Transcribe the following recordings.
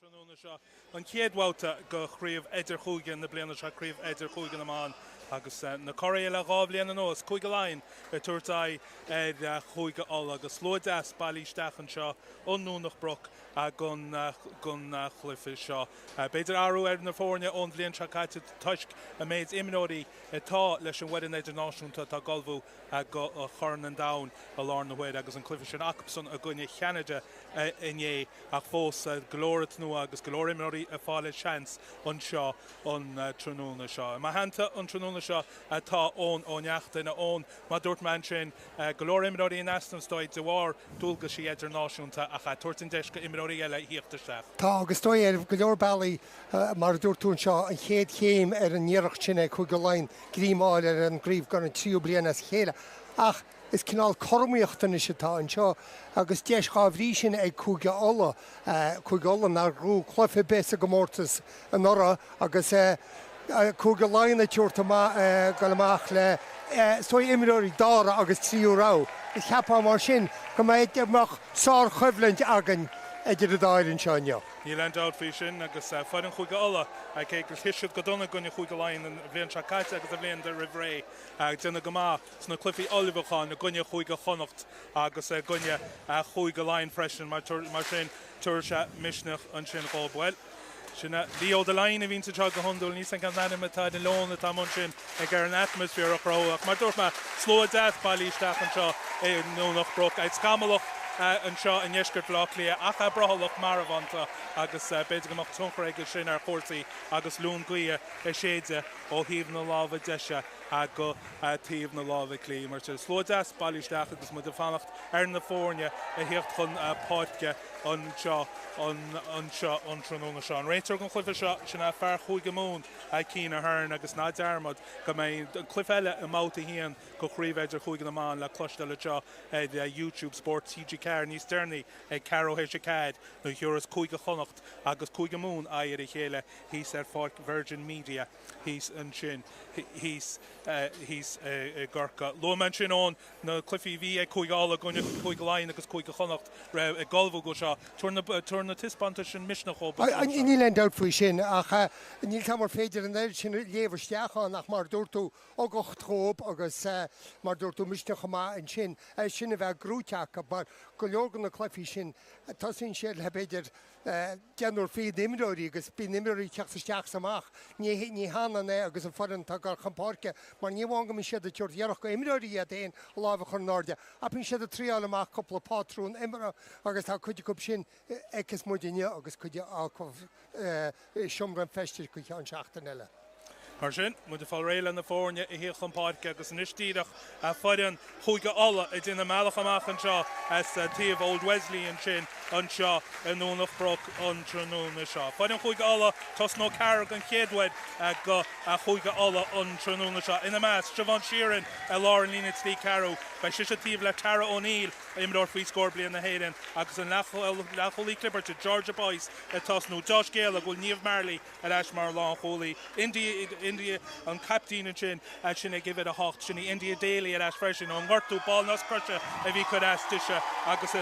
Trúna seo an céadhhabhta go Craobh Idirchúige na bliana seo Craobh Idirchúige na man agus na choréile gá bliana nós chuig go Laighin tuairtí chuig all agus Uladh bailísteach an seo ón núnach broc a gun chluife seo beidir áú na fórne ón bblion seo caiite tuisc a méid imróí tá leis an wean idirnáisiúnta tá galbhú go chorn an dain a lár na bhuid agus an cluife sin acapson a gunne cheanide inné ach fós glórat nua agus glóir imróí a fáile seans an seo an trúna seo. Má hananta an trúna seo tá ón óneachta na ón má dúirt man sin glóir imróí in astan stoid de bhhar dúlga sí idirnáisiúnta a cha tuairtin deisce imróí eile híochtasteach. Tá agus dói go leor bailí mar dúirtún seo an chéad chéim an níirecht sinna chuig go Laighin grímáil an gríomh gan an tríú bliana chéile. Ach is cinál cormíochtain is atá an seo agus deis chábhrí sin ag chuig alla nar grú chluife bes a go mórtas an ora agus chuig go Laighin a tuairta go amach le stoi imróí dára agus tríú rá. Is cheapá mar sin go méid amach sár chuibhlint agan idir a dáirann seo neo. Ní le dáil fao sin agus fáidan chuig alla ché gur hiisiid go donna gunne chuig go Laighin an bblion se caiite agus a bblion de rihré duna go má sna clufií olibháin na gunne chuig go chonacht agus gunne chuig go Laighin freisin mar sin tuair se misneach an sin chábhfuil. Sinna Leo de Laighin a bhín sa teag go hondúil níos an gananimitá den lón atá man sin ag ar an atmosfér a chráach mar dúirt me Uladh bailísteach an seo é nónach broc ag scamalach an seo in iesgurt lách lia ach a brahalach marabanta agus beidir goach tunchar ag sin ar chóirtaí agus lún guia séide ó híomh na lábha deise a go tíomh na lábha clí mar se Uladh bailísteach agus mu de fannacht ar na fórne a hiocht chun páitce an seo an trúna seo. An réitear gon chluife seo sinna fear chuig go mún a cín a thurn agus ná dearmad go mé an cluife eile a máta híon go Craobh Idirchúige na man le cloiste le seo YouTube Spórt TG4 níos dearnaí ag Craobh Rugbaí nó thuras chuig go chonacht agus chuig go mún a ar a chéile hís ar fáil Virgin Media hís an sin hís gorca. Lo man sin ón na cluifií bhí ag chuig alla gunne chuig go Laighin agus chuig go chonacht ag galbhú go seo tuair na tispanta sin misneach ó. Ní le dat faoi sin ach níl tá mar féidir an éir sin léomhsteachán nach mar dúirtú ó go Craobh agus mar dúirtú misneach má an sin sinna bheith grúteach bar go leorgan na cluifií sin tá sin sé le beidir deanúir fé imróí agus bí imróí teachtasteach samach ní hána é agus an foran tá gur champáce mar níhhanga mi siad a tuair dhearach go imróí a déon lábha chun náde. A bhín siad a tríáil amach coppla pátrún imra agus tá chuide go sin ecas muidirine agus chuide siomran festir go an seachtain eile. Mar sin, mu de fáil réile na fórne i híoch an páirce agus an istíireach a fáidan chuig go alla i dtí na mealach amach an seo as taobh Old Wesley an sin an seo an nónach broc an trúna seo. Fáidan chuig go alla tos nó carach an chéadhhaid go chuig go alla an trúna seo. Ina meas, Siobhan Sheeran a lár an lína tí Craobh bei si tíomh le Tara O'Neill imdor faoi scór blian na héireann agus an lecholí clipper Georgia Boyce a tos nó Josh Gale a bhfuil níomh Marley a leis mar lán cholaí. India an captain and sin I give it a hawk sinny India daily at freshen on work to ball nas crusher if he could ask Disha agus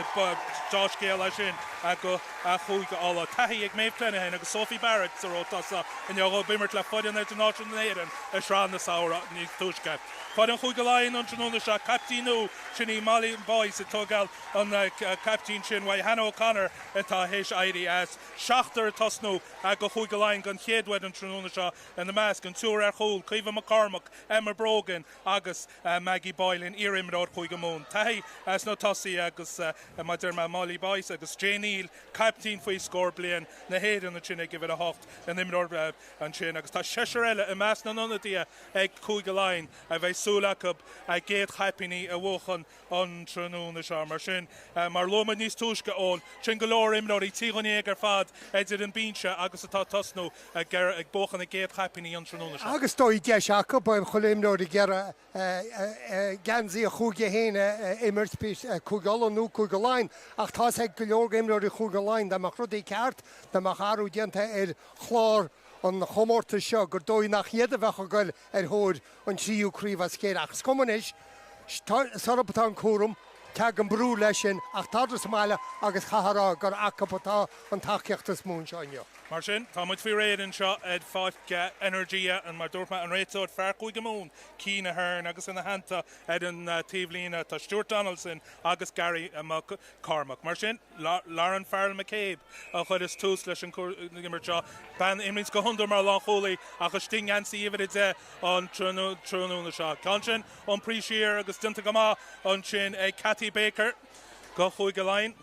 Josh Gale sin go chuig all tahi ag méid plena agus Sophie Barrett sa rotasa and you'll bimmer le fodin at an auction naden a shran the saura ni tushka fodin chuig Laighin on the shot captain no sinny Molly boys at togal on captain shin why Hannah O'Connor at hish ID as Shachter tosno go chuig Laighin gun headwed on the shot and the mask and Tura Hole, Cleaver McCormack, Emma Brogan, Agus, Maggie Boylan, Irim Rod Huigamon, Tahi, as no Tossi, Agus, Maderma Molly Boyce, Agus, Jane Neal, Captain Fui Score Blaine, Nahead and the Chin, give it a hot, and Imrod and Chin, Agus, Tasherella, a mass none of the egg Kuigalain, a Vaisula a gate happy, a wochen on Tranoon the Charmer Shin, Marloma Nistushka on, Chingalor Imrod, Tigonieger Fad, Edin Beansha, Agus Tosno, a Bochen a gate happy on Tranoon. Agus dói deisiacha baim choléimróí gera gansaí a chuúge héine immerspís chuúgála nó chuig go Laighin ach tá ag go leor imróí chuig go Laighin de mar rudí ceart de mar charú dianta chlár an chomórta seo gur dói nach iad bhecha goil thóir an tríú críomh céad ach scomanis sarapatá cuarum teag an brú leis sin ach tadras máile agus chahara gur acapatá an taceachtas mún seoinne. Mar sin, tá muid fí réad an seo ed fáic energia an mar dúirma an réitóid fear chuig mún cína hern agus ina hananta ed an tíomhlína tá Stuart Donaldson agus Gary Cormac. Mar sin, Lauren Farrell McCabe a chud is tús leis an gimmer seo ban imlís go hundar mar lá cholaí agus sting ansaí ifid é an trúnúna seo. Can sin an prísíir agus dinta go má an sin ag Cathy Baker go chuig Laighin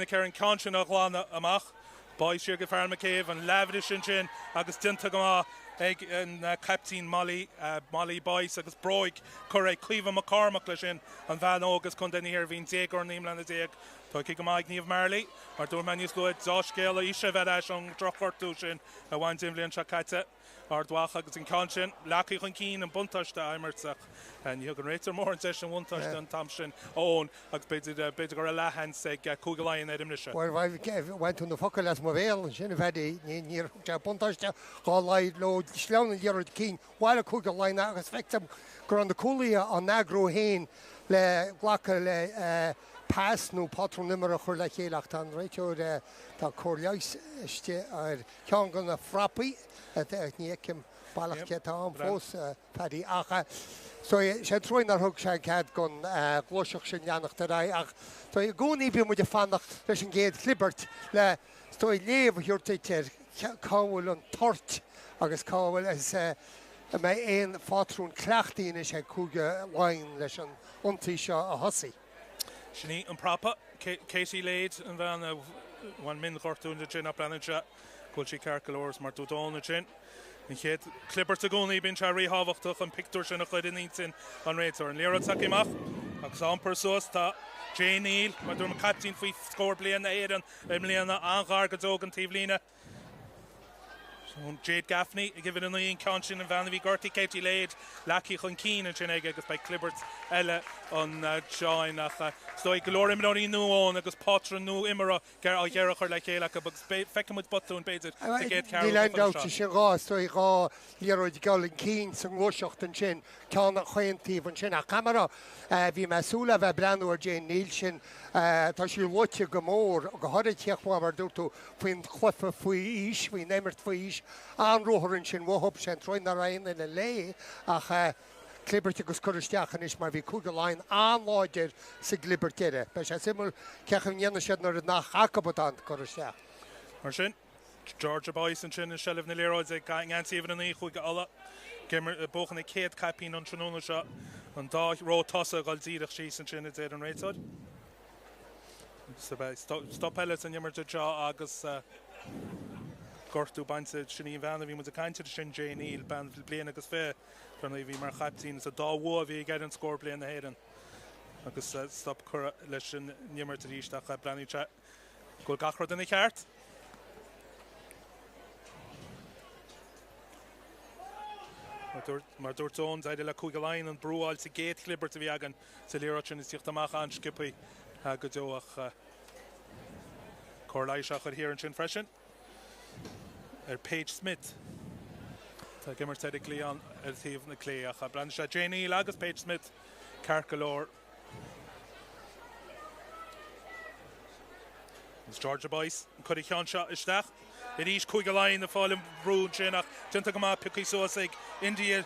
a ceann can sin a glána amach. Boys siar go Farrell McCabe an leabhadh sin agus dinta go má ag an captain Molly Boyce agus Broig chur é Cleomh McCormac lei sin an bhean ógus chun denna hir bhín déag or níom lena déag tá cí go maith níomh Marley mar dúir manius goid dáscéal a ise bheith eis an drochhartú sin a bhain dimblion se caite ar dwacha agus an can sin leacaí chun cín an buntáiste aimirteach an you can réitir mór an teis an bhuntáiste an tam sin ón agus beidir gur a lehan ag cúga Laighin éidir se. Well, went on the focal as Mavel and Shin Vedi near Pontaste, all light load, Sloan and Yerod King, while a cooker line out as victim, Grand the Coolia on Nagro Hain, Le Glacka Le pass no patron number of Hurla Kelachtan, right? Or the Corlias, Kyangan a Frappy at the Niekim, Balaketa, Fos, Paddy Acha. So she throwing that hook she had gone Gloshach sin Janach today. So you go even with the fan of Russian Gate Clippert. So you leave your teacher Cowell and Tort. Agus Cowell is my own fatron Clachty in a Cougar wine lesson on Tisha a hussy. Shani and proper Casey Lade and then 1 minute or two in the chin up and chat. Culchi Carcalors Martudon the chin. En chéad clipper a gcónaí bíonn se ríhabhachtach an picúir sin a chuid in sin an réitor an léad saceach agus an persós tá Jane Neal mar dúir captain faoi scór bliana éan mlíana anghar go dóg an tíomhlína. Jade Gaffney I give it an íon can sin an bheanna bhí Gertie Katie Lade leacaí chun cín an sin aige agus bei Clibbert eile an seáin nach stoi golóir imróí nuón agus patron nu imara gar á dhearachar le chéile agus fecamid botún beidir a géad cearú. Ní lein dáta sin rá stoi rá líróid gáil an cín san ngóiseacht an sin ceanna chuintíomh an sin a camera bhí meúla bheith breanúir Jane Neal sin tá sí loite go mór go háid teachá mar dúirtú faoin chlufa faoi is faoin éimirt faoi is an rothrann sin bhthop sin troin na raon in le ach Clibbert agus chuiristeachan is mar bhí cúga Laighin an láidir sa Glibbertire. Bei sé simú ceacham dhéana siad nar nach acabatán chuiristeach. Mar sin Georgia Boyce an sin sellh na léróid ag antíomh an í chuig ala gimmer bochan ag céad capín an tróna seo an dá ró tosa gáil díadach sí an sin é an réitóid. Stop eile an immer seo agus Gortú bainte sinní bhena bhí mu a caiinte sin Jane Neal ban blian agus fé chuna bhí mar chatíín a dáhua bhí gaiid an scór blian na héan agus stop chur leis sin nimmer a ríisteach a breníte go gachar den cheart. Mar dúirtón idir le cúga Laighin an brúáil sa géad Clibbert a bhí agan sa léire sin is tíocht amach an skipaí go dóach cóirlaise chur hir an sin freisin. Paige Smith tá gimmer tead ag líon ar tíomh na cléach a brenn se Jane Neal agus Paige Smith Carcalor Georgia Boyce chud I cheann seo isteach I ríis cúga Laighin a fáil brún sin ach dinta go má picaí suas ag India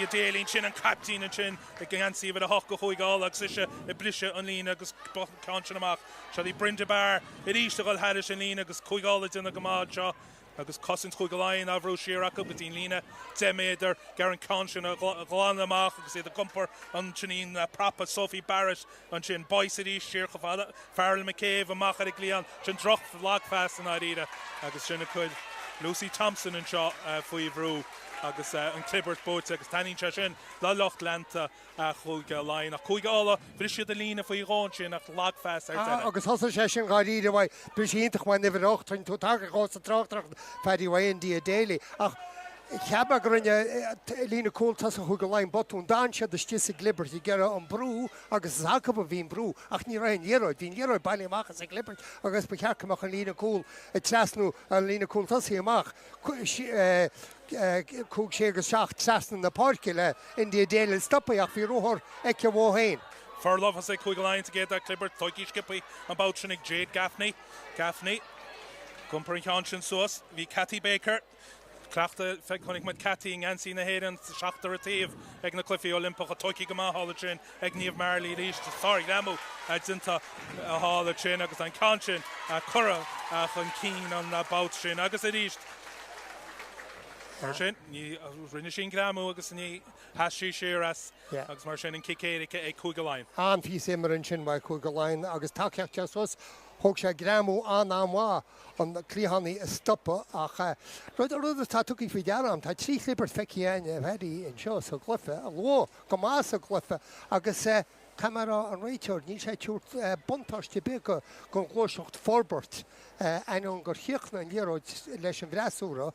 délín sin an captain an sin ag ansaí bheith a hoch go chuigáil agus ise I brise an lína agus can sin amach se í brinde bar I ríis a gáil heidir an lína agus chuigála duna go máid seo agus cosint cúga Laighin a bhrú siarach go dtín lína 10 méidir gar an can sin a gláán amach agus é a gumpar an sin prapa Sophie Barrett an sin Boyce a ríis siar go fada Farrell McCabe amach ag líon sin droch lagfast an áíide agus sin a chuid Lucy Thompson an seo faoi bhrú agus an Clibbert boat agus tanín se sin le locht lenta chuga Laighin a chuig ála bhí siad a lína faoi rán sin nach lagfast agus thosa sé sin gáíide bhaid brisíintach mai nifir 8 tú tag gá sa trachtach fedí bhain dia déala ach Cheaba go rinne lína cóiltas a chuga Laighin botún dáin siad a stísa Clibbert I gera an brú agus zacab a bhín brú ach ní raon léróid hín léróid bailíachchas a Clibbert agus ba cheachach an lína cúil I trasnú an lína cóiltasí amach cúg sé agus seach trasna na parci le in dia déala stoppaíach bhí ruthir ag ce bhhéin. Furlove has a quick line to get that Clipper, Toiki Skippy, about Shinig Jade Gaffney. Gumper Hanshin Sauce, V. Catty Baker. Clachta feiconic mit Catty in Yancy na Hayden, Shachter Ativ, Egna Cliffy Olympic, a Toiki Gama Hall of Chin, Egni of Marley Leash, sorry, Lamu, Adzinta Hall of Chin, Agus and Conchin, Curra, and Keen on the bout Chin, Agus at East. Marshin, ni Rinishin Gramu, Agus ni Hashi Shiras, Agus Marshin and Kikeri, a Kugaline. And P. Simmerin Chin by Kugaline, Agus Takiak Jasos. Hogsha Gramu an amwa on the Clihani stopper. Rather Tatuki Fidaram, Tachi Slipper Fekian, Vedi, and show so Cliffe, a low, Comasa Cliffe, Agus camera and Rachel, Nisha Churt Buntosh Tibika, Gongoshocht Forbert, and on Gorchikna and Yero Leshan Grasura.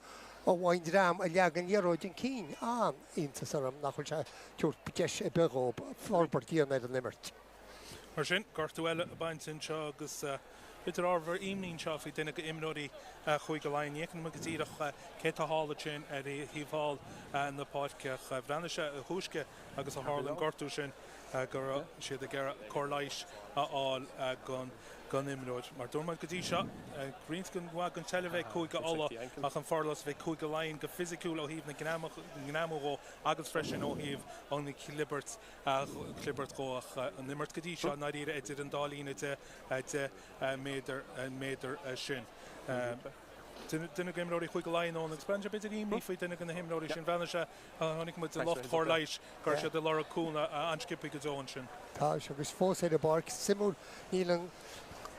O wain dram a legan Yero in Keen an into Saram Nakulcha Churt Pitesh Bego, Forbert Dion at the Nimmert. Marshin, Gortuella, Bainton Chagus, Peter Arver, evening Chaffy, Dinaka Imnodi, Huigaline, Yakin Magazine, Keta Hall, the Chin, Eddie Hall, and the podcast, Vanisha, Hushke, Agus a Harlan Gortushin, Gura, she the Gara, Corlish, all gun Imnod, Mardorman Gadisha, Greenskin Wagon Televe, Kuiga Allah, Achan Farlos, Vekuiga Line, the physical Ohiv, Gnamo, Agus Fresh and Ohiv, on the Clibbert, Go, and the Mert Gadisha, Nadir, Edit and Darlene, it's made their shin. Didn't game Rory quick line on expansion bit of game. If we didn't get him Rory Shin Vanisha, Honik with the loft for light, Gersha the Laura Kuna, and Skippy goes on Shin. Tash, I was forced to the bark, Simul, Neelan.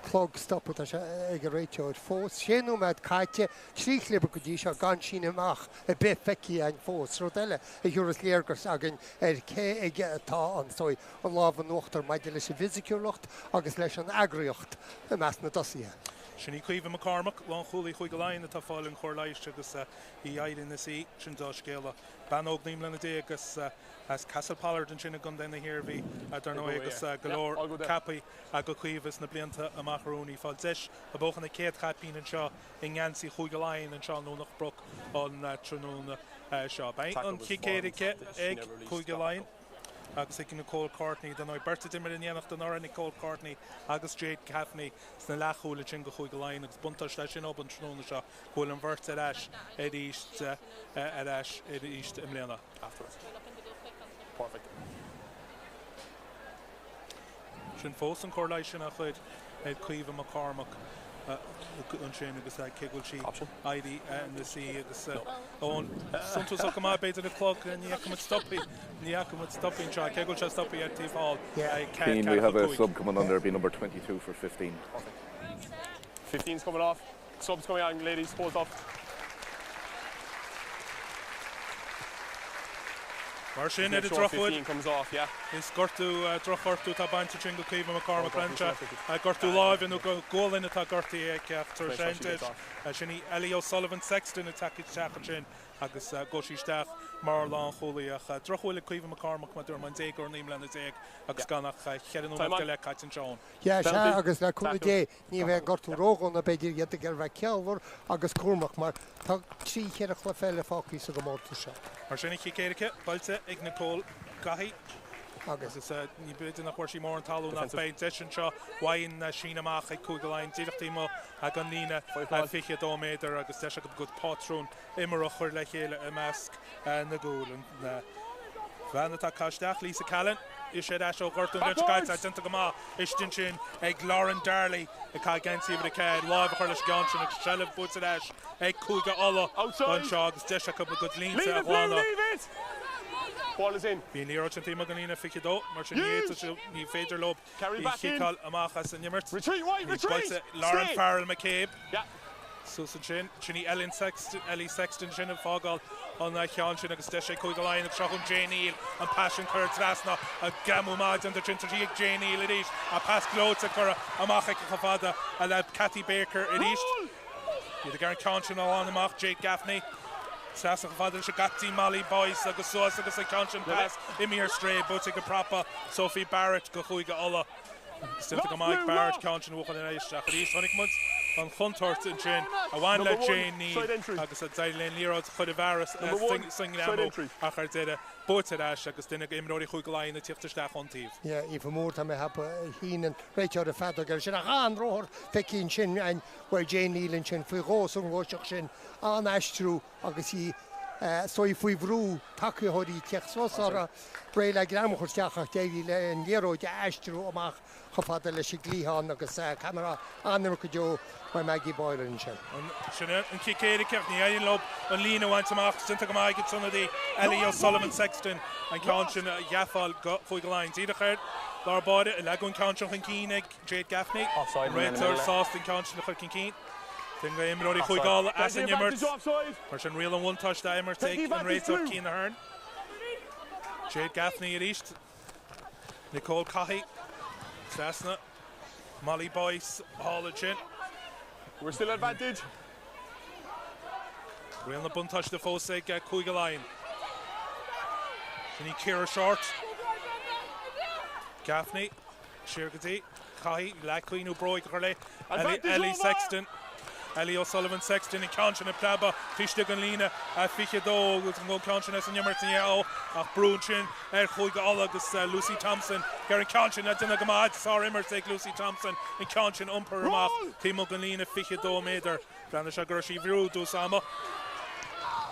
Clog stop with a great yard force. Shenu mad Katja, Schlichleber Kudisha, Ganshina Mach, a bit fecky and force. Rodella, a Eurus Liergers again, a K a get a ta on soy, on love and water, my delicious physical locht, August Lesh Agriocht, a mass Natasia. Shini Quiva McCormack, one Holy Huigaline, the Tafal and Corlish, Agus, he eyed in the sea, Shindosh Gala, Banog Nimlan Degas, as Castle Pollard and Shinnagun then here, I don't know, Agus Galore, Cappy, Agoquivas, Nablianta, a Macaroni, Falzesh, a both on the Kate Capin and Shaw, in Yancy Huigaline and Shaw Nunach Brook on Trinona Shaw. Bang on Kikerike, Egg, Huigaline. Agus ik Nicole Courtney, dan I Bertha Dimmer in Yanach, dan Nicole Courtney, Agus Jade Gaffney, Sna Lachule Chinga Huigaline, Agus Buntosh Lashin Oban Shnonisha, Huilan Vert at Ash, Ed East, Emliana. Afterwards. Perfect. Shin Fosun Corlish and Achid, Ed Quiva McCormack. Unchain agus Kegulchi ID and the sea agus on Santos Okama bait the clock and Yakum stopping try Kegulcha stopping at T Hall. We have a sub coming on there, be number 22 for 15. 15's coming off. Subs coming on, ladies, hold off. Marshin at the Drochwood. 15 comes off, yeah. Is Gortu Drochortu Tabantu Chingo Kiva McCormack Rancha. Gortu Live and goal in attack Gorti after Shantage. Shini Elio Sullivan Sexton attack it Chachin. Agus Goshi Staff Marlon Holiach Drochwil Kiva McCormack Madur Manzeg or Nimlan Zeg Agus Ganach Cherenum Galek and John. Yeah, Agus la Kude, Nive Gortu Rogo na Bedir yet the Gerva Kelver, Agus Cormac Mar Chi Kerafella Foki so the Mortusha. Marshini Kikerike, Balta, Nicole Gahi. Agus is ni bid nach war more talu nach bein session shaw wine Sheena Mach Kugaline Dirtimo Aganina Fiche Dometer Agus Desha good patron Immerachur Lechele a mask and the goal and Vanata Kashdach Lisa Callan Ished Asho Gorton Guides at Sentagama Ishtinchin Egg Lauren Darley a Kagansi with a card live Hurlish Ganshin and Shellef Boots at Ash Egg Kuga Allah on Shaw Desha couple good leans at Wana. Ball is in. Being near Ochanti Maganina Fikido, Marshall Yates, Ni Fader Lob, Hikal Amachas and Ymmert. Retreat, wide, retreat. Lauren Farrell McCabe. Yeah. Susan Chin, Chinny Ellie Sexton, Chin and Fogal on the Kyanshin, and Steshe Kugaline, and Shahun Jane Neal, and Passion Kurtz Rasna, a Gamu Mad, and the Chintajik Jane Neal, it is, a Pas Gloats, a Kura, a Machek Kafada, and a Cathy Baker, it is. The Garant Kyanshin on the Mach, Jake Gaffney. Sasa Father Shagati Mali Boys, Agus Sauce, Agus Conscion Pass, Emir Stray, Botika Prapa, Sophie Barrett, Gahuiga Allah. Still to go Mike Barrett, Conscion, Wokan and Aish, Shakari, Sonic Months. an chuntort in sin a bhain le Jane Neal agus a dailén líród chud a bharas singin amó a chuir deire bóta eis agus duine imróí chuig Laighin a tíochttasteach an tíomh. Ífa mór tá mé hapa hían réiteir a fada gur sin a an róir fecín sin ein bhfuil Jane Neal in sin faoi rós an bhóiseach sin an eistrú agus í sóí faoi bhrú takeíthirí teachsás ar bre le gram chuirteachach déhí le an léróide eistrú amach chofada leis i glíán agus camera anir go deo mai Maggie Boylan in sin. Sinne an cicéide ceach ní aon lob an lína bhaint amach sinta go maigid sunnadí Ellie O'Sullivan Sexton an cáin sin gheafáil chuig Laighin tíidechair lá báide le gon cáin sin cín ag Jade Gaffney réitar sást an cáin sin chuir cín Then go imróí chuigáil as an immert mar sin rial an one-touch da immert ag an réitar cín a hern. Jade Gaffney at east. Nicole Cahy Cessna Molly Boyce Hall of Chin. We're still advantage. Rial na buntáis de fós ag Chuige Laighin. Sinní Ciara Short. Gaffney Siar Gotí Cahy le Cuoinú Broig chu le Ellie Sexton. Ellie O'Sullivan Sexton in Canchin a Plaba Fishtig an Lína a Fiche Dó agus an go Canchin as an Ymerton Yao ach Brúnchin Chuige agus Lucy Thompson Gerin Canchin a Dina Gamad Sá Immert ag Lucy Thompson in Canchin umper amach Tímo an Lína Fiche Dó méidir Branda se gur sí bhrú dú sama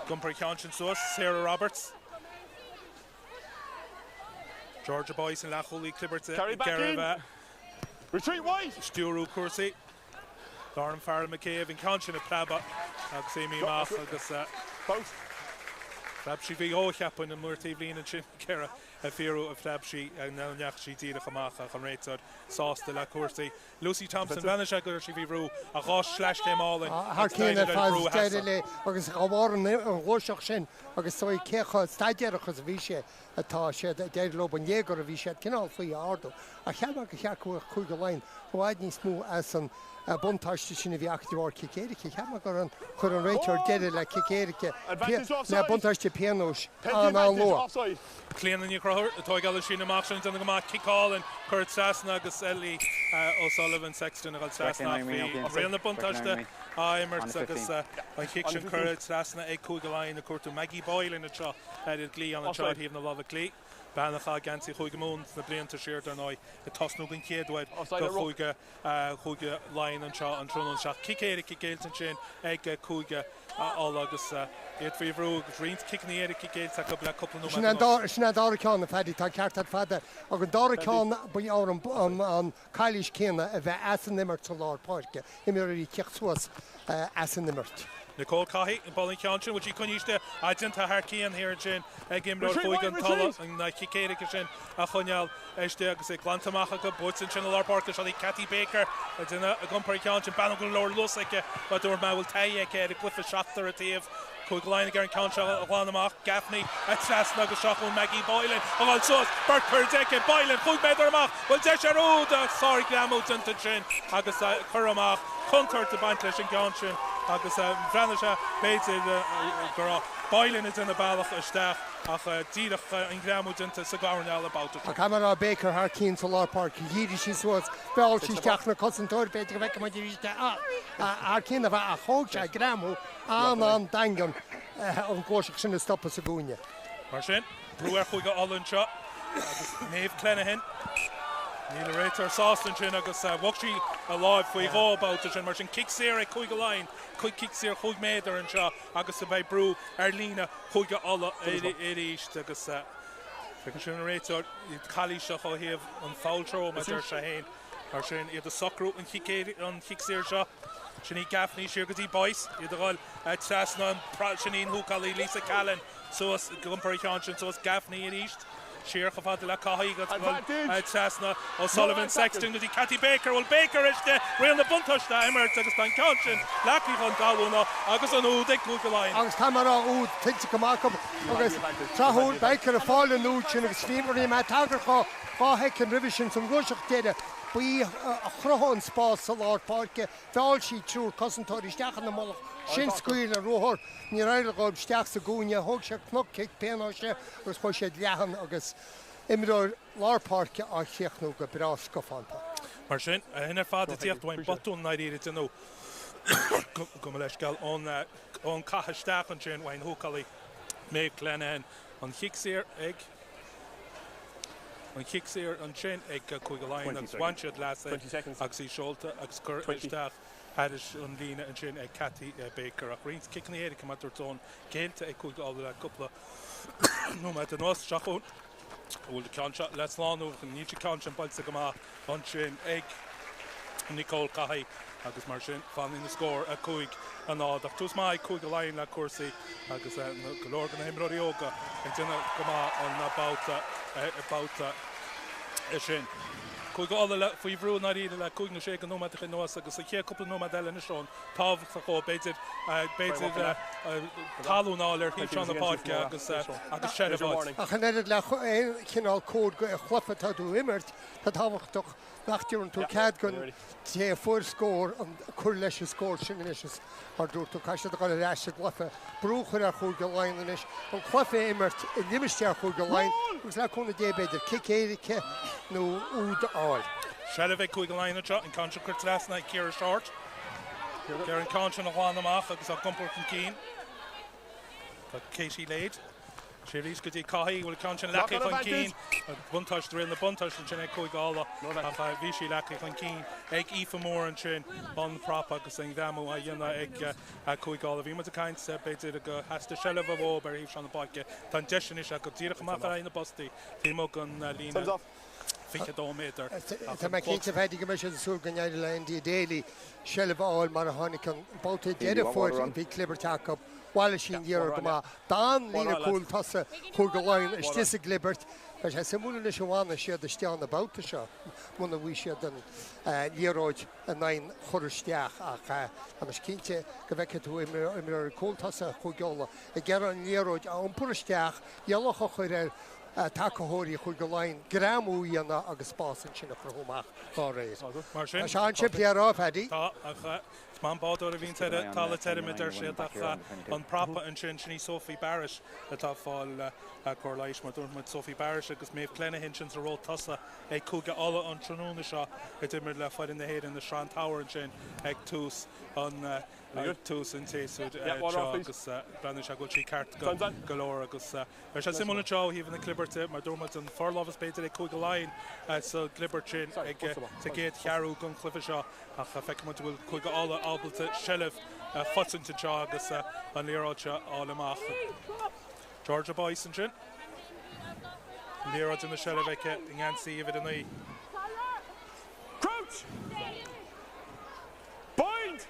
Gumper Canchin suas Sarah Roberts Georgia Boyce and Lachuli Clibbert Carry back in. Retreat white Stúrú Cursey Lauren Farrell McCabe in Canchin a Plaba agus Amy Math agus Flabshi bhí ócheapin an muirtaí bhíon an sin Ciara a fiú a Flabshi an neachsí tíadach amach an réitad sásta le cuasaí. Lucy Thompson bhena se gur si bhí rú a gás sleis céimálinn. Thar cíanna fáil staidir le agus go bhhar an ghóiseach sin agus sóí cécha staidearachas a bhí sé atá sé déidir lob an dhéagar a bhí sé cinál faoi ardú. A cheamach go cheachú Chuige Laighin bháid níos mú as an buntáiste sinna bhí achtarhar cicéirice cheamach gur an chur an réiteir deidir le cicéirice le buntáiste pianós an lua. Clean in Croher, the toy gal sin amach sin an go kickall and Kurt Sassna agus Ellie O'Sullivan Sexton agus Sassna Rial na buntáiste Immert agus an kick sin Kurt Sassna ag Chuige Laighin a cuatú Maggie Boylan a seo idir glí an seo híomh na lábh glí. Banachá gansaí Chuige mún na blianta siart ar nói a tosnú an céadhaid go Chuige Laighin an seo an trúnán seach cicéire cicéiltan sin ag Chuige agus iad faoi bhrú agus rint cicnéire cicéil sa go le coppla Sinna dára ceán na fedi tá ceart fada agus dára ceán bu á an caiilís céanna a bheith as an immert sa lár páirce imirí cecht suas as an immert. Nicole Cahy in Ballin Canchin, which he couldn't I didn't have her and here Jin again Chuige an Tala and Kicéirice sin a chuneal eiste agus é glantamach go buts in Chinnelar Park a Cathy Baker a dina a Gumper Canchin Bannagle Lord Lusike but there will tell you a Cliffa Shachter a Tave Chuige Laighin Gerin Canchin a Glanamach Gaffney a Sassna agus Shachel Maggie Boylan and also Bert Perdeke Boylan Chuig Medermach well Desharud sorry Glamut into Chin agus Curamach Hunter to Bantlish and Canchin agus brenn se béite go Boylan is in a bailach isteach ach díadach an gramú dinta sa gáneall about it. A camera Baker haar cín sa Lár Park díidir sí suas beáil sí teach na concentóir beidir go bheith mar díiste haar cín a bheith a thóg se gramú an dangan an ggóiseach sin na stoppa sa gúine. Mar sin, brú Chuige Allen seo agus Maeve Clenahan Níl réitar Sástan sin agus bhachtí a láimh faoi gá about sin mar sin kickséir Chuige Laighin chuig kickséir chuig méidir an seo agus a bheith brú ar lína Chuige Alla éist agus sin réitar chalí seo chuhéamh an fáiltró me dúir se héin mar sin iad a socrú an kickséir seo Sinní Gaffney Siar Gotí Boyce iad a gáil Sassna an sinnín húcalí Lisa Callan suas Gumper Canchin suas Gaffney in east Sheer gefad le Cahy got Sassna O'Sullivan Sexton gotí Cathy Baker well Baker is the real na buntáiste Immert agus an Canchin Lackey van Galuna agus an úd ag Chuige Laighin agus camera úd tinta goach agus trahúd Baker a fáilin úd sin agus fímarí me tagar chá hecin rivision som ggóiseach déide buí a chrothán spás sa Lár Parke bheáil sí trúr cosantóirí steachan na molach sin scuil a rothir ní réile gáib steach sa gúine thug sé cnoc cic péanáise agus po sé leathan agus imidir Lár Parke a cheachnú go brás go fáanta. Mar sin, hinnar fád a tíocht bhain batún na ríire nó. Go leis gal on cahastach an sin wain húcalí mé Glenn an chicsir ag an chicsir an sin ag chuig Laighin agus wansead las 20 seconds. agus í seolta agus curtaisteach Hadis an lína an sin ag Cathy Baker ach rins kicking éidir cumtartón cénta ag chuig all le cúpla nó me an os seachún bhfuil canse les láú an níte canse an bailsa go má an sin ag Nicole Cahy agus mar sin fan in na scór a chuig an ád ach tús mai chuig Laighin le cuasaí agus golóir an himróí óga ag duna go má an Babhta sin. Chuig all le faoi bhrú na ríide le chuig na sé an nóid in nuas agus a ché cúpla nóid eile na seán tábhah a chó beidir talúnáil ar hí an na páce agus séidir. A chanéad le cinál cód go chlufa tá dú imirt tá táhachtach nachtíún tú cead gon té fuór scór an chuir leis scór sin is ar dúirtú caiiste go leis glufa brúchar a chuig go Laighin is an chlufa imirt i nimistear chuig go Laighin gus le chuna débéidir cicéirice nó úd áil. Séidir bheith chuig Laighin an canse chuirt lasna Ciara Short. Cear an canse na gháin amach agus a comport an cín. Tá Katie Lade. Sé rís go dtí Cahy bhfuil canse lecha an cín buntáist rin na buntáist an sin ag chuig ála a bhí sí lecha an cín ag ífa mór an sin an prapa agus an bheamú a dhéanana ag chuig ála. Bhí mu a caint beidir go heasta seileh bhób ar híh an na baice tá deisian is a go dtíach amach ar na postí tí mo an lína. Meter. Tá me cinnte bheith go meisi sú gan éidir lein dí déala seileh áil mar a tháinig an Babhta deidir fór an bhí clibar take bhile sin dhéar go má dá lína cúil tasa chuig go Laighin is tí a glibert leis sé simúla leis bhána siad isteán na Babhta seo muna bhí siad an líróid a 9 choristeach ach an is cinnte go bheice tú imar cúil tasa chuig geola i gcear an líróid a an puristeach dhealacha chuir takeóirí chuig go Laighin gramú dhéanana agus spásan sinna chumach gá rééis. Mar sin Seán si pleará Paddy. Man bád a vín tala teidir sé an prapa an sin sinní Sophie Barish atá fáil choirléis mar dúirt Sophie Barish agus méh cléna hin sin ró tasa ag cúga alla an tróna seo imir le fáid in na héad in na Shrán Tower an sin ag tús an tús an téú agus brenn se go sí ceart golóir agus mar se simúna seo híh na cliberte mar dúmat an forláhas beidir ag cúga Laighin sa glibert sin ag sa géad chearú gon clifa seo a feic mu bhfuil chuig alla ábalta seileh fotsanta seo agus an líráide álamach. Georgia Boyce an sin. Líráide na seileh aice in ghansaí a bheit an í. Crouch! Bind!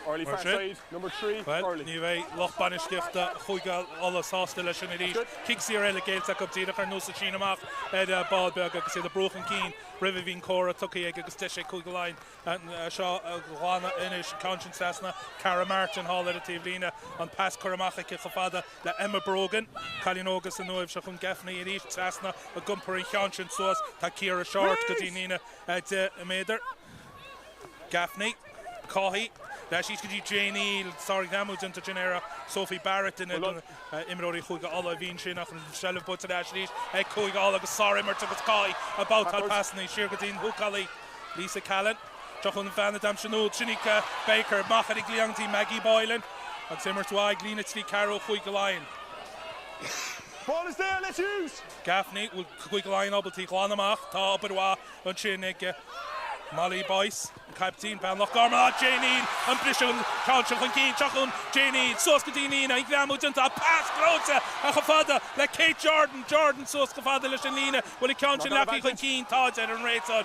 Early far side, number 3, early. Ní bheith lochbanisceachta chuig alla sásta leis sin rí. Kicksí ar eile géilta go tíadach ar nósa sin amach Ballbeag agus é a brúchan cín rih hín córa tucaí ag agus teise chuig go Laighin seo ghána inis conscience asna Cara Martin hall ar a tíomhlína an pass choramach ag fada le Emma Brogan Callín-ógus an nuamh se chun gefnaí a ríist asna a gumpar in conscience suas tá Ciara Short go dtí nína de méidir. Gaffney, Cahy, leis go dtí Janie Hamilton to Genera, Sophie Barrett in imróí chuig alla bhín sin nach an seileh bute leis ríis ag chuig alla agus Sárimar agus Cahy about tal pasnaí siar go dtín húcalaí Lisa Callan, Jochun Vanna Dam Sinúd, Sinica Baker, Machadi Gliangtí Maggie Boylan, agus Immer Twaig, Lina Tslí Caro chuig go Laighin. Ball is there, let's use! Gaffney will chuig go Laighin obaltí chláánamach, tá obairhá an sin ag Molly Boyce, Captain Banloch Garma, Janie, and Bishop, Couch of King, Chachun, Janie, Soskadini, and Gramutanta, pass, Groza, Achafada, like Kate Jordan, Soskafada, Lishanina, with a couch and Lucky King, Taj and Rayson,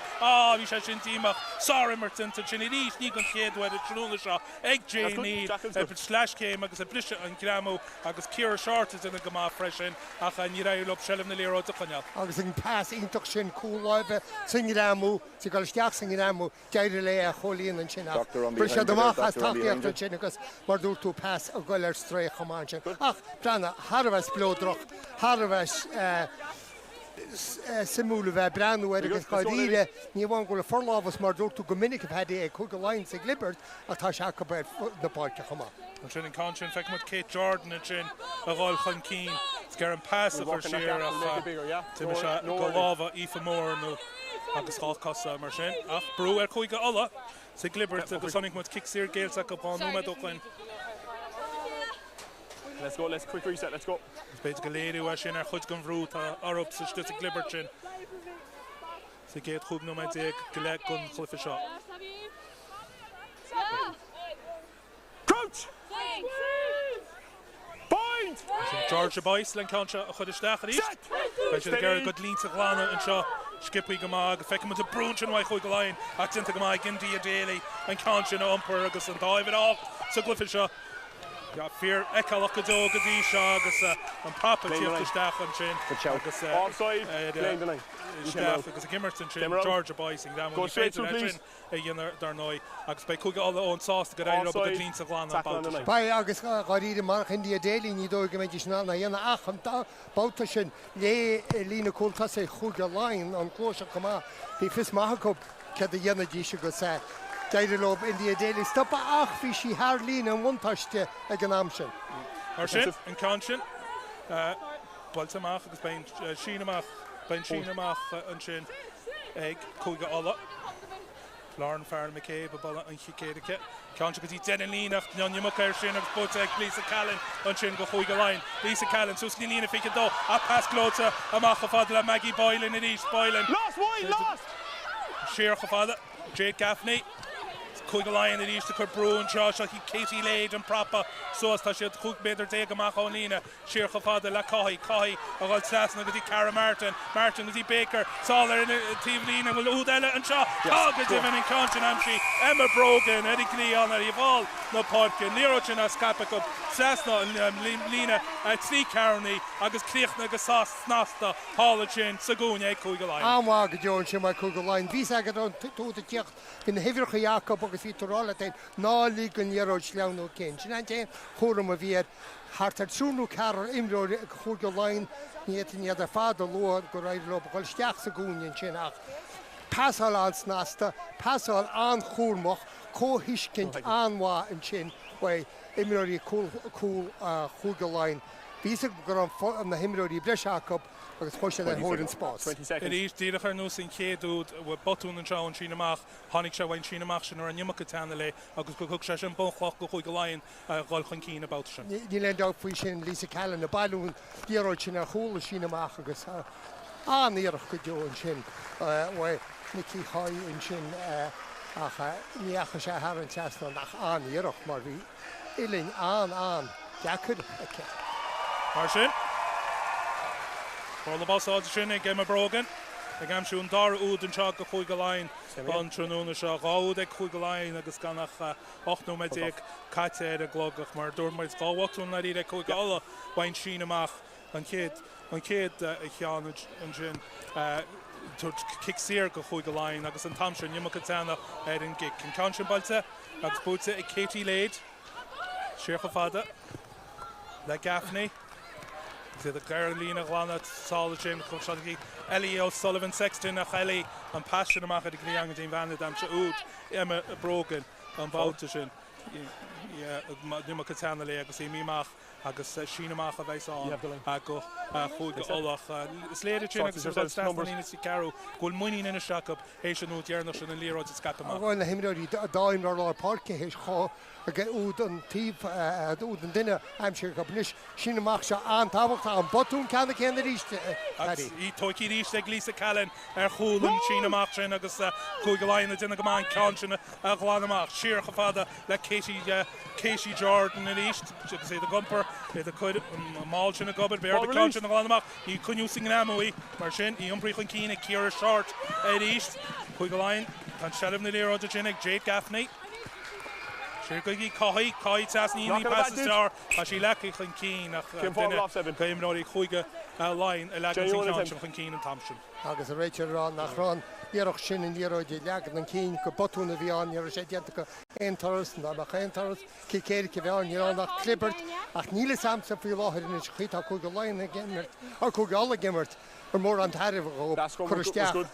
we shall Shintima, sorry, Merton to Chinese, Nikan Kid, where the Chunulisha, Egg Janie, Slash came, agus a Bishop and Gramu, agus Ciara Short is in the Gama fresh in, Achan Yirai Lop Shellam the Lero to Kanyal. Agus in pass, Intoxin, Cool Live, Singiramu, Sigal Ramu Jair le a cholíonn an sin ach brise amach as takeíocht an sin agus mar dúirtú pass a goil ar stréich chomán sin ach brana Harvest blódroch Harvest simúla bheith breanú agus chaidíre ní bhain go le forlábhas mar dúirtú go minic bheith ag chuig go Laighin sa glibert a tá se go beir na páirce chomá. An sin an conscience feic mud Kate Jordan an sin a gháil chun cín scar an pass a chuir siar a tuime se go lábha ífa mór nó agus cháil cosa mar sin ach brú ar chuig alla Sa glibbert agus sonnig mut kick sir gael sac upon no madochain. Let's go, let's quick reset, let's go. Speit galéri wa sin chud gan vrú tá arop sa stu sa glibbert sin. Sa gael chug no madig galeg gun chlyffe shot. Crouch! Point! George Boyce len concha a chud isteach is. Bei sin gar god lín sa glana an seo skippi gamag feic mu a brúnchin wai chuig goláin ach tinta gamag gindi a daily an concha no umpur agus an David off sa glyffe shot. Ja, fear ekalach a dog a dí seo agus an papa tíoch isteach an sin. Agus offside, playing the line. Isteach agus a Gimmerton sin George Boyce in go straight through, please. Dar noi agus bei chuig all ón sásta go raibh a lín sa glana an Babhta. Bai agus garíide mar India Daily ní dó go méidir sná na dhéana ach an Babhta sin lé lína cúlta sé chuig a láin an clóise comá hí fis maithacób cead a dhéana dí se go sé. Daidirlob India Daily stoppa ach fi si haar lín an bhaintáiste ag an amsin. Ar sin an canshin baltamach agus bain sínamach an sin ag cúige alla. Lauren Farrell McCabe a balla an chicéirice. Canshin go tí den línach neonimach ar sin agus bóta ag Lisa Callan an sin go chuige láin. Lisa Callan sus ní lína fiche dó a pas glóta amach a fadla Maggie Boylan in East Boylan. Lost, wide, lost! Sheer go fadla Jake Gaffney. Chuig láin in East chu brún seo hí Katie Lade an prapa so tá siad chuig beidir dé amach an lína Sheer go fadla le Caithí a gáil slasna go dtí Cara Martin go dtí Baker sálar in tíomh lína bhfuil úd eile an seo agus even in Canshin amsí Emma Brogan Eddie Cleon ar bháil na Podkin Níróin a scapa go slasna an lína trí Carney agus críochna go snasta hála sin sa gúne ag chuig láin. Amá go Jones sin mar chuig láin. Bhí agad an túta teocht in Hifircha Jacob agus hí torála tein ná lígan níróid leanú cén. Sin an tein chóram a bhíad hartar trúnú carar imróir chuig láin níiad ar fáda lóad go raibh lob goil steach sa gúnin sin ach. Pásáil an snasta, pásáil an chórmach, cóhiiscint anhá an sin wai imróí cool chuig láin. Bhí go an na himróí Breis Jacob agus chuiste an hóir an Spórt. Rís díadach ar nó sin chéadúd botún an seo an sínamach tháinig se bhain sínamach sin ar an nimach tána le agus go thug sé sin bonchloch go chuig láin gáil chun cín a Babhta sin. Ní le dá faoi sin Lisa Callan na bailún díróid sin ar chúla sínamach agus aníarach go deoin sin bhfuil Nicky Hoy in sin ach níocha sé thar an teasna nach aníarach mar bhí ilinn an deacad a ce. Mar sin Ball the boss out sin ag Emma Brogan. Ag amsún dar úd an seo go chuig láin an trúna seo gád ag chuig láin agus ganach 8 caite a glogach mar dúrmaid gáhachtún na rí ag chuig alla bhain sin amach an chéad a cheanid an sin kick sir go chuig láin agus an tamsin nimach tána ar an gic. An Canshin bailta agus búta ag Katie Lade. Siar go fada le Gaffney. The Carolina Glana Solid Jim Coachaki Ellie O'Sullivan Sexton a Ellie and passion amach the Griang Dean Van Dam Oud Emma Brogan and Babhta sin Nima Katana le agus mi mach agus Shinamach a bheits an go chuig olach sléidir sin agus stanína si Caro gúil muoín ina seachab éis an út dearnach sin an líróid a scapa amach. Bhhain na himróí dáim ar lá parke héis chá a úd an tíb úd an duine aimsir go bnis Shinamach se an tábhacht an botún ceanna céanna ríiste. Í tóicí ríiste ag Lisa Callan ar chúlan Shinamach sin agus chuig láinna duine go máin Canshin a gláánamach siar go fada le Casey Jordan in ríist agus é the gumper the could mal sin a gobber bear the Canshin a gláánamach í cuniú sin an amí mar sin í umbrichan cína Ciara short at ríist chuig láin tan seirbh na líróide sin ag Jade Gaffney. Sure goigi Caithí tasní ní passes star a sí lecha chun cín nach duine gaimráí chuige láin a lecha Canshin chun cín an tamsin. Agus a réitir rán nach rán íarach sin in líróide leagad an cín go botúna bhíán ar sé dianta go éontaras na bach éontaras cicéir go bheáin íán nach clibbert ach níle samsa fí láthir in chuítá chuig go láin a gimmert a chuig alla gimmert ar mór an tairh chuisteach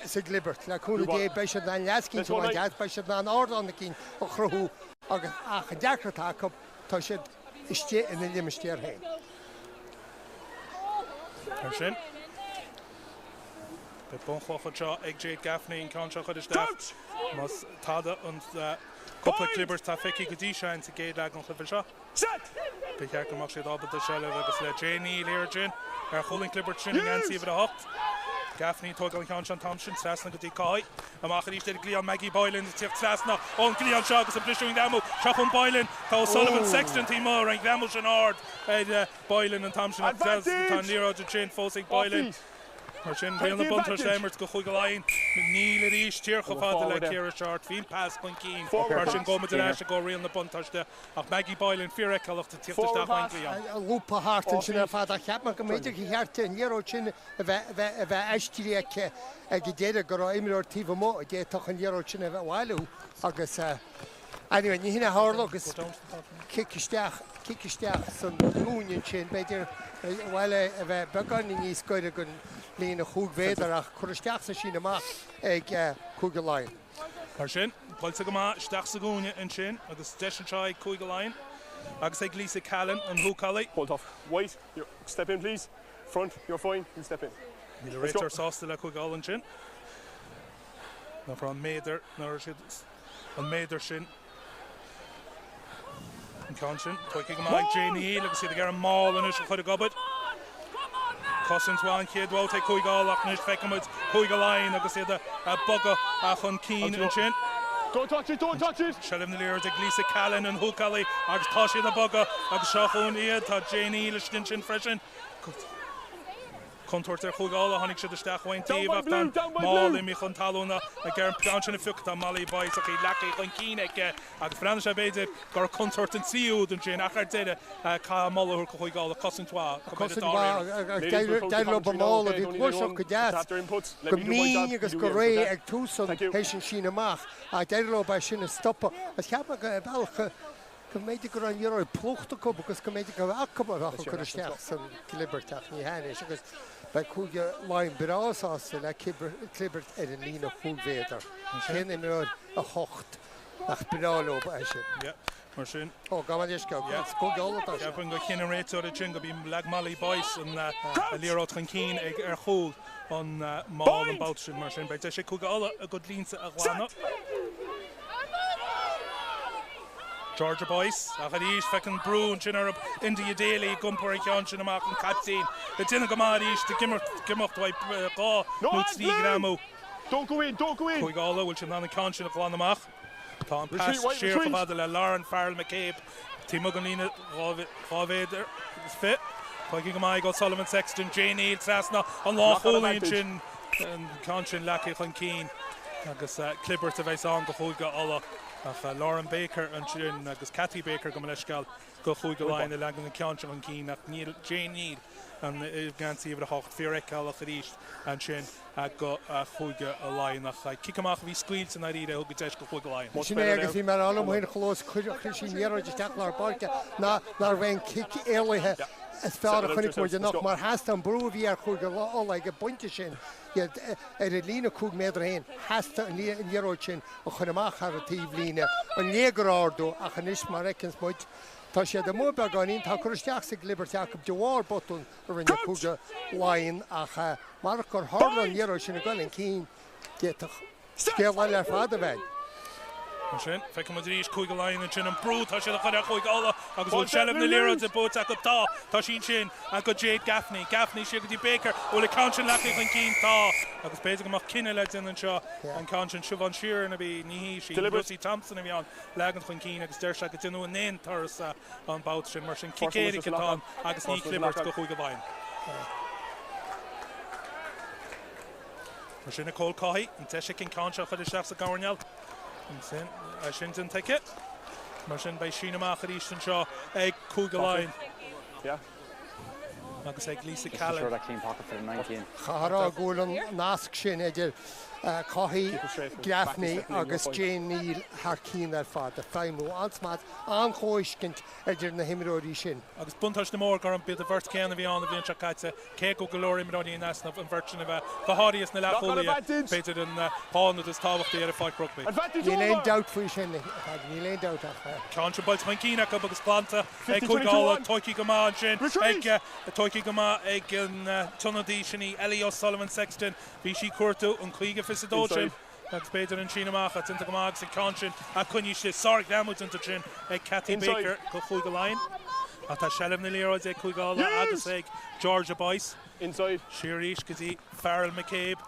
sa glibbert le cúna dé beisiad na leascín tú an dead beisiad na an ádan na cín ó chruthú agus ach a deacratá tá siad isté in na limistéir hain. Sin Bei Bonchocha ag Jade Gaffney in Concha chud isteach. Mas tada und couple clippers tá feici go dtí sein sa géad leag an chlufa seo. Bei ceart amach siad ábal a seileh agus le Janie léir sin ar cholinn clipper sin an ansí bhar a hocht. Gaffney tógal an Sean Thompson trasna go dtí cai. Amach a ríiste Gleon Maggie Boylan tíocht trasna ón Gleon seo agus an blisúing damú. Seachún Boylan tá Sullivan Sexton tí mór an glamú sin ard Boylan and Thompson tá níró de sin fósaigh Boylan. Mar sin bhíon na buntar sémart go chuig go Laighin níl a ríis tíorcha fada le Ciara Short fín pass chun cín mar sin gomad an eiste go rion na buntarste ach Maggie Boylan fíorreicach de tíochtasteach hain Gleon. Lúpa hartan sin a fada cheapma go méidir go cheartta níró sin a bheith eistíríice ag go déidir go rá imreoir tíomh mó a déach an níró sin a bheith bhhailú agus anyway ní hína hárla agus kickisteach san lúnin sin beidir bhile a bheith began níos goide gon líon a chúg féidir ach chuisteach sa sin amach ag cúig go Laighin. Mar sin, bhilsa go má isteach sa gúine an sin agus deis an tráid cúig go Laighin agus ag Lisa Callan an húcalaí. Hold off. White, step in please. Front, you're fine. You step in. Ní le réitir sásta le cúig gáil an sin. Na fra an méidir an méidir sin. An can sin, toici go má ag Janie agus iad gar an máil an is chuid a gobad. Cosint bháin chéad bhil te cúig gáil ach níos feicimid cúig go Laighin agus iad a bogad a chun cín an sin. Don't touch it, don't touch it! Selim na léir ag Lisa Callan an húcalaí agus tá siad a bogad agus seachún iad tá Janie leis sin freisin. Contourt cúig gáil a tháinig siad isteach bhain tíomh ach tá mála mí chun talúna a gar an pean sin na fiúcht a Mali Bais a chu lecaí chun cín ag agus Fran sé beidir gur contourt an síúd an sin achar deide cá mála chu cúig gáil a cosintá. Deirlo ba mála bhí chuiseach go deas go mí agus go ré ag túsan hééis sin sin amach a deirlo ba sin a stoppa a cheappa go bailcha go méidir gur an dhearú pluchta go agus go méidir go bhacab a chu chuisteach san clibberteach ní héis agus bei cúige Laighin brásáasta le clibbert ar an lína chúgvéidir. Chéan imreoir a hocht nach brálo ba sin. Mar sin. Ó gaman is go gála tá. Ceapan go chin réiteir a sin go bhí le Mali Bais an lírót chun cín ag ar chúl an máil an bát sin mar sin. Bei sé cúige ala a go línsa a glána. Georgia Boyce, a chadís fecin brún sin ar India Daily gumpar i ceann sin amach an captain. Le duine go má ríis de gimocht bhaid gá nút tí gramú. Don't go in, don't go in! Cúig ála bhfuil sin an can sin a gláán amach. Tá an pass séir go bhada le Lauren Farrell McCabe. Tí mo go lína rávéidir is fit. Cúig go má go Sullivan Sexton, Janie trasna an lá chólíonn sin an can sin lecaí chun cín. Agus clibbert a bheith an go chúig go ala. Ach Lauren Baker an sin agus Cathy Baker go leiscail go chuig go Laighin a legan an ceanse an cín ach níl Janie an gansaí a hocht fíorreicáil a ríist an sin go chuige a Laighin ach kickamach bhí scuil san ide go deis go chuig go Laighin. Sin agus bhí mar anam hain chlós chuir sin níar de teach lar barca ná bhain kick éilethe is fear a chunig muid nach mar heasta an brú bhí ar chuig go lá go buinte sin. Ar a lína cúg méidir hain heasta an níróid sin a chun amach ar a tíomh lína an légarádó a chanis mar recins muid. Tá sé de mó beganín tá chuisteach sa glibberteach go deháir botún a rinne cúga Laighin ach mar gur hála an níróid sin a gáil an cín déach scéal ar fada bheith. Mar sin, feic mo dríos cúig go Laighin an sin an brú tá sé a chuir chuig ála agus bhfuil seilm na léiread a bót go tá sin sin a go Jade Gaffney si go dtí Baker ó le can sin lecaí chun cín tá agus béidir go amach cinenne le in an seo an can sin siúbhan siar na bhí níhí sí Lucy Thompson a bhí an legan chun cín agus deir se go duine an néon taras an bát sin mar sin kickéirí atá agus ní clibbert go chuig go Laighin. Mar sin a cóil caií an teise cin can seo chuir isteach sa gáirneal. Sin sin take it. Mar sin bei sin amach a ríist an seo ag cúig go Laighin. Agus ag Lisa Callan. Chárá gúil an nasc sin idir Cathy Gaffney agus Janie haar cín ar fad a feimú ansmaid an chóiscint idir na himiróí sin. Agus buntas na mór gar an bit a bhirt céanna bhí an a bhíonn seáite cé go golóir imiróí nasna an bhirtin a bheith goáíos na lecholia beidir an pána is táhachtaí ar a fáid rugby. Ní léon doubt faoi sin ní léon doubt Can se bult chun cína agus planta ag chuigála toicí go má sin ag Tóiki Gama ag an Tunnadí sinní Ellie O'Sullivan Sexton bhí sí cuairtú an chuige fisadóisiim that's Peter and Sheena Macha into Gamag sa Conshin a Kunyish Sark Damut into Chin ag Cathy Baker go chuig go line a tá Shellam na Lero ag chuig gála agus ag Georgia Boyce inside Shirish gotí Farrell McCabe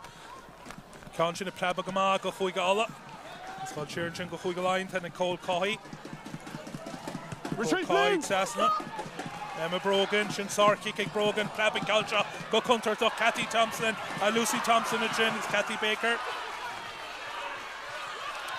Conshin a Plaba Gamag go chuig gála it's called Shirinchin go chuig go line ten Cole Cohy retreat Cessna Emma Brogan, Shin Sarky, Kick Brogan, Plabin Galcha, go counter to Cathy Thompson, Lucy Thompson and Chin, it's Cathy Baker.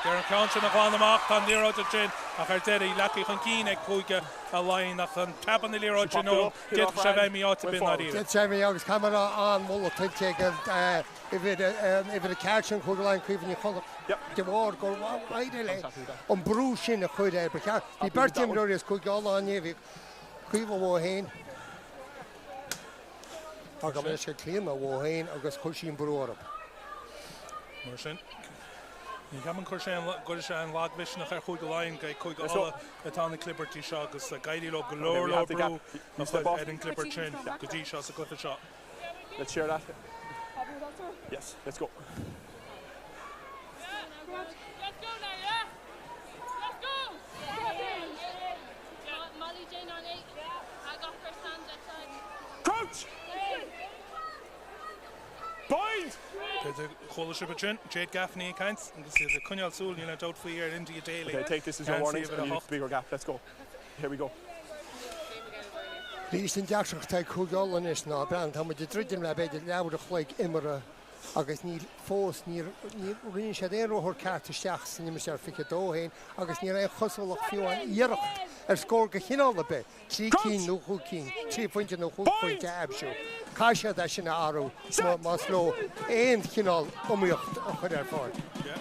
Garen Conshin of on the mark, on Lero to Chin, a Harderi, Lucky Hunkine, Kuiga, a line of an tap on the Lero to know, get Shavami out to be not even. Get Shavami out, camera on, Mulla Tinchek, and if it a catch and Kugaline, Creeping you call the war, go right away. On Bruce in a Kuida, because the Bertim Dorius could go on Yevik. Cuiva Wohain. Ag am is clean a Wohain agus Cushin Brewer. Marsin. Ní gaman Cushin Gushin Lagvish nach chuig line gai chuig alla atá na Clipperty shot agus Gaidi lo galore brew of Eden Clipper chin Gudi shots a good shot. Let's share that. Yes, let's go. Coach! Bind! The Coliship Chin, Jade Gaffney kinds, and this is a Kunyal Soul, you know, out for here into your daily. Okay, take this as your warning. Bigger gap. Let's go. Here we go. Listen, Jackson, take Kugal on this now, Brand. How much the Tridden Rabbit, now would have like Imra. Agus ní fós ní rin sé éon óthir ceart isteach san nimar sé fiche dóhain agus ní raibh chosúlach fiúin iarracht scór go chinál be trí cín nó chucín trí pointe nó chupointe absú caiise de sin áú más lo éon chinál umíocht a chud ar fáil.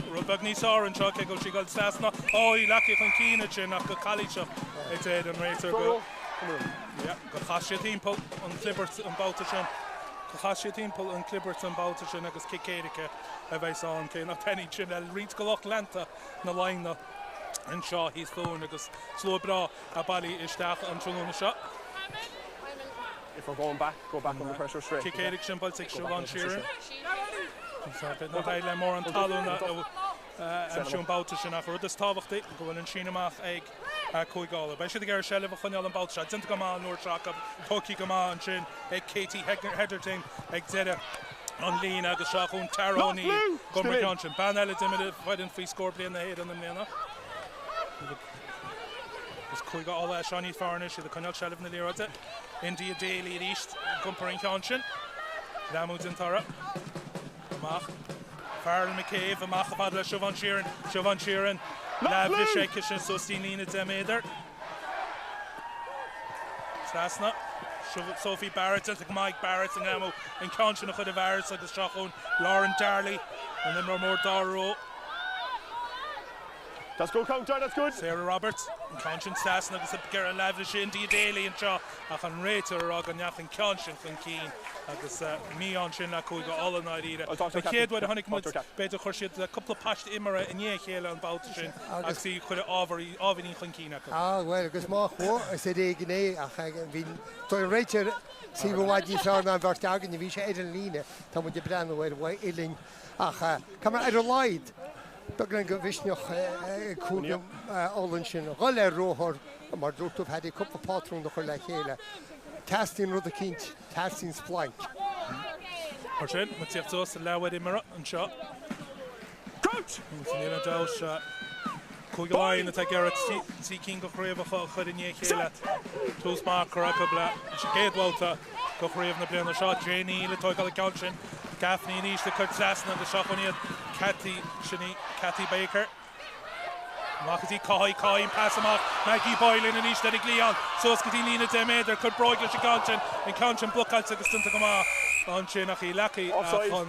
Rubag níos áran seo go sí gáil sasna í lecha chun cíine sin nach go chalíse ag éad an réitar go chaise timppó an Clippert an báta sin. Chaisi timppel an Clippert an báta sin agus Kickéirice a bheith an cé nach penny sin el rít go loch lenta na Laighin an seo hís fóin agus sló bra a bailí isteach an trúna seo. If we're going back, go back under pressure straight. Kickéiric sin bal sig Siobhan Sheeran. Na bheith le mór an talún an siún báta sin nach rud is tábhachtaí go bhfuil an Sheena ag Coigála. Bei siad gar sele chuneal an báta dinta go má nuair tracha Tóiki go má an sin ag Katie Heatherton ag deire an lín agus seachún Taróní go mar gan sin. Ban eile dimime bhaid an frí scór blian na héad an mléana. Gus Coigála Seaní Farnish the chuneal sele na líráide. India Daily at East Gumparing Conshin. Lamúd an Tara. Mach. Farrell McCabe, Mach Badla Siobhan Sheeran. Lavle Shekish and Sostinina Demeder. Sasna. Sophie Barrett, Mike Barrett and Amo and Conshin of the Varus like the Shachon, Lauren Darley, and then more Darrow. That's good counter, that's good. Sarah Roberts, and Conshin Sasna, agus a Gera Lavlish, India Daly and Shaw, Achan Rater, Rogan, and Conshin, and Keen, agus me on Shin, Kuga, all the night either. The kid with a honey much better Horshid, a couple of past Imara and Yekela and Bautishin, I see could have Oveni Klinkina. Ah, well, because more, I said, Egane, I been to Rachel, see what you saw on Verstag and the Visha Edelina, Tom with the brand away, Illing, come on, I relied. Begin go visnoch Kuga Olenshin, Roller Rohor, and Mardrutov had a couple of patron the Holakela. Tasting Ruther Kint, Tasting Splank. Archin, what's your thoughts? Allow it in and shot. Coach! Nina Dosh, Kugaline, the Garrett, seeking of Craobh Rugbaí Idirchúige Toast Marker, Akabla, Shigade Walter, go Craobh Rugbaí the shot, Janie, the Toigal Counchin, Gaffney and East, the Kurt Sasson, and the shot on it, Cathy Baker. Makati Kai pass him off. Maggie Boylan and East Derek Leon. So it's getting Lena Demeder. Could Broiger Shiganchin and Conchin Buckal Sigiston to come off. On Chinaki Lucky on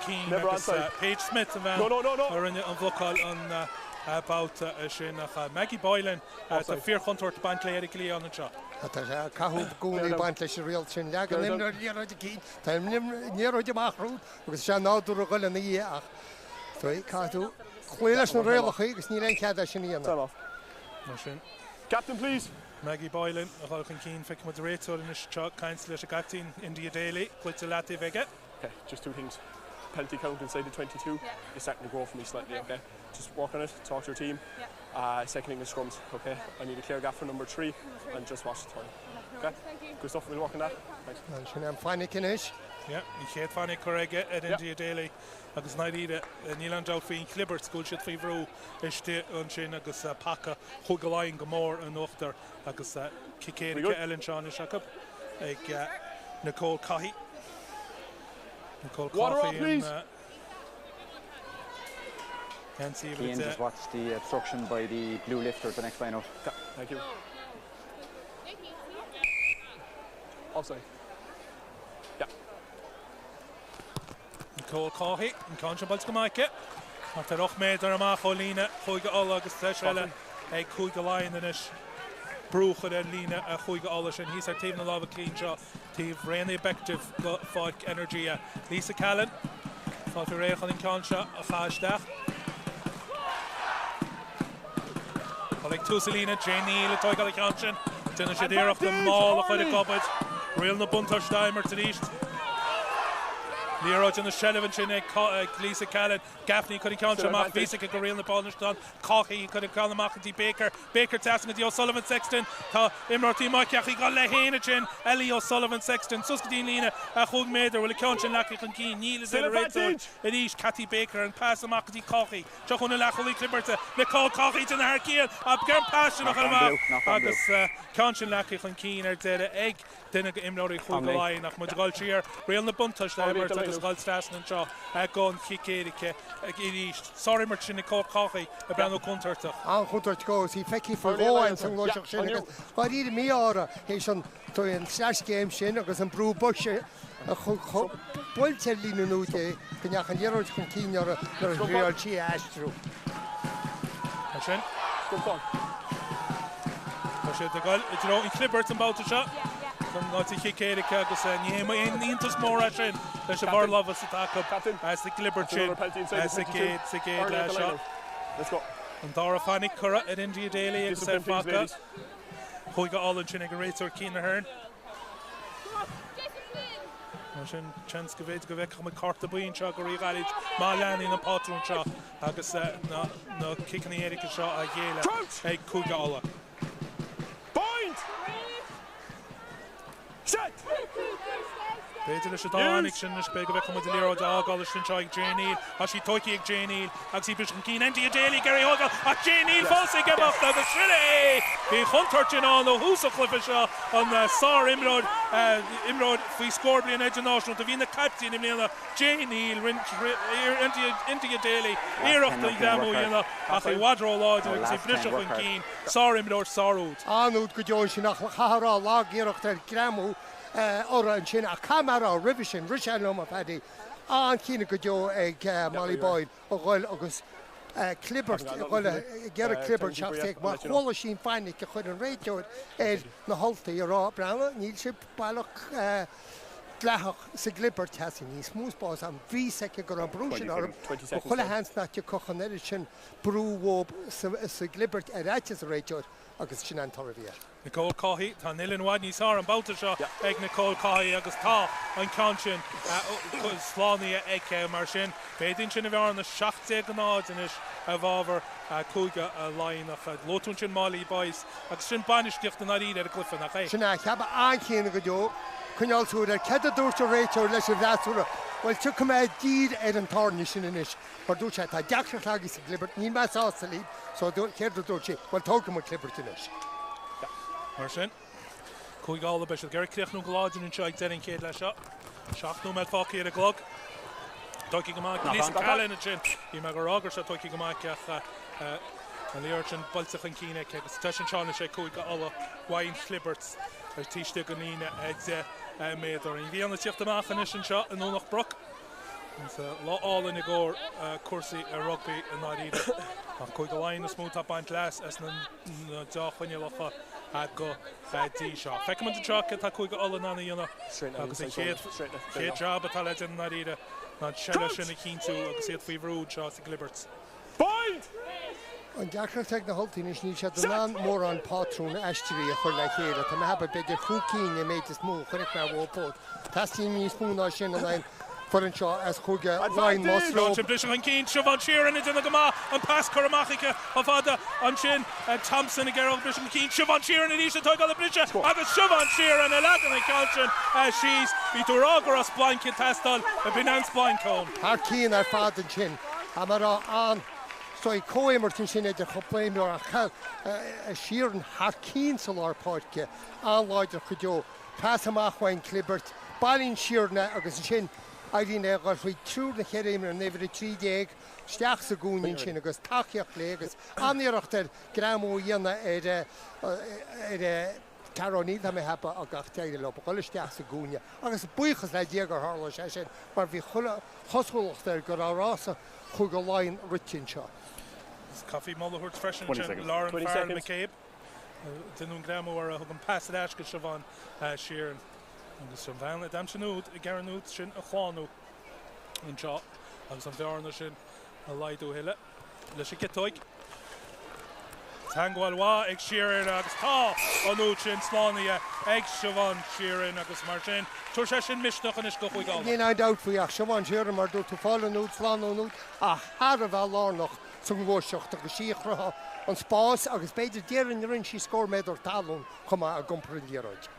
Keen. Paige Smith and Van. Or in Buckal on about Shinach. Maggie Boylan to Fear Hunter to Bantley Eric Leon and shot. Cahu Gooney Bantley real chin lag and then near the key. Time near the Mahru because Shanau to Ruggle in the year. So he can't do. Clearly, no real. He's not in Canada. Captain, please. Maggie Boylan, a Hulkin Keen, Fick Moderator, and a Council at a Gatin, India Daily, quite a Latte Vega. Okay, just 2 things. Penalty count inside the 22 is starting to grow for me slightly, okay? Just work on it, talk to your team. Second thing is scrums, okay? I need a clear gap for number 3 and just watch the time. Okay? Good stuff, we'll work on that. Thanks. I'm Fanny Kinish. Yeah, you can't find it correct at India Daily. Agus naidide Níl Jout faoin Clibbert school shit faoi bhrú iste an sin agus pacha chugaláin gomór an ochtar agus Kickéirice Ellen Sean is Jacob ag Nicole Cahy. Nicole Cahy can't see if Ian just watched the obstruction by the blue lifter the next line out. Yeah, thank you. Offside. Yeah. Nicole Cahy yn Conchambals Gymaice. Mae'r terwch medr yma Cholina, chwyga ola agos Teshela, ag chwyga lain yn ys brwch yn Lina a chwyga ola sy'n hys ar tîm na lava clean shot. Tîm Rhaen Effective fod energy. Lisa Callan, fod fi reich yn Concha a chasdach. Coleg Tusalina, Jane Neal y toig al y Conchan. Dyna sy'n dirach dy mol o chwyda gobod. Real na buntar Steimer to the east. Leroy in the Shelevan sin Lisa Callan, Gaffney could count him off, Visa could go real in the ball and Cocky could have called him off and Baker testing at the O'Sullivan Sexton, Imroti Mike, he got Laighin chin, Ellie O'Sullivan Sexton, Suskadine Lina, Hug Mader, will count in Lackey and Keen, Neil is in the red zone, Elish, Cathy Baker and pass him off to Cocky, Chakuna Lacholi Clipperta, Nicole Cocky to the Harkiel, Abgam Passion of him Agus Conchin Lackey and Keen are dead egg, then Imroti Hug line, Achmad Cheer, real in the buntush there. Agus gáil stásan an seo gón Kickéirice Idirchúige. Sorry mar sin Nicole Cahy a brenn ó contartach. An contartach goes, he feici for Rowan san loiseach sin agus. Ba ríide mí ára hééis an tó an slash game sin agus an brú buise a builte lína núte gneach an dhearúid chun cínear ar an réal tí eistrú. Tá sin. Good fun. Tá sé de gáil idró in Clibbert an báta seo. Not Kickéirice agus Intas mór sin leis a bhar lava sa takeab as the Clibbert sin as the gate shot. Let's go. An Dara Fannic Curra at India Daily agus an Babhta. Chuige Allen sin ag an réiteoir Cian Ahern. Sin chance go bhéid go bheith chum carta buin seo go raibh galid má leanaí na pátrún seo agus na Kickéirice seo a dhéile ag Chuige Allen. Set! Beidir leis a dánig sin is beag go bheith chum Lero dágáil sin seo ag Jane Neal a sí tóicí ag Jane Neal agus í bris an cín India Daily Gary Hogan a Jane Neal fása ag Babhta agus sinna bhí chuntartin an ó húsa chlufa seo an Sár Imród faoi scór bliain international a bhí na captain im léana Jane Neal India Daily íireachta ag damú dhéana ach é wadró láid agus í briseach an cín Sár Imród Sárúd. Anúd go deoin sin nach chará lág íireachta ar gramú or an sin a camera revision Richard Loma Paddy an cína go deo ag Molly Boyd ó ghil agus Clibbert ghil a Clibbert seach mar chola sin fáinnig go chuid an réiteoid na holtaí ará brana níl si bailach Glachach sa Clibbert hesin níos múspás an bhí seice gur an brú sin orm ó chola hans na te cochan éidir sin brúhób sa Clibbert ar réiteas a réiteoid agus sin an torabhíar. Nicole Cahy, tá Nilin Wad níos ar an báta seo ag Nicole Cahy agus tá an Conchin slánaí ag mar sin. Béidín sin a bhear na 17 gnáid inis a bhábhar cúige a láinach lótún sin Molly Boys agus sin banisteocht na ríide ar a glufa nach é. Sinna cheaba an chéana go deo chunealtúir ar cad a dúirte réiteoir leis a bhreaúra bhil tu cum díad ar an tarni sin inis mar dúirte tá deachreach leagaí sa Clibbert ní meas ása líb so céir a dúirte bhil tóga mar Clibbert inis. Mar sin, chuig gála beis a Gary Cleachnú gláidin in seag derin céad le seo. Seachnú meid fáci ar a glog. Tóici go maic Lisa Callan in sin. Bhí me go rágur se tóici go maic an léir sin bolteach an cíine agus tá sin seána sé chuig gála Wayne Clibbert ar tíiste go líine ag méadar. Bhí anna tíocht amachchan is sin seo an ónach broc. Lá in ggóir cuasaí a rugby in náíide. Ach chuig go láin na smúta baint leas as na dáchuine lecha go dí seo. Feicim an teach tá chuig go alla nána dhéanana agus é chéad job atá le an náíide ná seile sin na cínú agus iad faoi bhrúd seo sa Clibbert. Point! An deachar teag na holtaín is ní sé an mór an pátrún eisteí a chuir le chéile. Tá habe beidir chucíine méid is mú chuic me bhópót. Tasí níos múna sin an Foran seo as chuige Laighin Moslow. Blis an cín Siobhan Sheeran in the gama an pass Cormachica of Babhta an sin Thompson again blis an cín Siobhan Sheeran in Isha Toig on the bridge agus Siobhan Sheeran a lagan a calchin she's Vitor Agoras blanket testal a binance blind cone. Har cín ar fad an sin amara an so I coimertin sin idir chopléim nor a chal a Sheeran har cín salár pártce an leidir chudó pass amachhain Clibbert Balin Sheeran agus sin Aidín gur faoi trúr na chéiréimir an éidir 30 steach sa gúnin sin agus taceach le agus aníireachtar gramó dhéanana Taroní ha me hepa a gach teide le goile steach sa gúne. Agus buchas le déagar hála sé sin mar bhí chosúlaachtar gur árása chu go Laighin rutin seo. Coffee Mullahurt freshen Lauren Farrell McCabe. Denún gramó ar a thug an pass go Siobhan Sheeran. Agus sem bhean le damsinúd I garanúd sin a cháánú an seo agus an bhearna sin a leidú hiile leis I gitóig. Tanghilhá ag Sheeran agus tá anúd sin slánaí ag Siobhan Sheeran agus mar sin tuair sé sin misneach an is go chuig gáil. Ní ná doubt faoi ach Siobhan Sheeran mar dúirt fálanúd slánúd a har a bheith lánach san bhórseocht agus síochrtha an spás agus beidir déireann rinn sí scór méidir talún chuma a gompra líráid.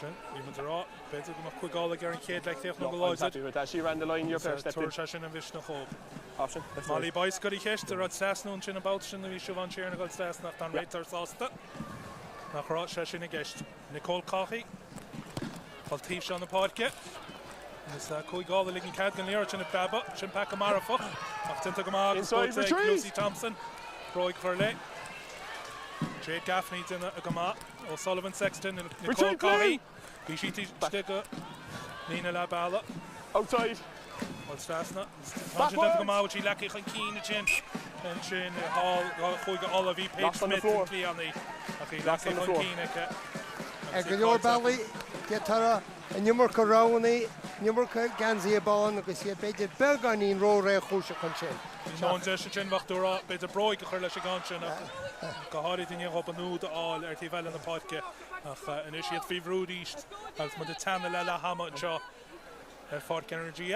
Even the better than a quick all again kid like they've not allowed that. She ran the line your first step. Session and Vishnu Hope. Option. Molly Boyce got a kiss to Rod Sassno and about Shin and Siobhan Sheeran got Sassno after right or Sosta. Nach Rod Session a guest. Nicole Coffey. Paul Teesh on the podcast. This quick all the Laighin Cadgan Lear and Babhta. Shimpaka Marafo. After the Gamal. Inside the tree. Lucy Thompson. Roy Curley. Jade Gaffney in a Gama, O'Sullivan Sexton and Nicole Coffey. Bishiti Stigger, Nina Labala. Outside. What's Stasna? Tanjin Gama, which he lucky and keen chin. And chin, all of you Page Smith and Clee on the. Okay, lucky and keen. Your belly, get her a Numurka Rowney, Numurka Ganzi Bon, because he had baited Berganin Rore Husha Conchin. Non Jeshin Vachtura, better Broig, Herlashaganchen. Gahari in your Hopanud, all Ertival in the podcast. Initiate Fever East, as Montana Lala Hammer and Shaw. Fort Energy.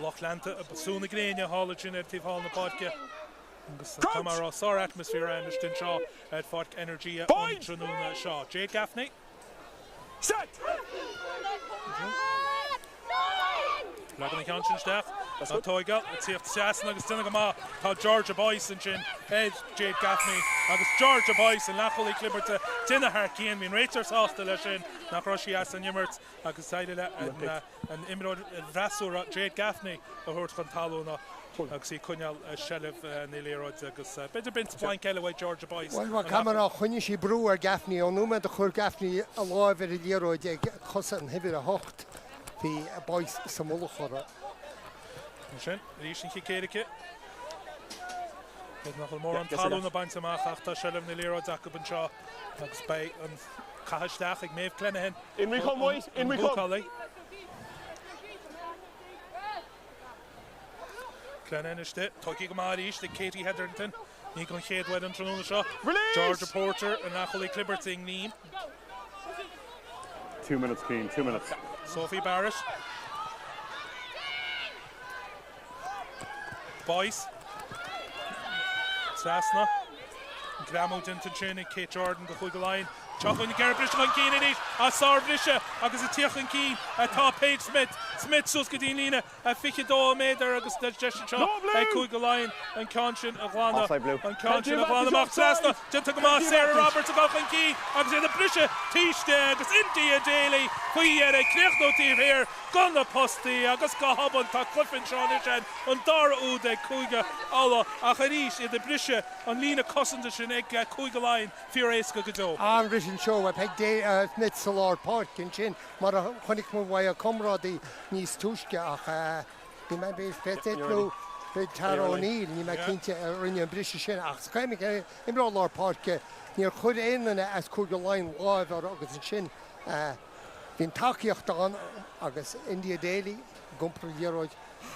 Lochlanta, soon the Green, Hollage in Ertiv Hall in the podcast. Camara saw atmosphere and Shaw at Fort Energy on Tranuna Shaw. Jade Gaffney. Set! Lagan the conscience staff. Toiga, let's see if Sassn agus Tinagama, how Georgia Boyce and Chin, Ed Jade Gaffney, agus Georgia Boyce and Lacholi Clipperta, Tina Harkeen, Min Raiters Hostel Shin, Nachroshi As and Yimmerts, agus Sidela and Imrod Vrasura, Jade Gaffney, a Hort Contalona. Agus sí Cuneal Shelf Nilirod agus better been Blind Kellaway Georgia Boyce. Well, camera chunne sí brú ar Gaffney an núma de chur Gaffney a láimh ar líróid ag chosa an hifir a hocht hí a Boyce sa mulachora. Sin, Rísin Cicéirice. Bid nach mór an talún a baint amach achta Shelf Nilirod Jacob and Shaw agus bei an cahaisteach ag méh Clenahan. In we come, boys, in we come. Clenan is it. Toki Gamarish, the Katie Hetherington. Nico Cade Wed and Tranuna Shaw. Georgia Porter and Acholi Clibberting Neem. 2 minutes, Keen, 2 minutes. Sophie Barrett. Boyce. Sassna. Gramo Dinton and Kate Jordan, the Hugo Line. Chocolate and Garrett Bishop on Keen in it. A Sarvisha, Agus a Tiachan Keen, a top Page Smith, Suskadinina, a Fikido Mader, Agus the Jesha Chop, a Hugo Line, and Conscian Aglana, and Conscian Aglana Maxasta, Gentagama, Sarah Roberts, and Gauchan Keen, Agus in the Brisha, Tishta, Agus India Daily, we had a Knechno team here, Gunna Posti, Agus Gahaban, Cliffin Shawnishan, and Dara Ude, Kuiga, Allah, Acharish in the Brisha, and Lena Cossendishan, Egg, Kuiga Line, Fioreska Gado. Vision show a peg mit Salar Park in Chin, mar a chonig mo wai a comradi níos túisce ach di me be fetetlo be Tara O'Neill ni me kinte rinne brische sin ach skaimig in Salar Park near chud éanana as Cool Line live ar agus in sin Bhín takeíocht an agus India Daily gumpra dhearóid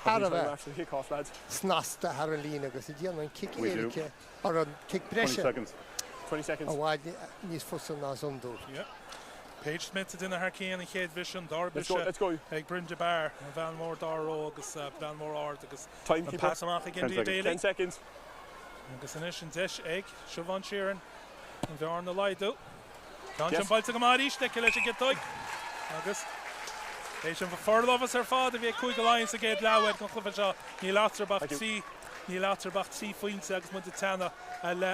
Harabah After the kickoff, lads. snasta har an lína agus I dhéanam an kick We do. éirice ar an kick 20 breise 20 a seconds. bháid níos fusan ná sundú. Yeah. Paige Smith is in a Harkeen and Kate Vision, Let's go. Ag Bryn Jabbar, Van Moor Darrow, agus Van Moor Ard, agus Timekeeper. pass amach ag 10 India seconds. Daily. 10 seconds. Agus inis an deis ag Siobhan Sheeran an bhear na Laidú. Gan Yes. sin bailte go mar iste le sé get doig. Agus é sin forlovas ar fád a bhí chuig go láin sa géad lehaid gan chlufa seo ní látarbacht sí faointe agus mu tena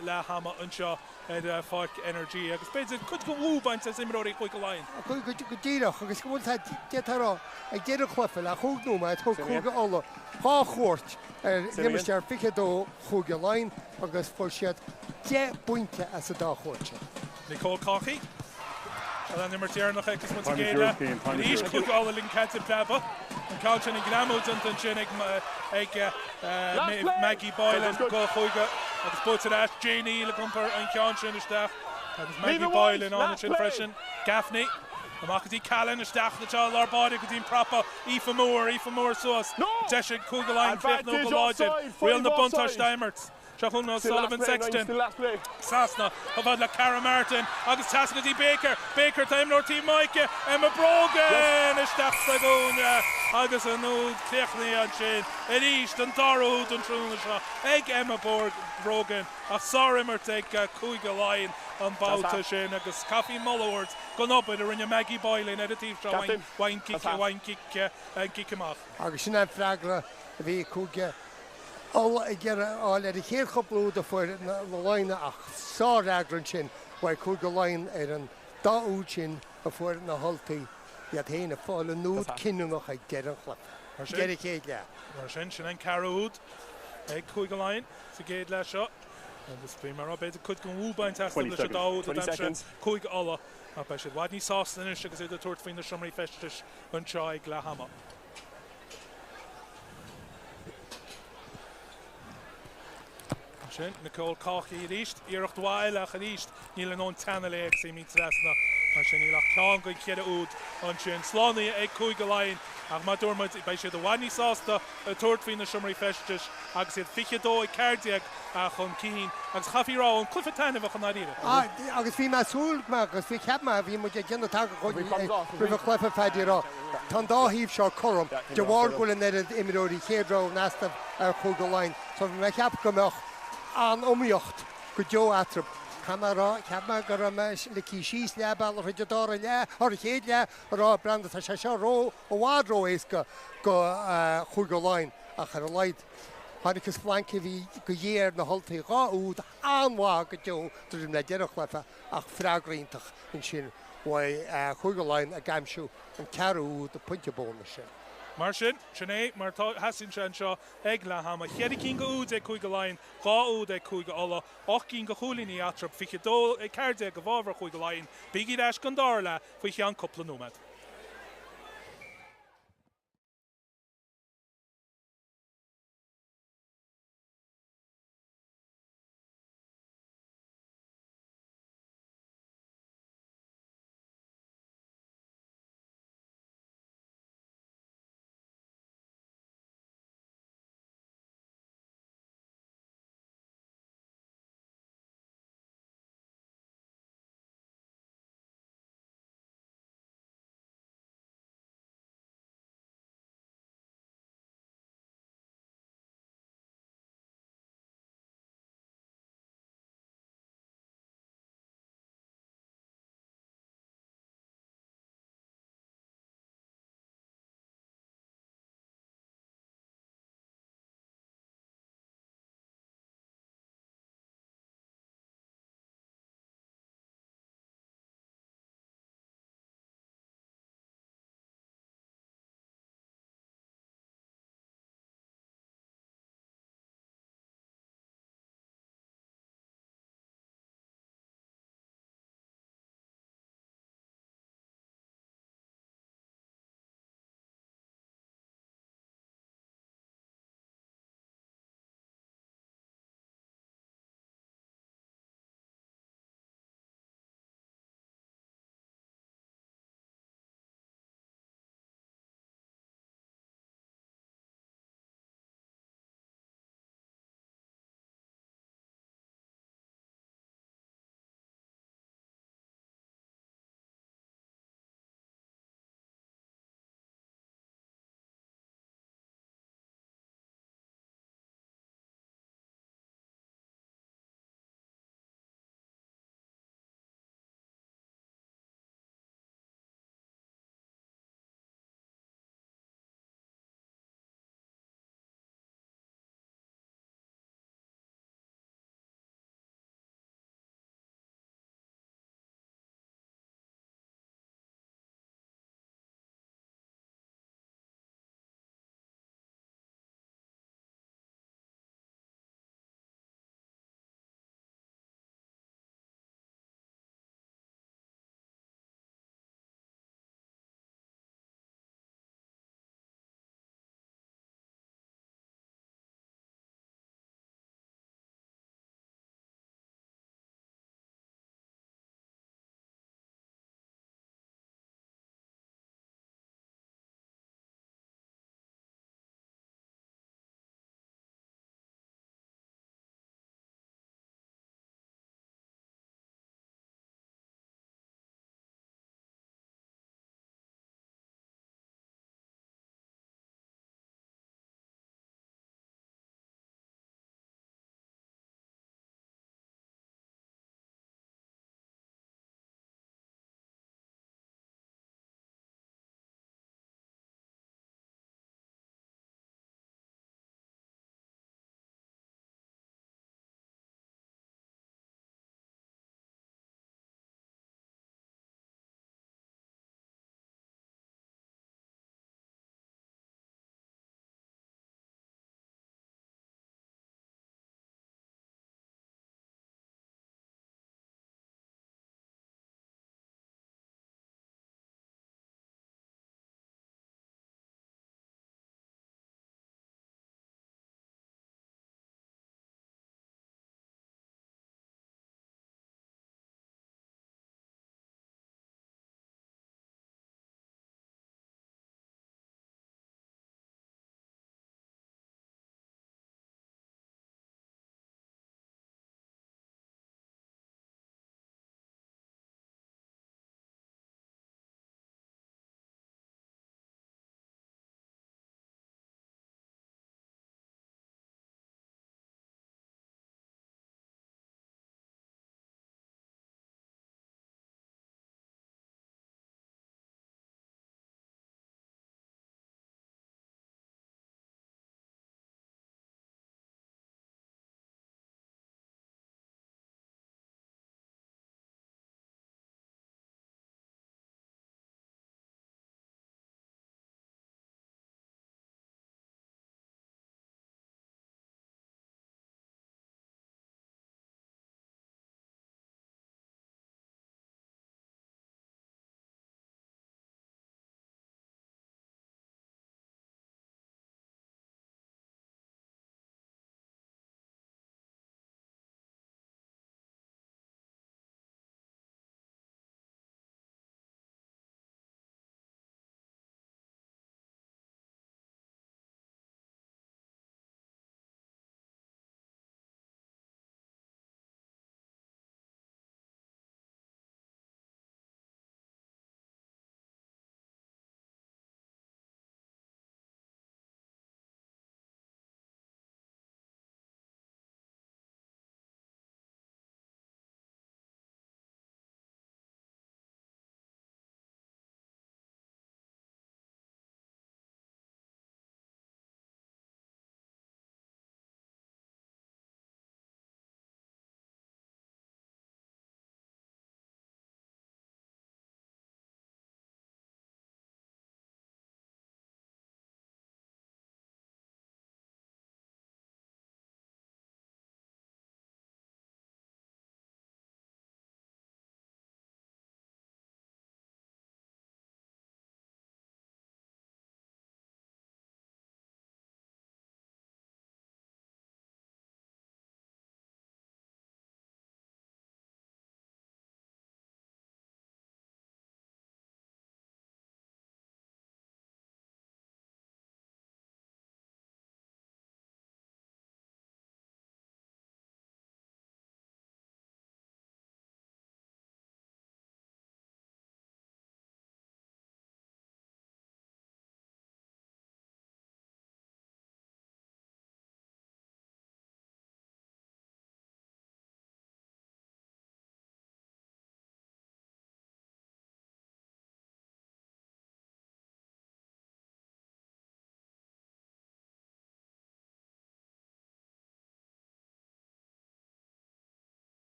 le hama an seo ar fáic energy agus beidir chud go bhúbaint as imróí chuig go láin. Go díireach agus go bhfuil detarrá ag déidir chlufa a chuúm a chuga alla há chóirt ar imistear fichadó chuga láin agus fu siad 10 pointe as a dá chóirte. Nicole Coffey. Dan nummer 10 nog even met Time is Geda. European, time is Is European. goed alle link het te plebben. En Kalchen en Gramo dan chin ik Maggie Boylan go goeie. Dat is boot eruit. Janie le komper en Kalchen is daar. Dat is Maggie Boylan on the chin freshen. Gaffney. Dan mag die Callan is daar. Dat zal haar body goed in proper. Even more zoals. Tesje Kugelijn kreeg nog gelogen. Real de Bunter Steimert. Shahun Sullivan Sexton. Sasna about la Cara Martin. Agus Tascaddy Baker time nor team Mike. Emma Brogan is that Sagonia. Agus a no techni an sin. East and Darrow and Truna. Egg Emma Brogan. A sorry mer take Kuiga line on Babhta sin agus Coffee Mullowards. Gone up with her in your Maggie Boylan editive show. Wine kick and kick him off. Agus sin an fragra a bhí chuga all gur áil ar a chéad choplúda fuir na láine ach sáreagran sin bhaid chuga láin ar an dáúd sin a fuir na holtaí iad héana fáil núd cinúach ag dean chlap. Geir chéad le. Mar sin an Craobh ag chuig go láin sa géad le seo. Agus bí mar beidir chud go bhúbaint le 20 seconds. chuig alla a bei sé bhaid ní sásta is agus idir tuairt faoin na siomraí festis an seo ag le hama. Sin Nicole Coffey I ríist iirecht bháil a ríist níl an tanna le sé mí trasna mar sin í le chlán go chead úd an sin slánaí ag chuig go láin ach má dúrmaid bei sé do bhainní sásta a tuairt faoin na siomraí festis agus iad fichadó ag cardiaag a chun cín agus chafírá an clufa tainna bh chun áíre. Agus bhí me súil agus bhí ceapma bhí mu gannne take chuid rih chlufa feidirrá. Tá dáhíomh seo chom de bhhar goil in imiróí chéadrá nastab ar chuga láin, so bhí me ceap gomach an omíocht go deo atrap. Camera, ceapma gur le cí síos lebal ar dá le ar chéad le rá branda tá sé seo ró ó bhádró ééis go chuga láin a chu a leid. Hannigus flanke bhí go dhéir na holtaí gá úd anhá go deo dúm le deireach lefa ach freagraíntach in sin bhfuil chuga láin a gaimsú an cearú a puinte bóna sin. Mar sin mar hasin sin seo ag le hama cheadí cín go úd ag chuig go láin gá úd ag chuig go alla ach cín go choúlíní atrap fichadó ag cardiaag go bhábhar chuig go láin bígí eis gan dála faoi chean coppla nómad.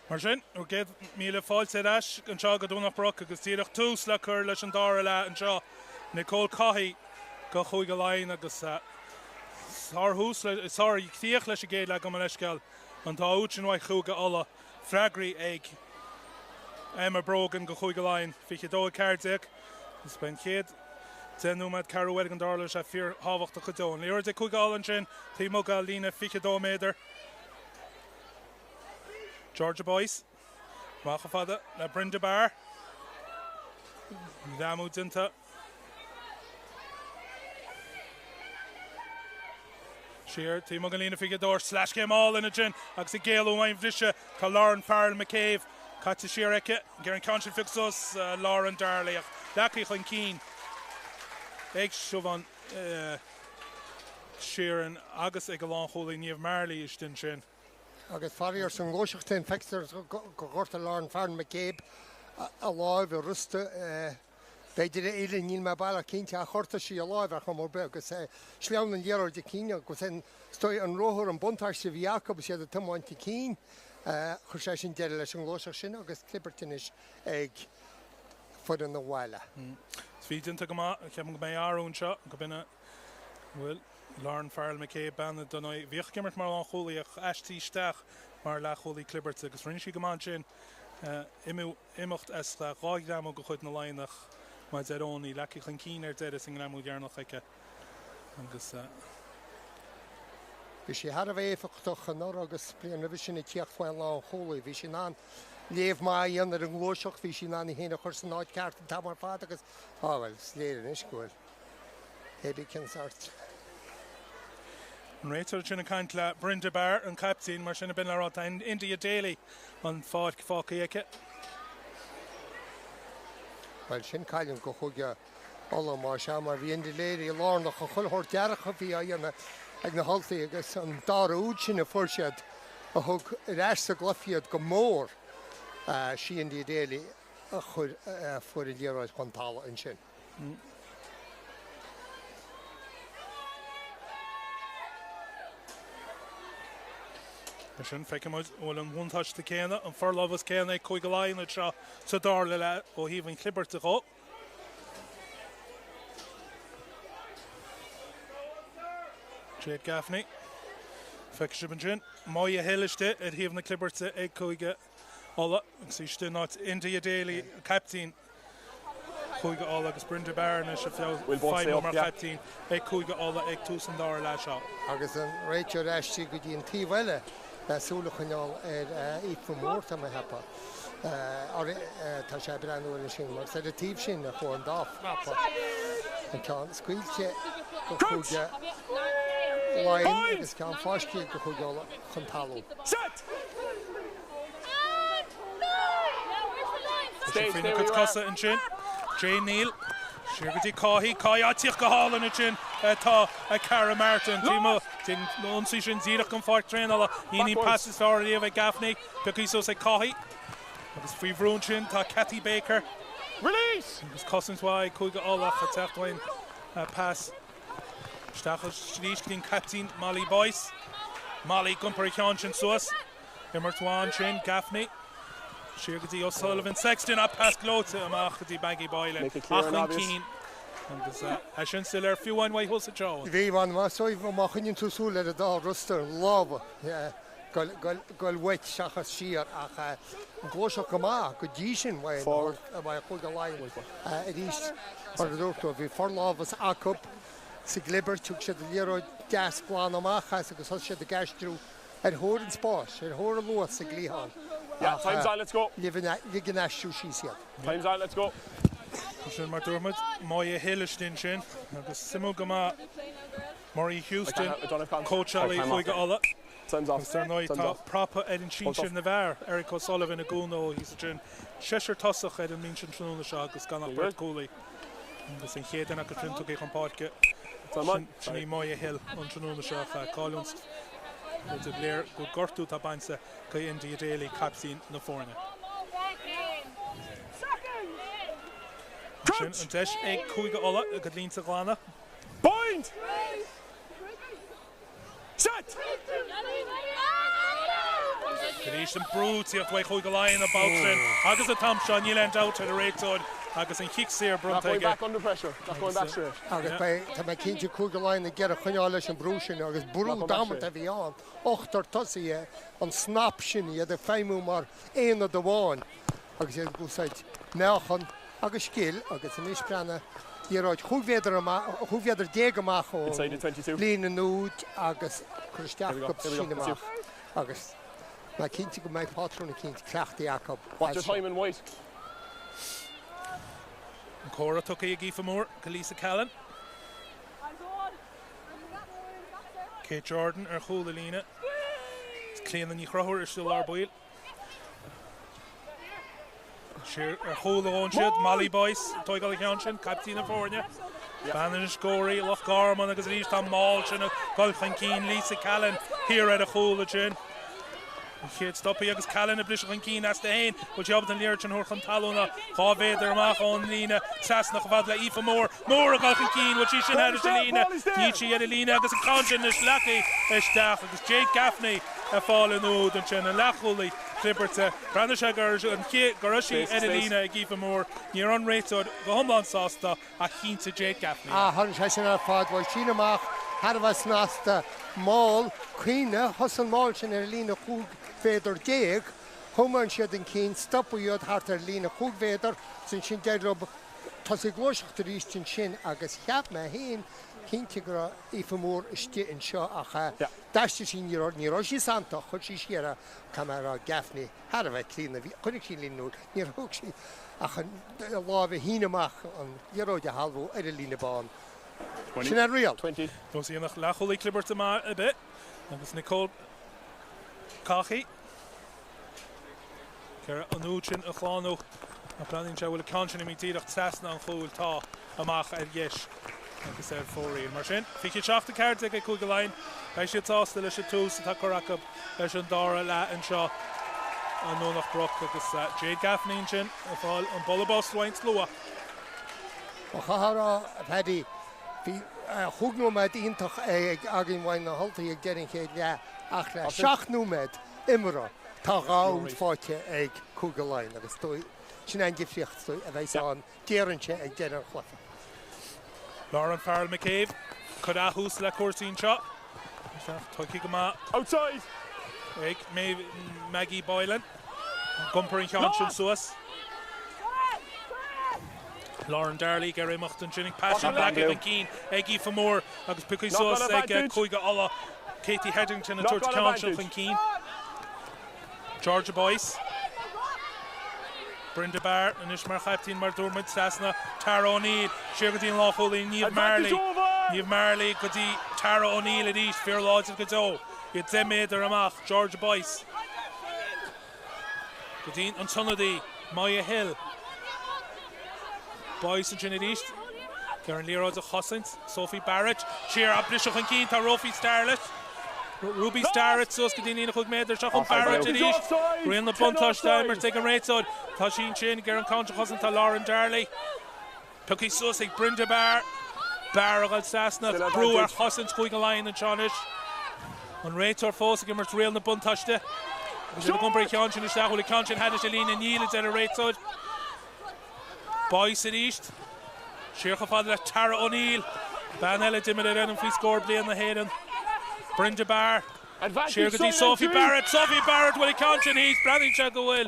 Mar sin, géad míle fáilte leis an seo go dúnach broch agus tíadach tús le chur leis an dára le an seo. Nicole Cahy go chuig go Laighin agus tíoch leis a géad le go man leisceil an tá út sin bhaid chuga alla freagraí ag Emma Brogan go chuig go Laighin fiche dó cardéach is ben chéad denú med Craobh an dála a fíor hábhacht a chudón. Léir de chuig all an sin tí mo gal lína fiche dó méidir. Georgia Boyce, Macha fada le Brenda Barr. Damu dinta. Shear, Timo Galina Figador, slash game all in a gin. Axi Gale Wayne Visha, Ka Lauren Farrell McCabe, Katja Sheareke, Garen Conscion Fixos, Lauren Darley, Laki Chan Keen. Egg Shovan Sheeran, Agus Egalon Holy Niev Marley is din shin. Agus farrier san glóiseachtain fixers go gorta Lauren Farrell McCabe a live a rusta beidir éile níl me bailla cínte a chorta sí a live a chumór be agus slean an dhearar de cíne agus stoi an róthir an buntáir sa bhíaca sé a tamáinte cín chur sé sin deire leis an glóiseach sin agus clippertinis ag fud an na bhhaile. Sví dinta go má ceap go mé arún seo go binne bhfuil Lauren Farrell McCabe ban donoi bhíoch gimmert mar an cholaíach eistí steach mar le cholaí clibbert agus rinne sí go man sin imimecht as le ráigdam go chuid na Laighinach mai derónní leci chan cín deire sin lemú dearnach aice agus Bhí sé har a bhéfachtoch an nór agus blian a bhí sin tíochtháin lá cholaí bhí sin an léomh mai an ar an glóiseach bhí sin an héna chur san náid ceart an tamar fad agus áhfuil sléir in iscúil hebí cinsart. An réitir sin caint le Brenda Barr an captain mar sinna bin lerá India Daly an fáca aice. Well sin caiilinn go chuige alla mar se mar bhí India léirí lánach a chuilthir dearacha bhí a dhéanana ag na haltaí agus an dára úd sin a fuirsead a thug reis a glufiad go mór sí India Daly a chur fuair i léiráid chuantála an sin. Sin feice muid bhfuil an bhúntáiste céine an forlábhas céine chuig go Laighin seo sa dála le ó híomhann clibbert a gá. Jade Gaffney feice si ban sin mai a héileiste a híomhann na clibberte ag chuige alla agus iste náit India Daly captain chuige alla agus Brenda Barr na se fiá fáil mar captain ag chuige alla ag tús an dála le seo. Agus an réiteo reistí go dtí an tíhile súla chuineáil ar ífa mórt a hepa. Tá sé breanúil sin mar sé a tíb sin a chu an dáf. An ceann scuilte go chuige Laighin agus ceann fáiscí go chuigeála chun talú. Fine go cosa an sin. Jane Neal. Sirgutí Cahy átíoch go hálan na sin tá a Cara Martin tímo tin nónsí sin díach an fáirt tréin alla íní passes fear léomh ag Gaffney becí so sé Cahy agus faoi bhrún sin tá Cathy Baker release agus cosintháid chuige álach a techthain pass stachel slíscín captain Molly Boyce Molly gumpar ceann sin suas Immertháin sin Gaffney Sirgutí O'Sullivan Sexton a pass glóte amach dí baggy Boylan Achlin Keane agus sin still ar fiúhain way hosa Joe. Bhí bhain má soibh má chuinn túsúla a dá ruster lába goil weit seachas siar ach an glóiseach go má go dtí sin bhain chuig go Laighin a ríist mar a dúirtú bhí forlábhas acup sa glibber tuach sé a léróid deas plán amachchas agus thos sé a gaistrú ar thóir an Spáis ar thóir a luas sa glíán. Yeah, time's out, let's go. Liggin asú sí siad. Time's out, let's go. Sin mar dúrmid mai a héileistín sin agus simú go má Murray Houston coachalaí chuige alla. Time's off. Tá nóid tá prapa an sin sin na bhar Eric O'Sullivan a gúnó hís sin seisir tosach an mín sin trúna seo agus ganach Bert Cooley agus an chéan agus trin tugaí an páirce sin mai a hill an trúna seo cáúnst de léir go gortú tá bainsa go India Daly captain na fórne. Sin an teis ag chuige alla a go línta glána. Point! Set! Cadís an brútíocht bhaid chuig go Laighin a báilsin agus a Thompson níl an out ar a réitúid agus an kick sér Not going brunta back under pressure. Not going back straight. agus tá mé cinnte chuig go Laighin ag a chuineáil leis an brúsin agus brú damat a bhí an 8 tosaí an snap sin iad a féimú mar éana do bháin agus iad gúsáid nechan agus scil agus an isbrana Díráid chuhhéidir déag amach ó Inside the 22. lína núd agus chuisteach go sin amach agus má cinnte go méid patrúna cinnte cleachtaí acu. Watch your time in white. An córa tuca i gífa mór go Lisa Callan. Kate Jordan ar chúla lína. Cléan an ní chrothúir ar still ar buil. Siar ar chúla ón siad, Molly Boyce, toigal i cheann sin, captain of Fórne. Bannan is scóraí, Loch Garman agus rís tá máil sin a golchan cín Lisa Callan here ar a chúla sin. Chéad stoppaí agus Callan a blisach an cín as de hain, bhil teabt an léir sin thuirchan talúna, chávéidir amach ón lína, sasnach bhad le Aoife Moore, Moore a golchan cín, bhil sí sin heidir sin lína, níchi ar a lína agus an consin is leacaí isteach agus Jake Gaffney a fáil an úd an sin an lechúlaí Clipperta, Brandisha Garushi ar a lína ag Aoife Moore, níor an réitúid go thomlan sásta a chínta Jake Gaffney. Thn sé sin ar fád bhil sin amach Harvah snásta máil cuine thosan máil sin ar lína chúg féidir déag, thumann siad an cín stoppaíod thart ar lína chúg féidir san sin déadrob tá sé glóiseachta ríist sin agus cheap me haon cinnte gur Aoife Moore istí an seo a deiste sin ní sí santa chud sí siar camera Gaffney Harvah clína chunig sin líú níor thug sí a lábh híineach an dhearóide halbhú ar a lína bán. Sin ar rial. 20. Dos í nach lecholaí Clipperta má a bit, agus Nicole Cachi. Ceir an úd sin a chláánú a planin se bhfuil cansin i tíadach tesna an chúil tá amach ar gis agus ar fóraí. Mar sin, fiche seachta ceart ag chuig go Laighin, bei siad tásta leis tús tá choracab leis an dára le an seo an nónach broch agus Jade Gaffney sin a fáil an bolabás Waint Lua. O chahara Paddy hí chugnúmed ítach agin bhain na haltaí ag deing chéad le ach le seachnúmed imara tá gáún fáte ag chuig go Laighin agus sin an gifriocht a bheits an déanse ag dean chhlafa. Lauren Farrell McCabe chud athús le cuasaín seo. Tuicí go má Outside. ag Maggie Boylan. Gumper in cheann sin suas. Lauren Darley gar éachtain sin passion le an cín ag Aoife Moore agus picaí suas ag chuige alla Katie Headington a tuairt ceann an cín. Georgia Boyce. Brenda Barr and Ishmar Chaptin mar dúrmaid Sasna Tara O'Neill siar go dtíon lácholaí Niamh Marley go dtí Tara O'Neill a dís fear láidir go dó iad déméidir amach Georgia Boyce go dtíon an tunnadaí Maya Hill Boyce an sin a dís gar an líráid a chosaint Sophie Barrett siar a blisach an cín tá Rofi Starlet Ruby Starrett sos go dtíon chuig méidir seach an Barrett a dís rion na buntáiste mar ag an réitóid tá sin sin gar an cáinte chosaint tá Lauren Darley tucaí sos ag Brenda Barr Barragal Sasna brú ar chosaint chuig go Laighin an seanis an réitóir fós ag mar rion na buntáiste agus go breí ceann sin isteach bhfuil ceann sin heidir sé lína níla ar a réitóid Boyce a díist siar go fád le Tara O'Neill ban eile dimime ar an fhí scór blian na héan Brenda Barr siar go dtí Sophie Barrett bhfuil ceann sin híos breathí se go bhfuil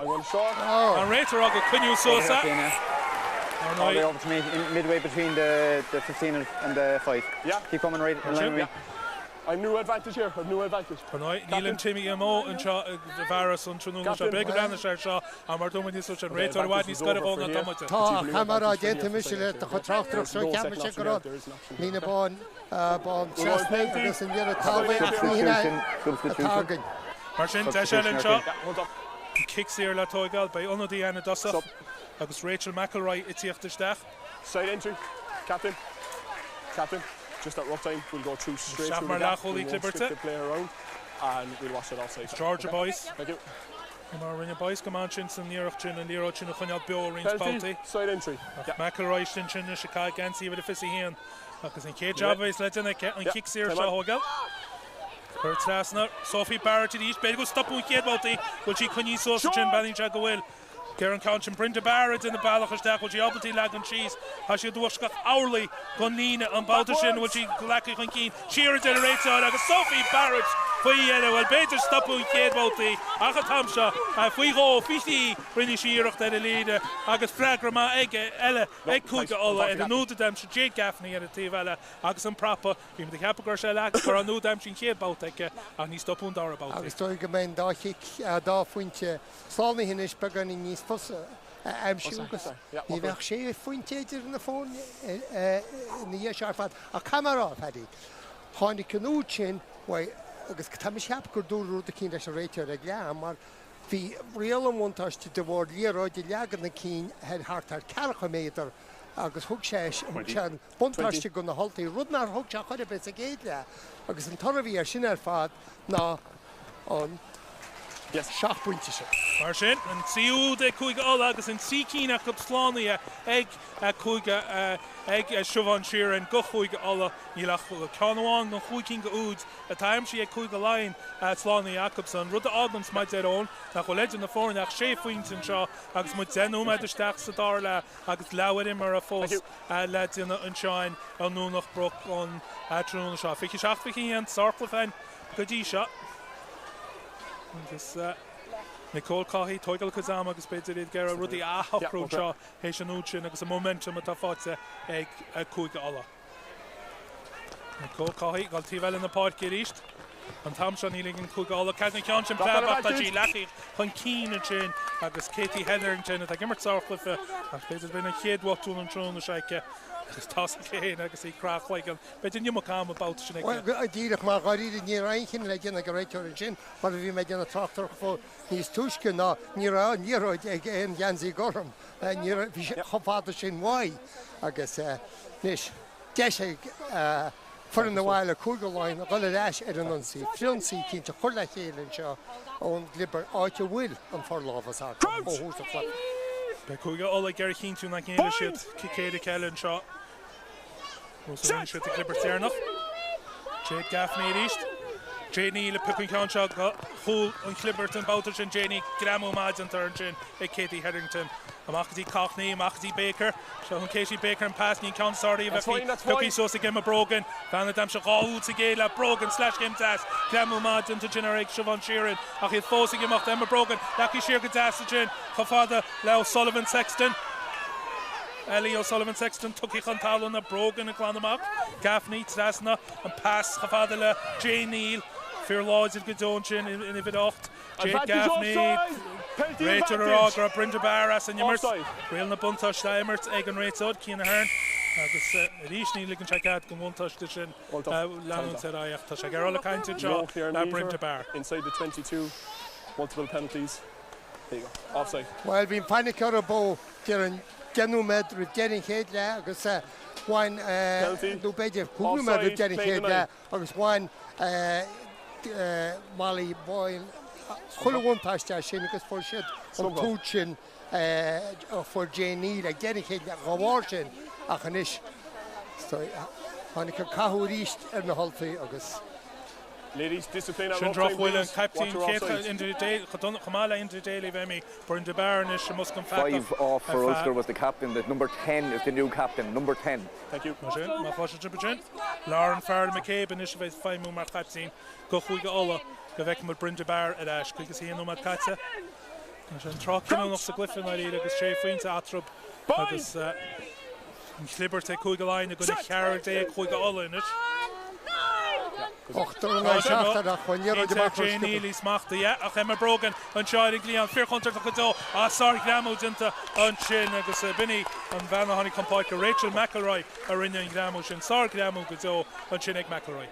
an réitóir a go cuiniú sosa All the way over to me, midway between the 15 and the 5. Yeah. Keep coming right in line with me. I'm new advantage here. I've new advantage. Níl an Timmy Mo an seo de bharras an trúnú se be brenn se seo a mar dúmid so an réitóir bhhaid ní scoile bhna tomata. Tá chamara déanta misisiile a chu trachtach so ceam se go lína bán Chasney agus an dhéad talhaid tágan. Mar sin de se an seo kicksíar le tógáil bei onadí ana dosach agus Rachel McElroy itíochtisteach. Side entry. Captain. Just at rough time, we'll go through straight through the gap. We won't stick the player around and we'll watch it offside. Georgia Boyce. Thank you. Mar rinne Boyce go man sin san níocht sin an líróid sin a chuineál Beo rins Babhta. Side entry. McElroy sin a Chicago Gansi with a fisi héan agus an cé jobéis le duna an kicksíar seo hógal. Kurt Slasner, Sophie Barrett to the east, Belgo stop on Kate Babhta, will she Connie Sausage and Ballinjack will. Karen Counchin, Brenda Barrett in the Ballachstack, will she Babhta Laighin cheese, has she Dwarskach hourly, Gunlina and Babhta will she Glaki Keen, Shearer generates out like a Sophie Barrett. Fwy yellow, wel beter stop o'n Céad Babhta ach a tamsa a fwy go fisi rinne siarach ar a líide agus freagra ma ag cúige ola ag an núd am sin Jade Gaffney ar a tíh eile agus an prapa bhí me ceapa gur se leach gur an núd am sin Céad Babhta ach ní stop o'n dar Babhta. Agus dói go main dá fuinte slánna hinis began in níos fosa amsúgus. Ní bheith sé fuinte idir na fón ní searfad a camera fadi. Hánig canúd sin agus tá mis heap gur dúrú a cín leis a réitear ag leam, mar bhí réal an mhaintáiste de bhór líráid i leagan na cín head hartar cearcha méadar agus thug sé an buntáiste go na haltaí rudnar thug se chuir be a géad le agus an torabhí ar sin ar fad ná an seach buinte se. Mar sin an siú de cúige ola agus an sícíach go slánaí ag cúige ag siobhan siar an go chuige ola ní le ceanháin nó chuigcín go úd a taim si ag cúige Laighin slánaí Jacobson rud a ágans maid arón nach go leidir na fórnach sé faointin seo agus mu denú meid isteach sa dar le agus leabhar mar a fós le duine an seáin an núnach broch an trúna seo. Fici seach fici an sarcla féin go dtí seo. Agus Nicole Cahy, Toigal Kazama, agus beidir iad gera rudí áthacrú seo héis an úd sin agus a momentum a tá fáte ag cúige ola. Nicole Cahy, gal tíh eile na páirc ar ríist. An tam seán í ligin cúige ola. Cadna ceann sin Babhta dí lechi chun cín sin agus Katie Hetherington a gimmert sáchlifa ach beidir bina chéad watún an trúna seice. Agus tas céin agus í crach Laighin. Beidir nimmo cam Babhta sin ag. Díreach mar garíide ní rainchin le gin a go réitear an sin, mar bhí me gin a trachtar fó níos túisce ná níróid ag an Jansaí Gorham. Bhí sé chopáda sin mhaid agus níos deis ag furin na bhhaile cúige Laighin a goile leis ar an ansaí. Fionsaí cinnte chuir le chéann seo ón glibber áite bhfuil an forláfas á óhús a fla. Be cúige ola geir cín tú na chéile siad cicéide ceile seo. Mús a siad a glibber tearnach. Jade Gaffney ríist. Janie le picking count shot hole on Clipperton Babhta sin Janie Gramo Mads and turn sin ag Katie Hetherington amachty Cockney amachty Baker so on Katie Baker and pass ní count sorry if Cookie so to game a broken van dam se gaú to gala broken slash game test Gramo Mads into generate Siobhan Sheeran ach it forcing him off them a broken lucky sheer gadassin Fafada Leo Sullivan Sexton Ellie O'Sullivan Sexton took ich an tal on a broken and Glanamach Gaffney Trasna and pass Fafada le Jane Neal Fear Lords of Godonchen in a bit oft. Jade Gaffney, Rachel Agra, Brenda Barras, and Yummers. Real na Buntosh Steimert, Egan Rachel, Keena Hearn. Agus Rishni looking check out, come one touch the chin. Lannon said I have to check out all kinds of job. Brenda Bar. Inside the 22, multiple penalties. There you go, offside. Well, being panic out of bow, Kieran Genu med getting head there, agus one no better who med getting head there, agus one Molly Boyle chuile one past sin agus for shit on Puchin for Jane Neal a getting head gawar sin a chanis so hannig cahu ríist ar na haltaí agus ladies discipline Sin droch Willen captain Kate into the day Kamala into the daily Vemi Brenda Barnes she must come back 5 off for Ulster was the captain the number 10 is the new captain number 10 thank you my first jump Lauren Farrell McCabe and is 5 more captain go chuige ola go bheic mar Brenda Bar at Ash chuige hí nó mar caite sin troch cin nach sa glyfin a rí agus sé faointe atrub agus Clipper te chuige Laighin a go chear dé chuige ola in it Janie Lee smachta ach Emma Brogan an seáid líon 400 go sorry Gramo dinta an sin agus binní an bhena tháinig compáid go Rachel McElroy a rinne Gramo sin sorry Gramo go an sin ag McElroy.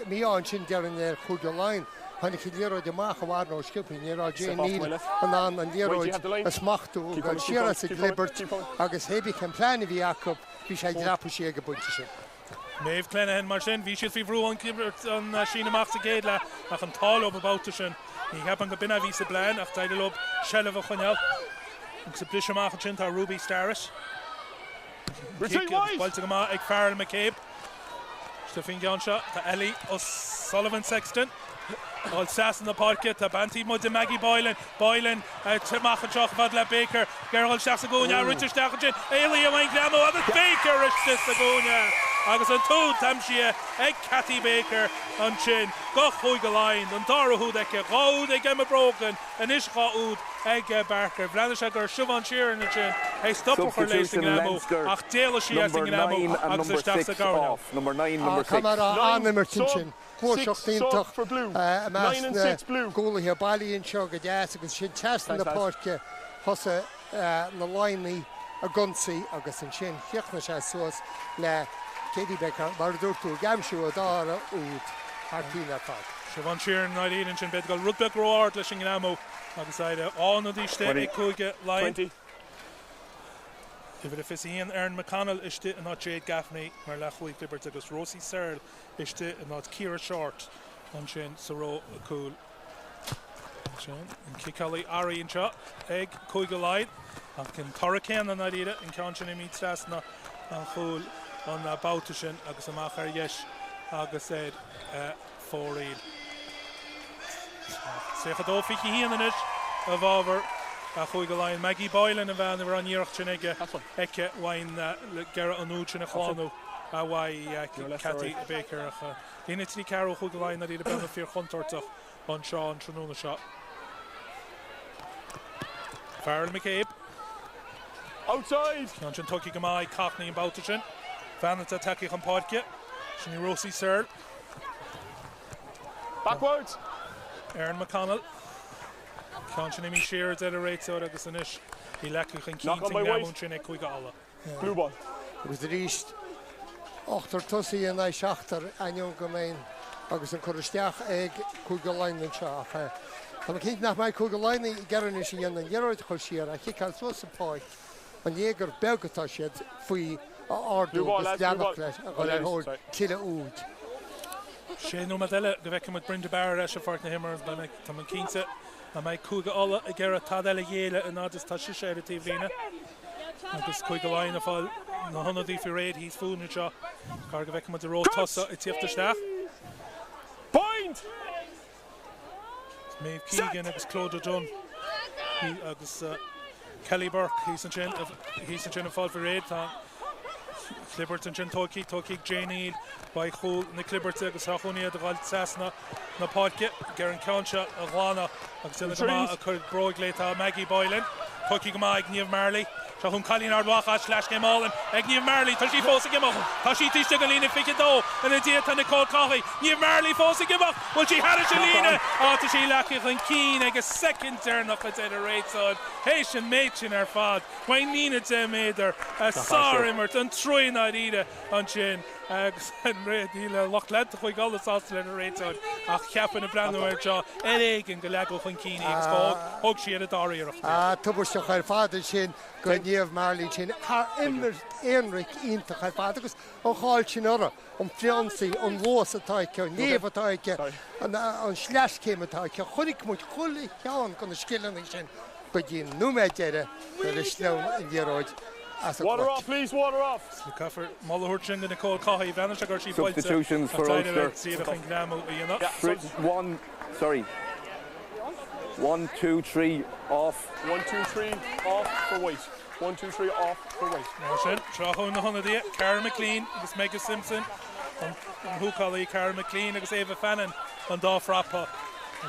Mí an sin dearan chuige Laighin Hannig líróid de maach bhhar nó skipin ní Jane Neal an líróid a smachtú gan siar sa Clibbert agus hébi can plan bhí Jacob bhí sé drapu sé go bunte sin. Maeve Clenahan mar sin bhí siad bhí an Clibbert an sin amach sa géad le ach an tal op Babhta sin ní heb an go binna ví sa blaen ach taidir lob sellh a chuneal agus sa blis amach sin tá Ruby Starris Balta go ag Farrell McCabe Stefan Gansha, to Ellie O'Sullivan Sexton. All Sass in the pocket, to Banty Mud to Maggie Boylan. Boylan, to Machanchach Vadla Baker. Gerald Shaxagonia, Richard Stachin, Elia Wayne Glamo, and Baker is Sagonia. Agus an two Tamshia, Egg Cathy Baker, and Chin. Goch Hoigalain, and Dara Hudeke, Rode, Gemma Broken, and Ishka Ud, Egg Barker, Vladishagar, Siobhan Sheeran, and Chin. Hey, stop for Lacing Ammo. Ach, Dale Shia in Ammo, Agus Staxagonia. Number 9, number 6. Come on, Emerton. 6 for Blue. 9 and 6 Blue. Goal here, Bally and Sugar, yes, because she chest in the park, Hossa, Laighin, a Gunsi, Agus and Shin, Hicknish, Sauce, La Katie Becker, Mardurtu, Gamshu, Dara, Ud, Hartina Park. Siobhan Sheeran, Naideen, and Shin Bedgal, Rugby Roar, Lashing Ammo, Agus Ida, all of these states, Kuga, Laighin. 20. If it is Ian Aaron McConnell, is it not Jade Gaffney, Marlachwi Clippert, Agus Rosie Searle, is it not Kira Short, and Shin Soro Cool. And Kikali Ari in shot, Egg, Kuiga Light, and can Torrican and Adida, and Conchini meets Stasna, and Cool on Bautishan, Agus Amachar Yesh, Agus said 4 real. Sechado Fiki Hiananis of over. Chuige Lion Maggie Boylan and Van were on Yerch Chinega Eke Wine Garrett Anuch and a Chlanu Awai Cathy Baker Initli Caro Chuige Lion that did a benefit Hunter on Shaw and Tranuna shot. Farrell McCabe outside. Kanchan Tucky Gamai Cockney and Bautishan Van at Taki Podke Shini Rosie Searle Backwards. Aaron McConnell Conchini Shearer at a rate so Agus Anish. He lacked a keen Blue ball. It was the East. Ochter Tussi and I Shachter, and young Gomain, Agus and Kurstiach, Egg, Kugalain and Shach. And I keep nach my Kugalain, Garanish and Yerod Hoshir, I kick out so support. And Jäger Belgatashed, Fui, or do Damocles, and I hold Killa Oud. Shane Nomadella, the Vecum with Brenda Barrett, Ashafart Himmer, Banek, Tamankinsa. And my Kuga Ola, a Gerra Tadela Yela, and not just Tasha Share the TV. Agus Kuiga Line of all, no Hunno Di Raid, he's fooling it. Cargavecum with the road Tossa, it's Yafter Staff. Point! Maeve Keegan, Agus Claude Dunn. Agus Kelly Burke, he's in Chin of Fall for Raid. Clippert and Chin Toki, Jane Eel, by Hul, and the Clippert, Agus Hachunia, the Gal Sassna, Napodke, Garen Concha, Rana, Agus Elagama, a Kurt Brogleta, Maggie Boylan, Toki Gama, Agnew Marley, Shahun Colin Ardwacha, Slash Game All, Agnew Marley, Tashi Fosigamo, Tashi Tishagalina Fikido, and a Diet and a Cold Coffee, New Marley Fosigamo, well, she had a Shalina, Tashi Laki and Keen, a second turn up at the rate on Haitian Mate in her fad, Wayne Nina Jemader, a Sarimert, and Troy Nadida on Chin. Agus an réad íle lochled chuig alles ásta le réit ach ceapan na brandúir seo éigen go leagadh chun cíine agus thug siad a dáíireacht. Tubaiste chuir fáidir sin go níomh Marley sin immer éonric ionta chuir fád agus ó cháil sin ora an fiansaí an lós atá ce níomh atá ce an sleas céim atá ce chunig muid chulaí cheann go na skillanna sin go dtíon núméideire ar is sleo in dhearáid. Water off, please, water off. The cover, Mullahurchin, the Nicole Cahy, Vanish, substitutions for Ulster. 1, 2, 3 off. 1, 2, 3 off for White. 1, 2, 3 off for White. Traho na Hunnadia, Cara McLean, agus Mega Simpson, and Hukali, Cara McLean, agus Ava Fannin, and Dolph Rappa.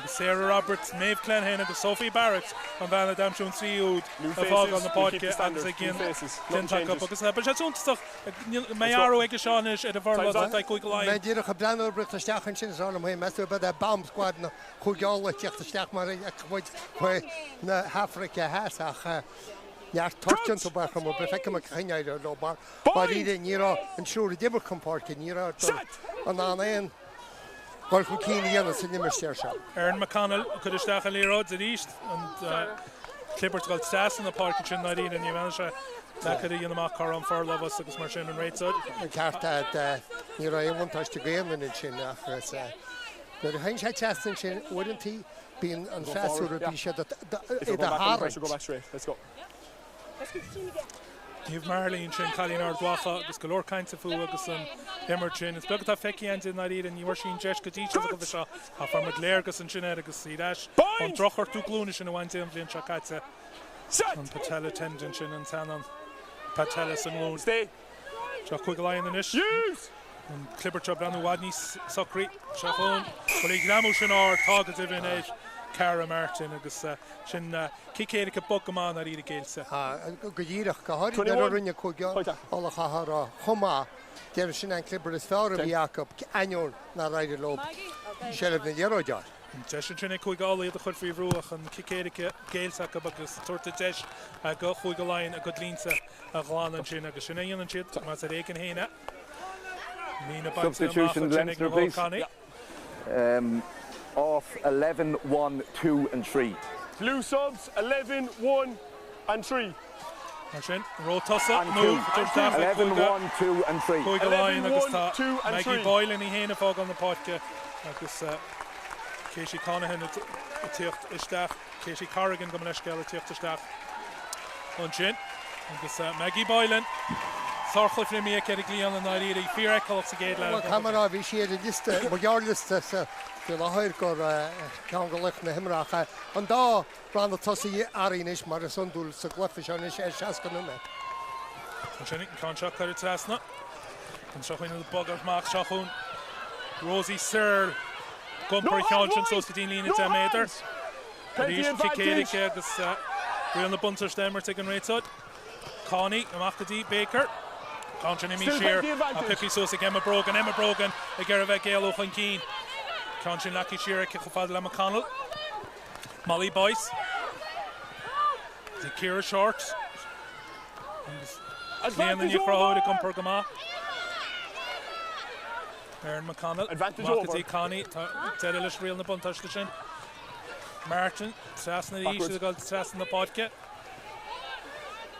Sarah Roberts, Maeve Clenhen, and Sophie Barrett, and Vanna Damshun Seawood, the fog on the podcast, and again, Tintak up, because but that's all stuff. Mayaro Egashanish at a Varlas, like Quick Line. I did a Cablano British Stachan Shins on him, Master, but a bomb squad, who you always check the Stack Mary, where Africa has a Torchon to back from a Befecum Kenya, no bar, but he didn't, you know, and sure the Dibber comport in Europe, and on end. Aaron McConnell could have started Leroy at East and Clippert got Stas in the park in Nadine and Yuvanisha. That could have Yanamak car on for Lovas because Martin and Rates out. I can't add, you know, I won't touch the game in Chin after us. The Heinz had chest in Chin, wouldn't he? Being on fast would be shut at the hard. Go back straight, let's go. Níomh Marlín sin Chalínar Dwacha agus go leor cainte fu agus an himar sin. Is beagad tá feici in na ríad an níor sin deis go díte go bhí seo a far mar léir agus an sin agus sí deis an drochar tú glúne sin a bhainte an bblion seo caite an patella tendon sin an tanan patella san glún. Seo chuig go láin inis. An clipperteo brenn wadní socrí seo chun bhil í gramú sin áir tágad a bhíon éis Cara Martin agus sin cicéad go bogamán a ríad géilsa. Go díireach go háirí ar rinne chuige alla chahar chomá déir sin an clipper is fear a Jacob aion na ráidir lob sellh na dhearóidear. Deis sin chuig gála a chud faoi bhrúach an cicéad géilsa agus tuairta deis a go chuig go láin a go línsa a gháin an sin agus sin éon an siad mas a récan héine. Substitution Leinster, please. Off 11, 1, 2 and 3. Blue subs 11, 1 and 3. Martin, Rotosa, no, 11, 1, 2 and 3. 11, 1, 2 and 3. Maggie Boylan í héna fág an na podca agus Casey Conahan a tíocht isteach, Casey Corrigan go leisceil a tíocht isteach an sin agus Maggie Boylan Sarchel fri mé ceir glíon an áíí fí eáil sa géad le. Camera bhí siad a liste margearliste go láthir gur cean go lech na himracha an dá brand tosaí aríis mar a sundúil sa glufa seán is seaca nume. An sin can seo chuir trasna an seochain na bogar máach seochún Rosie Searle gompur ceansin sos go dtíon lína 10 méter. Rís cicéirice agus rion na buntar stemmer ag an réitod. Connie amachchatí Baker. Consin imi sheer a pipi sos ag Emma Brogan ag ar a bheith géal ó chun cín. Consin laci sheer ag chufad le McConnell. Molly Boyce. The Kira Short. Léan na Craobh ag gompur go maith. Aaron McConnell. Advantage over. Connie. Dead leis rial na buntáiste sin. Martin. Tras na ríis a gáil tras na podca.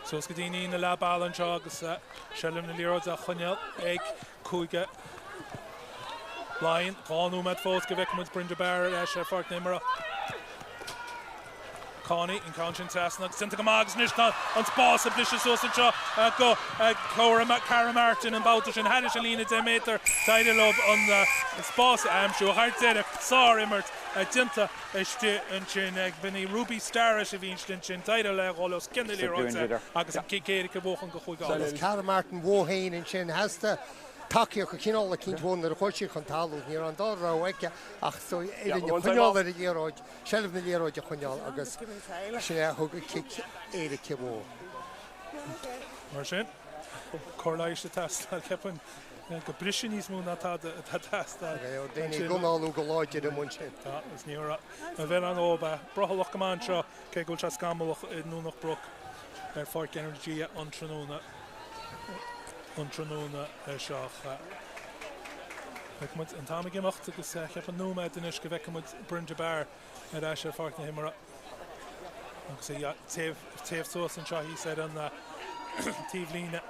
So go daoine na le ball anseo agus selim na líróid a chuineal ag cúige Laighin gáinú med fós go bheic muid Brenda Bear leis fort nimara. Connie in Consin Tasna Sinta go magus nisna an spás a blis sos anseo go Cara Martin an Babhta sin hadis a lína 10 méter taidilob an spás amsú hartzeide sár immert dinta iste an sin ag bini Ruby Star a bhín sin taidil le gálos cinnelí roiite agus an cicéad go bhchan go chuig Cara Martin bhhéin in sin heasta takeíoch go cinál a cinint bhna a chuirtí chun talú ní an dá ráhaice ach so chuineáil a dhéróid sellh na dhéróid a chuineáil agus sin thug cic éidir cibó. Mar sin choirláis a test ceapan go brisin níos mú na tá test déanaí gonáú go láidir am sin. Is ní a bheit an óba brothalach goán seo cé gúil se scamach núnach broch ar fort energy an tróna seach an tá gimacht agus ceap an nóma dunis go bheice muid Brenda Bear ar eis fort na himara agus taobh sos an seo hí sé an tíomhlína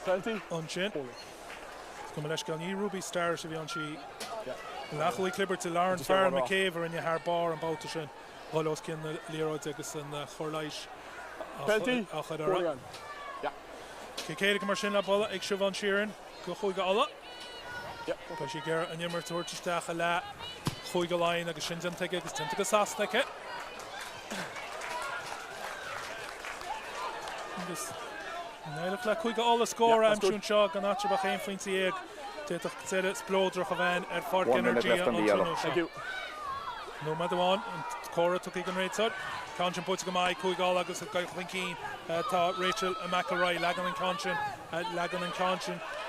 an sin go leis gan ní Ruby Star a bhí an si lechuí clipper til Lauren Farrell McCabe ar in haar bar an Babhta sin bhlos cin na líróid agus an chorláis a chud ara. Céad mar sin le bolla ag siobhan siaran go chuig go alla. Tá sé gur an immer tuairteisteach a le chuig go Laighin agus sin dinteige agus tinta go sasnaice. Agus néileh le chuig go alla scór amsún seo gan áte bach éon faointí ag déach tíide splódrach a bhain ar fort energy an tróna. No matter one, Cora took an réitod. Consin put go mai chuig gáil agus chuin cín tá Rachel a McElroy legan an Consin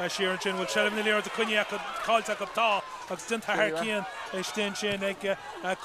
siaran sin bhfuil selim na líir a chuine cáilte go tá agus dinta thar cían stin sin ag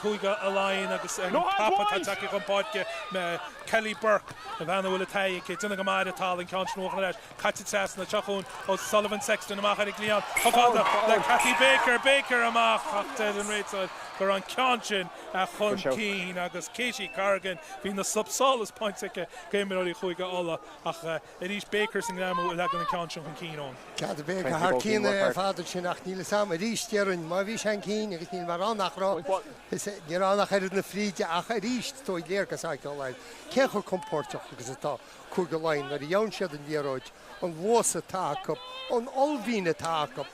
chuige a Laighin agus papa take chun páidce me Kelly Burke a bhena bhfuil a taigh cé duna go maid atá an Consin ócha leis Cathy Tess na teachún ó Sullivan Sexton amach ag líon chuáda le Cathy Baker amach an réitod gur an Consin sin chun cín agus Katie Cargan hí na subsolas pointike géimií chuige alla ach rís Baker sin gramú legan na count chun cíón. Cad be har cíine fáidir sin nach níle sam rís dearann má bhí an cín agus níl mar annachrá ní annach ar na fríide ach ríist tó léirgus áil cechar compórteach agus atá chuige lein ar dheann siad an léróid an bhsa tácap an olhína tácap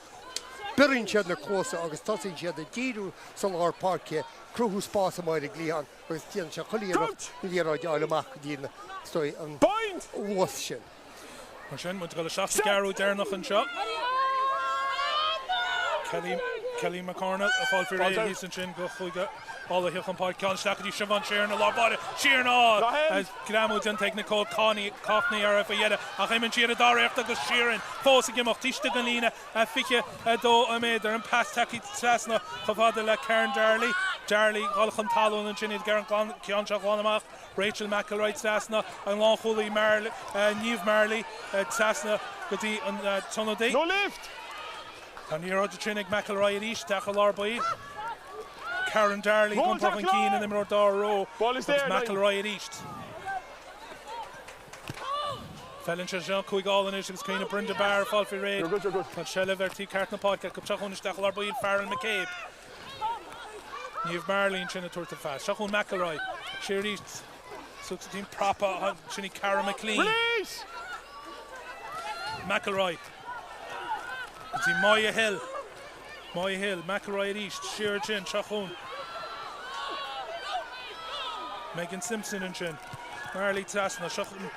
Birin siad na cósa agus tosin siad a díú san lár parke cruthú spás a mair a glíán agus tían se cholíocht léráid eileach dína stoi an bhs sin. Mar sin mu go le 6 garú dénach an seo. Kelly McCornell a fáil fi ré hí san sin go chuige all hiach an páid cean staachí Siobhan Sheeran a lábáide Sheeran as gramú den technicó Cockney ar a dhéad a chaiminn siad a dárécht agus Sheeran fósa gimach tíiste gan lína a fiche a dó a méid ar an pass taí trasna chofáda le Karen Darley gáilchan talún an sin gar an cean se gháinamach Rachel McElroy trasna an lá chulaí Niamh Marley trasna gotí an tonodé. No lift! Tá níráid trinnig McElroy ríist deach a Lárbaí. Karen Darley gone an cín in imar dá ró McElroy ríist. Fellin se Jean Cuigálan is agus cíine Brenda Barr fáil fi réid. Tá sellh ar tí ceart na páce go seachún deach a Lárbaí Farrell McCabe. Niamh Marley sin na tuairta fast. Seachún McElroy. Sé ríist. Sucht tín prapa sinna Cara McLean. McElroy. It's Maya Hill, McElroy ríist, Shearer sin, Seachún. Megan Simpson in sin, Marley Trasna, Seachún.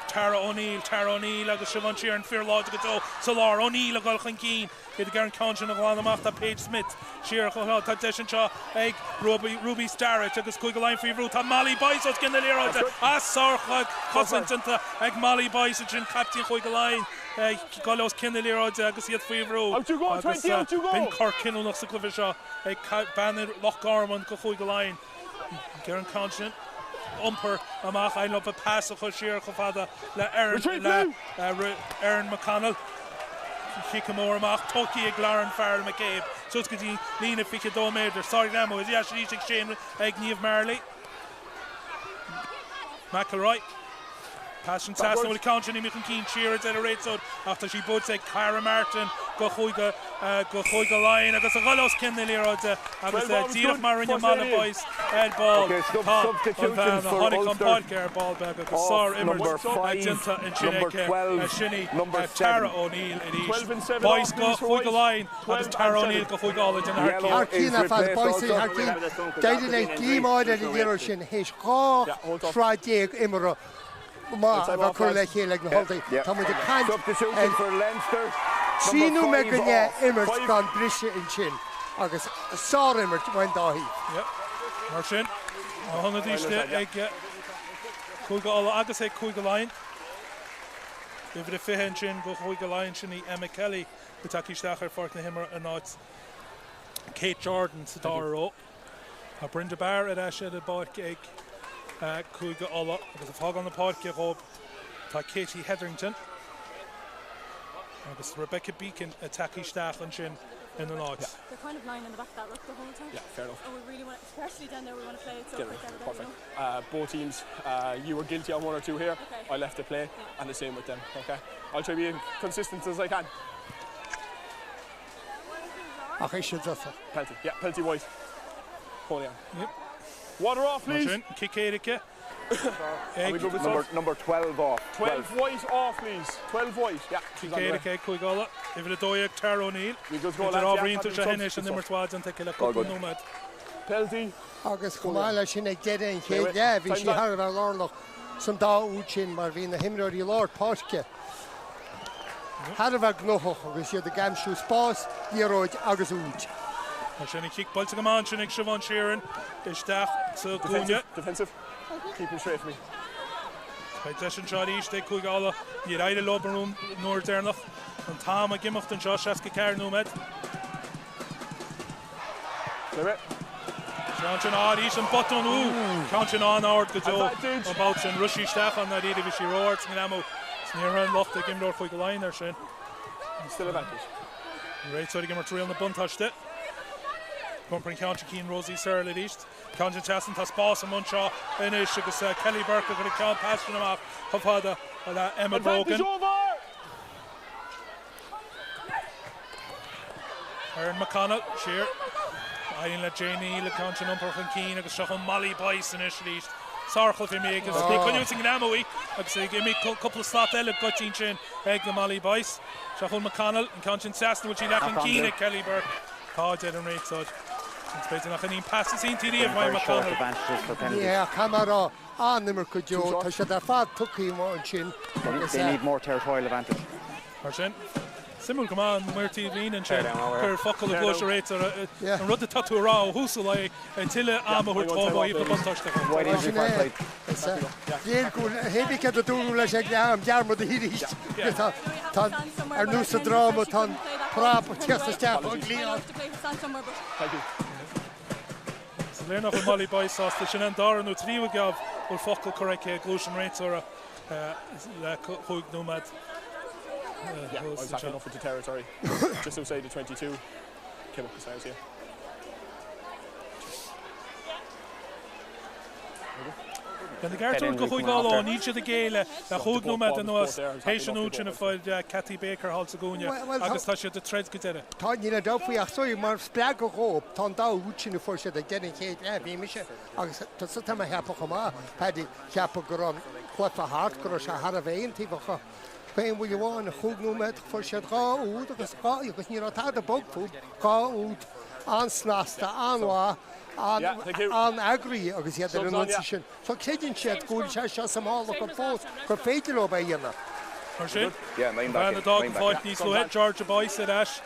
Tara O'Neill agus Siobhan Sheeran fearláid go dó Solar O'Neill a gáilchan cín iad gar an counchin a gháinamach tá Paige Smith Shearer chulá tá deis seo ag Ruby Starrett agus chuig go lein faoi bhrú tá Molly Boyce os cin na léráide a sorcha cosintanta ag Molly Boyce sin captain chuig go lein gáilós cin na léráide agus iad faoi bhrú agus bin corcinú nach sa clufa seo ag banir Loch Garman go chuig go lein gar an counchin umper amach I love a pass of Shearer chofada le Aaron McConnell Chickamore amach Toki ag Lauren Farrell McCabe so it's godi lína fiche dó méidir sorry Namo is ríis ag Shane ag Niamh Marley McElroy Passion Sass no count ni michan cín Shearer at a rate so after she both ag Cara Martin go chuige line agus a galos cin na léráide agus díach mar in Mala Boys head ball substitutions for Ulster ball back agus sár number 5 number 12 Shinny number Tara O'Neill Boys go chuige line agus Tara O'Neill go chuige all in Arkina fad Boys Arkin Daily Gleemoid and the Russian his call Friday imara Ma va curle chéleg na holdi tá mu de substitution for Leinster Sínú me gonne immert gan brise in sin agus sá immert wein dáhí. Mar sin honna díiste ag chuige alla agus ag chuige lein. Ibre fihen sin go chuige lein sin í Emma Kelly go takeíisteach ar fort na himar a náit Kate Jordan sa dáró. A Brenda Barr a eisiad a báic ag chuige alla agus a fág an na páirce rob tá Katie Hetherington. Agus Rebecca Beacon a takeíisteach an sin in the night. They're kind of lying in the back of that ruck the whole time. Yeah, fair enough. And we really want, especially down there, we want to play it so quick. Perfect. Both teams, you were guilty on one or two here. Okay. I left the play, and the same with them. Okay. I'll try to be consistent as I can. Penalty. Yeah, penalty white. Hold on. Yep. Water off, please. Kick Erika. number 12 off. 12 white off, please. 12 white. Yeah. Kick Erika Cuigola. If it a doig Tara O'Neill. We just go over into Shahinish and number 12 and take a look at Nomad. Penalty. Agus Kumala sin ag dead in chéad yeah, bhí si har bhar lárlach san dá út sin mar bhí na himráí Lord páisce. Har bhar gnochoch agus siad a gamsú spás líróid agus út. Sinna kick ball to come on, Sinead Siobhan Sheeran. Isteach sa Cúne. Defensive. Keep him straight for me. By Deshan Shadi Ishte Cuigala. Ní raide lobarún nóir dénach. An Tom a gimocht an Josh Eska Car Nomad. Clear it. Counchin on Ish and Button Counchin on Ard go Joe. About Sin Rushi Stach on that Edie Vishi Roards Namo. Near her loft the Gimdor Cuigaline there Sin. Still advantage. Right so the Gimmer trail in the bunt touched it. Gumprin County Keen Rosie Searle East. County Chasson has Boss and Munchaw in Ishigus Kelly Burke got a count pass from him Hafada Emma Brogan. Aaron McConnell, Sheer. Aina Janie, Le County Number Keen, agus Shahon Molly Boyce in Ishigus. Sarchel for me, because they using an Amoy. I say give me a couple of slot there, got Chin, Egg the Molly Boyce. Shahon McConnell and County Chasson, which he left in Keen at Kelly Burke. Card dead and rate so. It's better not any passes in TD of my McConnell. Yeah, camera on number could you touch that fat took him on chin. They need more territorial advantage. Arsen. Simul come on, where TV and Chen. Per fuckle of closure rates or and run the tattoo raw, Husselay until Amma would tobo even one touch the Why did you fight? Yeah, good. Heavy cat to do like jam with the heat. Our new drama ton prop just staff ugly. Thank you. So they're not a Molly Boy sauce. The Shannon Doran who 3 would give will fuckle correct gluten rates or Hoig Nomad. Yeah, I was happy enough with the territory. Just outside the 22. Came up the stairs here. Gan the Garton go chuig all on each of the Gale a chuig Nomad and us Haitian Uchin of Cathy Baker Halsagonia agus tá sé the threads go dere. Tá ní na dofí ach so mar splag go go tá dá Uchin for sé de getting hate bhí mi sé agus tá sa tá hepa chama padi hepa goran chwa hart go se har a vein tí go. When will you want a chuig Nomad for sé gá út agus gá agus ní tá a bog fu gá út an snasta anwa an agri agus he the renunciation. So Cajun shed good shot some all look forth for fatal over here. Yeah, 9 back. The dog fight needs to hit George Boyce at Ash.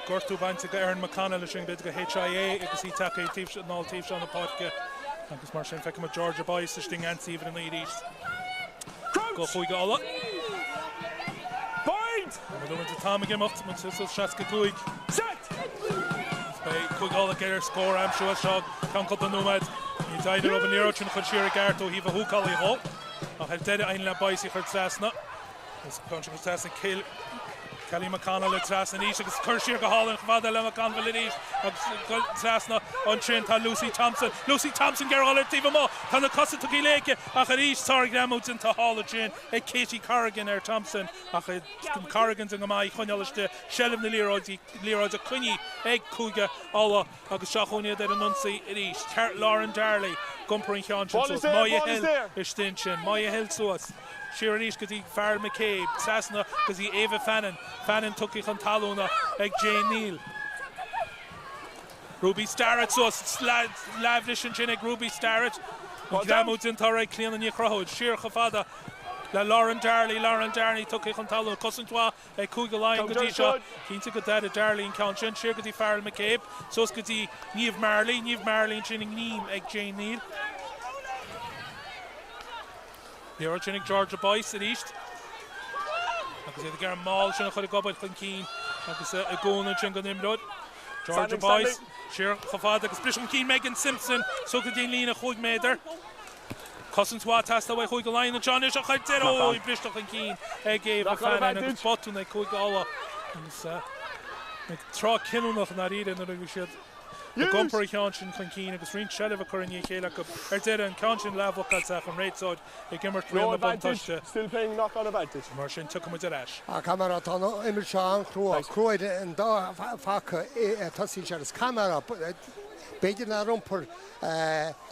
Gortu Banks Aaron McConnell showing bit HIA agus he take teams and all teams on the podcast. Agus Marshall fecum with George Boyce sting and even in the east. Go chuig all we're going to Tom again up to Shaska Kuig. Set! Kuig all the gear score, I'm sure Shog, Conk up the Nomad. He died over near Ochin Kuchira Garto, he have a hook all he hope. I had dead in La Boise for Trasna. This country was Trasna kill. Kelly McConnell at Trasna, Nish, Kershire Hall and Vada Le McConnell at Nish. Trasna on Chin, Lucy Thompson. Lucy Thompson, Gerald at Tivamo. Tana Costa to Gileke. Acharish, sorry, Gramuts into Hall of Chin. A Katie Corrigan or Thompson. Corrigan's and Gamai, Hunyalish, Shelv the Leroy, a Cunny, Egg Kuga, Allah, Agashahonia, the Nunci, Ish, Lauren Darley, Gumper and Hyanshin, Maya Hill, Extension, Maya Hill to us. Sheeran East because he Farrell McCabe, Sassna because he Ava Fannin, Fannin took it on Talona, like Jane Neal. Ruby Starrett, so Lavish and Chinnick, Ruby Starrett, Gramuds in Torre, clean on your crowd, Sheer Khafada, Lauren Darley took it on Talona, Cousintois, a Cougar Lion, Godisha, Keen to get that at Darley and Counchin, Sheer because he Farrell McCabe, so it's because he Niamh Marley and Chinnick Neem, like Jane Neal. The original Georgia Boyce at East. I can see the Garm Mall, Shannon Khody Gobble, Keen. I can see a goal and Chingo Nimrod. Georgia Boyce, Sheer Khafada, Splisham Keen, Megan Simpson, so could Dean Lena Hoig Mader. Cousins Watt, away Hoig Line, and John Ish, I did, oh, he Blishtock and Keen. He gave a fan and a spot and they could go. And Tra Kinnock and that either, and we should. The Gumper County Clean agus Ring Shell of a Corinne Caleb, dead and County Lavo Katzach and Rate Sod, a Gimmer still playing knock on advantage. Martian took him with the dash. Camera Tono, Emil Sean, Croyd and Faka, Tossy camera, Bacon Rumper,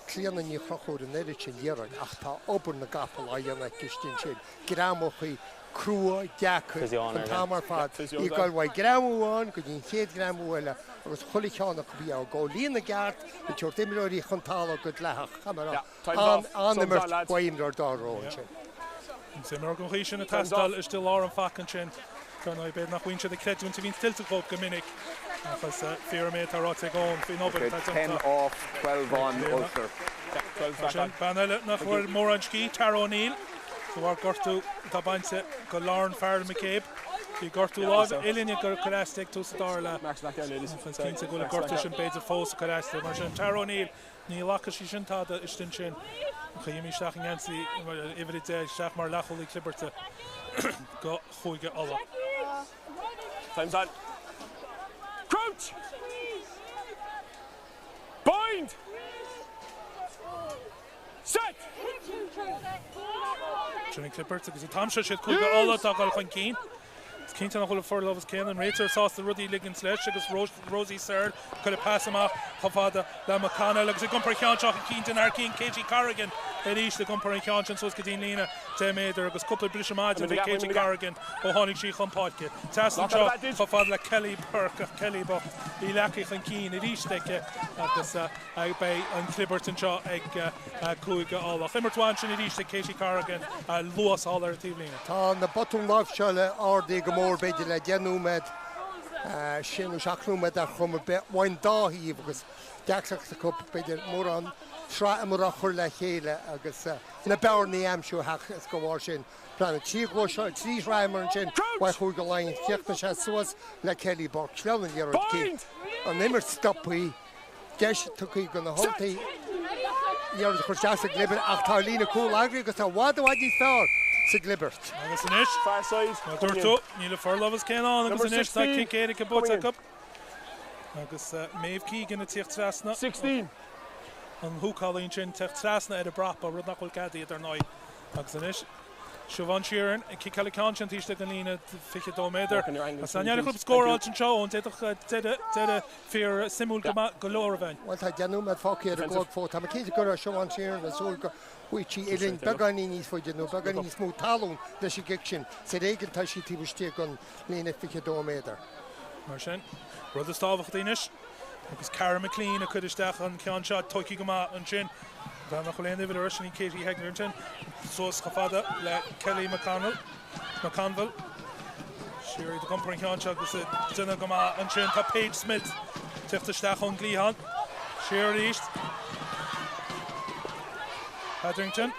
clean and you crocod and Edich and Yeron, after open the gap like Kistin Chin, Gramochi. Crew, Jack, Tamar Fat, equal white gramu one, could you hit gramu well? It was Holy Chana could be our goal in the guard, which your Timori Hontalo could laugh. Camera on the Merc Wayne or Doro. The American Tastal is still Lauren Falconchin. Can I bet not winch the credit when to be still to go Dominic? Because fear made her out on 10 off, 12 on Ulster. Banel, not for Moranski, Taro O'Neill. So our Gortu Tabanse, go Lauren Farrell McCabe. The Gortu Log, Elenia Gorastic to Starla. Max back down, ladies. Fancy go to Gortu and Bades of Fos Gorastic. Marshall Taro O'Neill, Neil Lacashishan Tada, Istinchin. Kayemi Shacking Yancy, every day, Shach Marlacholi Clipperta. Go Huiga Allah. Time's on. Crouch! Bind! Set! Johnny Clippert agus tamse siad chuige ála dagal chuin cín. Cínta nach chuil for lovas céan an réitir sás the Ruddy Liggins leis agus Rosie Searle could have passed amach chofada le McConnell agus gumpar ceanteach cínta ar cín KG Corrigan éis de gumpar ceanteach sos go dtín lína de méidir agus couple bris maidin de KG Corrigan ó tháinig sí chumpáidce. Taslan seo chofada le Kelly Burke Kelly Buck í lecaich an cín éis deice agus bei an Clipperton seo ag cúige álach. Immertháin sin éis de KG Corrigan luas all ar tíblína. Tá na bottom left seo le ardí go mór beidir le déanú med sin seachnú med a chum bhain dáhíomh agus deachsach sa cup beidir mór an mar a chur le chéile agus na bearnaí amsú heach is go bhhar sin plan trí raimar an sin bhaid chuir go Laighin ceachta sé suas le Kelly Burke sleann ar cí an immer stoppaí deis tuí go na holtaí ar chur deasa glibir ach tá lína cúil agri agus tá bhádí fearr sa glibert. Agus an ish. Far side. Dúirtú, níl for lovas céan an agus an ish tá kick éidir go bút a cup. Agus Maeve Keegan a tíocht trasna. 16. An húcáilín sin tíocht trasna ar a brapa rud nach chuil cadí ar 9. Agus an ish. Siobhan Sheeran a kick Calicáin tíiste gan lína 52 méidir. As an neanna club scóráil sin seo an teide fear simúl go leor a bhain. Well tá deanú med fáci ar a glód fót. Tá cíte gur a Siobhan Sheeran a súil go Uichi ilin baganí níos foiidir baganí níos mú talún leis i gic sin sé réigen tá sí tíbustí gon lína 52 méidir. Mar sin, rud a stábhacht daois agus Cara McLean a chuidisteach an cean seo toici go an sin. Bheith nach choléanana bhfuil sin Katie Hegner sin. Sós chafada le Kelly McConnell. Siúir de gumpar an cean seo agus duine go an sin tá Paige Smith tuchtasteach an glíhan. Siúir íst. Hetherington.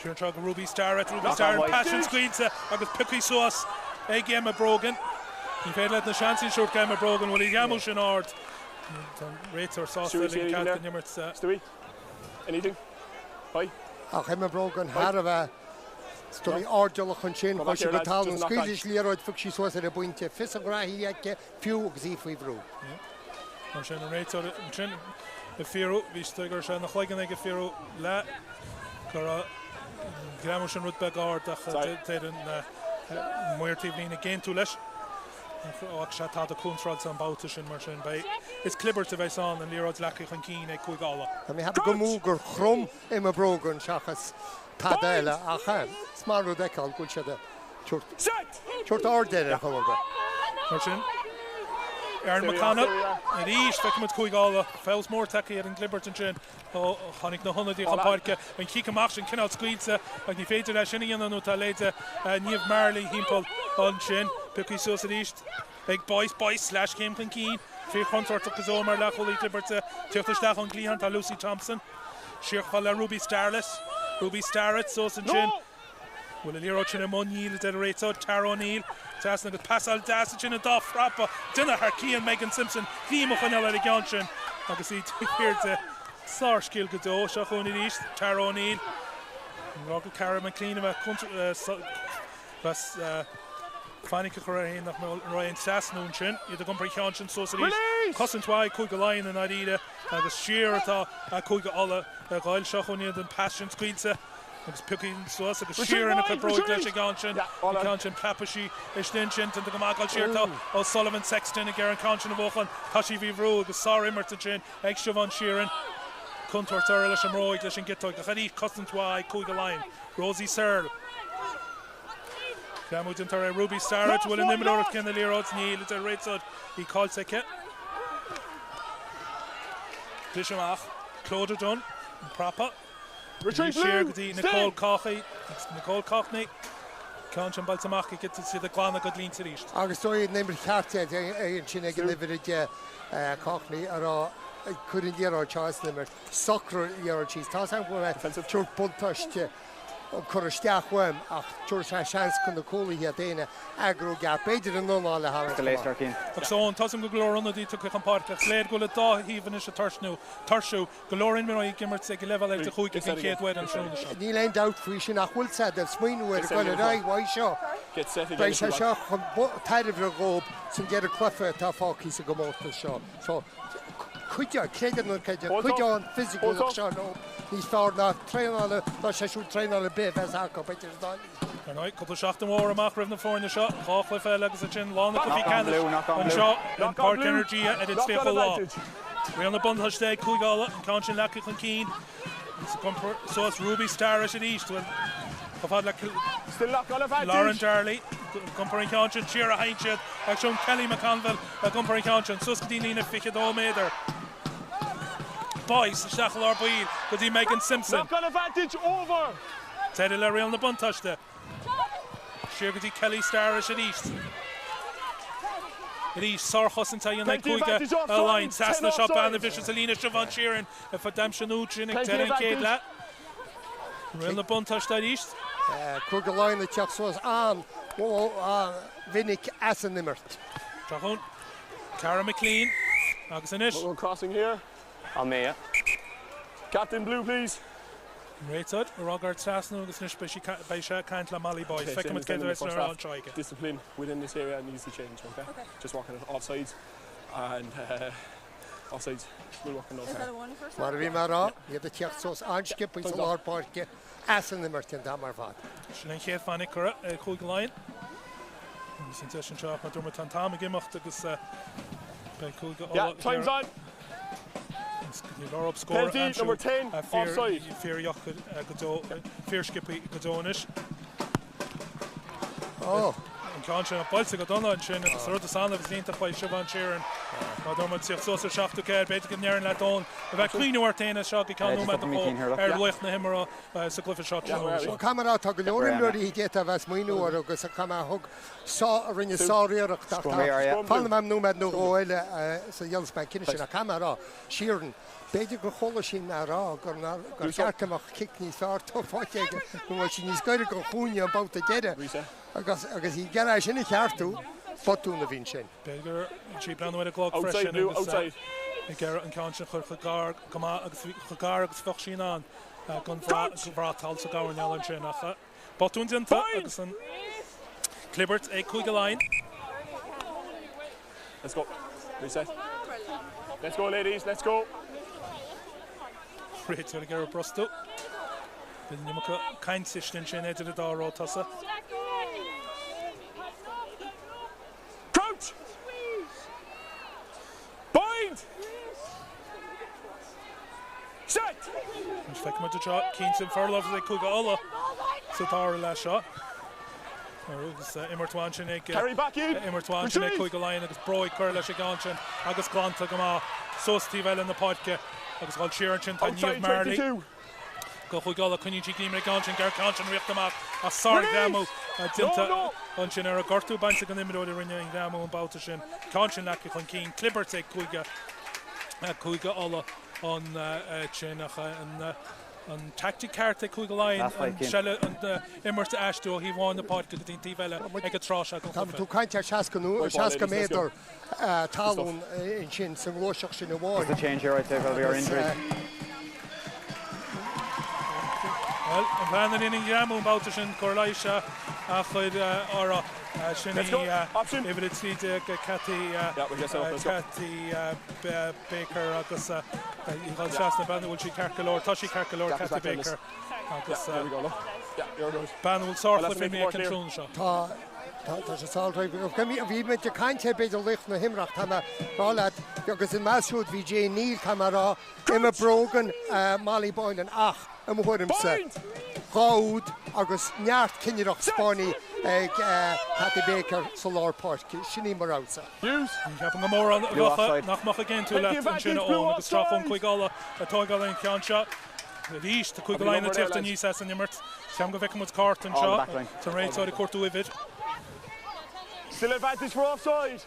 Sure go Rugbaí Starrett passion squeeze agus Picky Sauce game of Brogan. He fed let the chance in short game of Brogan will he gamble sin ard. Rater sauce filling cat the nimmers. Stewie. Anything? Bye. Ach him Brogan had a story ardulach an sin was go talún squeeze líroid Picky Sauce ar a buinte fisagrahi ag fiú agus ífuibhrú. Mar sin an Rater sin the Firo, Vistiger, and the Laighin ag Firo, La, Cara, Gramotion Rutbegard, Teden, Moirtivlin again to Lesh, and Shata the Kunstrads and Bautish and Martin Bay. It's Clipper to Vaison and Lerod's Lackich and Keen, a Quigala. And we have Gomuger, Chrum, Emma Brogan, Shachas, Tadela, Aha, Smaru Decal, good shudder. Short order, however. Martin. Aaron McConnell, and each Feckman Quigala, Fells more tacky and Clipperton Chin, Honig no Honda de Parka, and Kikamach and Kennel Squeeze, and he faded as Shinian and Utaleta, and Niev Marley, Himpel, on Chin, Picky Sauce East, Big Boys, Slash Game Keen, Fair Hunter took his own Marlacholi Clipperton, Tirtastach on Glehan, Lucy Thompson, Shirkhala Rugbaí Starrett, Sauce and Chin. Will a Lero Chin and Monil, the Reto, Taro Neil, Tasna with Passal Dasich in a Doff Rappa, Dinner Harkey and Megan Simpson, Theme of another Ganshin. I can see here the Sarsh Kilgado, Shachon East, Taro Neil, Rocket Cara McLean of a country, was Fanny Kukurain of Ryan Sassnoon Chin, you the Gumpri Ganshin, so East, Cousin Twy, Kuga Lion and Adida, and the sheer at Kuga Alla, Gail Shachon and Passion Squeeze. Agus Picky Sauce agus sheer in a Craobh Rugbaí Ganshin, Ganshin Papashi, Ishtinchin, and the Gamakal Sheerta, O'Sullivan Sexton, and Garen Ganshin of Ochan, Tashi Vivru, agus Sar Immerton, Egg Siobhan Sheeran, Kuntor Turlish and Roy, Lish and Gitto, Gahadi, Custom Twy, Kuiga Line, Rosie Searle. Clamwood and Rugbaí Starrett, will in the middle of Ken the Lerods, Neil, it's a red sod, he called Seke. Dishamach, Claude Dunn, Proper. Retreat blue. Nicole Cockney, Concham Baltamaki get to see the Glana good lean to the east. Agus story named Cartier and Chin delivered Cockney or couldn't hear our choice limit. Soccer year cheese. Toss out for a short punt touch Corristeachwem, ach George chance can the coolie here Dana agro gap better than none all the Harris. The Leinster King. So on Tassim go glór on the took a part Slade go le da even is a tarshu glór in me gimmer take level out the chuig can Kate Wed and show the shot. Ní lein doubt frí sin nach bhfuil said the swing where go le rai why seo. Get set again. Bei se seo tied of Craobh sin get a cluffe tá fáci sa go móta seo. So cuideá céidir nó cuideá physical seo no. He's found that train on the should train on a bit as I could picture that. Right, couple shot and war amach Riven for in the shot. Halfway fell like a chin long if he can. And shot and Park Energy and it's still law. We're on the bund hashtag Kuigala and Conscian Lackey and Keen. So it's Ruby Starish at East with Still lock on advantage. Lauren Darley, Gumpering Conscian, Shira Heinchett, Action Kelly McConville, Gumpering Conscian, Suskadini Fichid all Mater. Boys, Rugbaí Idirchúige, could he making Simpson? Lock on advantage over. Teddy Larry on the bunt touch there. Shirgati Kelly Starish at East. At East, Sarchos and Tayan like Kuiga, a line, Sassna Shop and the Vicious Alina Siobhan Sheeran, a Fadam Shanuchin, and Terry Cadla. We're on the bunt touch that East. Kuiga line the chucks was on. Vinnick Assenimert. Trachon, Cara McLean, Augustinish. We're crossing here. On me, yeah. Captain Blue, please. Right side, Rogard Sassno, Augustinish by Cantla Mali boys. Second with Kedra Esner on Choiga. Discipline within this area needs to change, okay? Just walking it offsides and offsides. We'll walk on those. Is that a one first? Marvi Mara, you have the chucks was on skip with the Lord Park Assenimert in Damarvat. Shilling Kate Fanikura, Kuig line. Sensation shot, Madurma Tantama Gimach to this by Kuiga. Yeah, time's on. Up score penalty number 10 offside. Fear Skippy Godonish. Oh. And Conscian of Balsa Godona and Shin, and Sir the Son of his name to play Siobhan Sheeran. Madormad Sif Sosa Shaft to Care, Better than Yaron Ladon. If I clean your ten, a shot, you can't know at the ball. Erlich Nehemera, Sacliff shot. Camera to Glorin, he get a Vasmino or a camera hook. Saw a ring of sorry or a Palmam no mad no oil, so Jens by Kinnish a camera. Sheeran. Beide go cholle sin na ra go ceartach kickní feartó fáte go sin níos gaidir go chúine an bouta deire agus í gar sinna ceartú fotú na bhín sin. Begur sí brenn a clog fresh outside. Gar an Conscian chur chugar chugar agus fech sin an gon bhrátal sa gáin ealan sin nach botún dinta agus an Clibbert Kuiga line. Let's go. Reset. Let's go, ladies. Let's go. Great to get a prosto. Then you make a kind system chain to the door or tossa. Crouch! Bind! Set! Just like him to shot. Keens and Furlov as they could go all. So Tara last shot. Immertwanchin carry back in. Immertwanchin Kuiga line agus Broid Curla Shiganchin agus Glanta Gama. So Steve in the podcast. Agus gáil Sheeran tan Níomh Marley. Go chuigala Cunichi Gimre Ganchin Gar Ganchin riachtamach a sar Damu Dinta Ganchin ar a gortú bainte gan imidóide rinne Damu an bouta sin Ganchin Lackey chun Keen Clibbert Kuiga alla on Chinach an tactic cart Kuiga line and Shella and Immert Ashto he won the pod to the Tivella ag a trasha go tú caiinte Shaska Mader talún in sin san glóiseach sin a bháin. The change here right there will be our injury. Well, an bhean in Yamu bouta sin Corlaisha a chuid ára sinní David Slide Cathy Baker agus íhall seasna ban bhfuil sí Carcalór Toshi Carcalór Cathy Baker agus ban bhfuil sortla fimí control seo. Tá sé sáiltha bhí me de caiinte beidir lich na himreacht tána rála agus in measúd bhí Jay Neil camerará imime brogan Mali Boylan ach am thuirimsa Craobh agus neart cineireach Spáinní ag Cathy Baker sa Lord Park sinní mar ása. Hughes ceapan go mór an bhacha nach macha gén tú le an sinna ón agus trafón Kuigala atágáil an cean shot. Rís tá Kuiga line a tíochtta níos an Immert ceam go bheice mu cart an shot tá réitáid cuatú uvid. Still advantage for offside.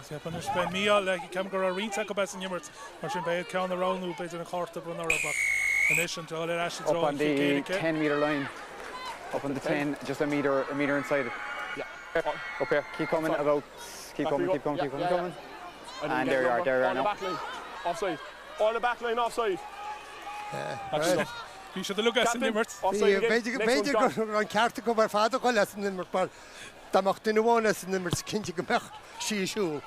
Ceapan is ben míal le ceam go a rínta go bes an Immert mar sin beid ceann a ránú beidir an charta bun ar a bach. Initial to all that actually Up on the 10-metre line. Up on the 10, just a metre inside it. Yeah. Up here. Keep coming about. Keep coming. And there you are now. Offside. All the back line offside. You should look at the numbers. Beidir go an cearta go mar fada go leis an nimmer bar. Tá macht duine bháin leis an nimmer cinnte go meach síisiú.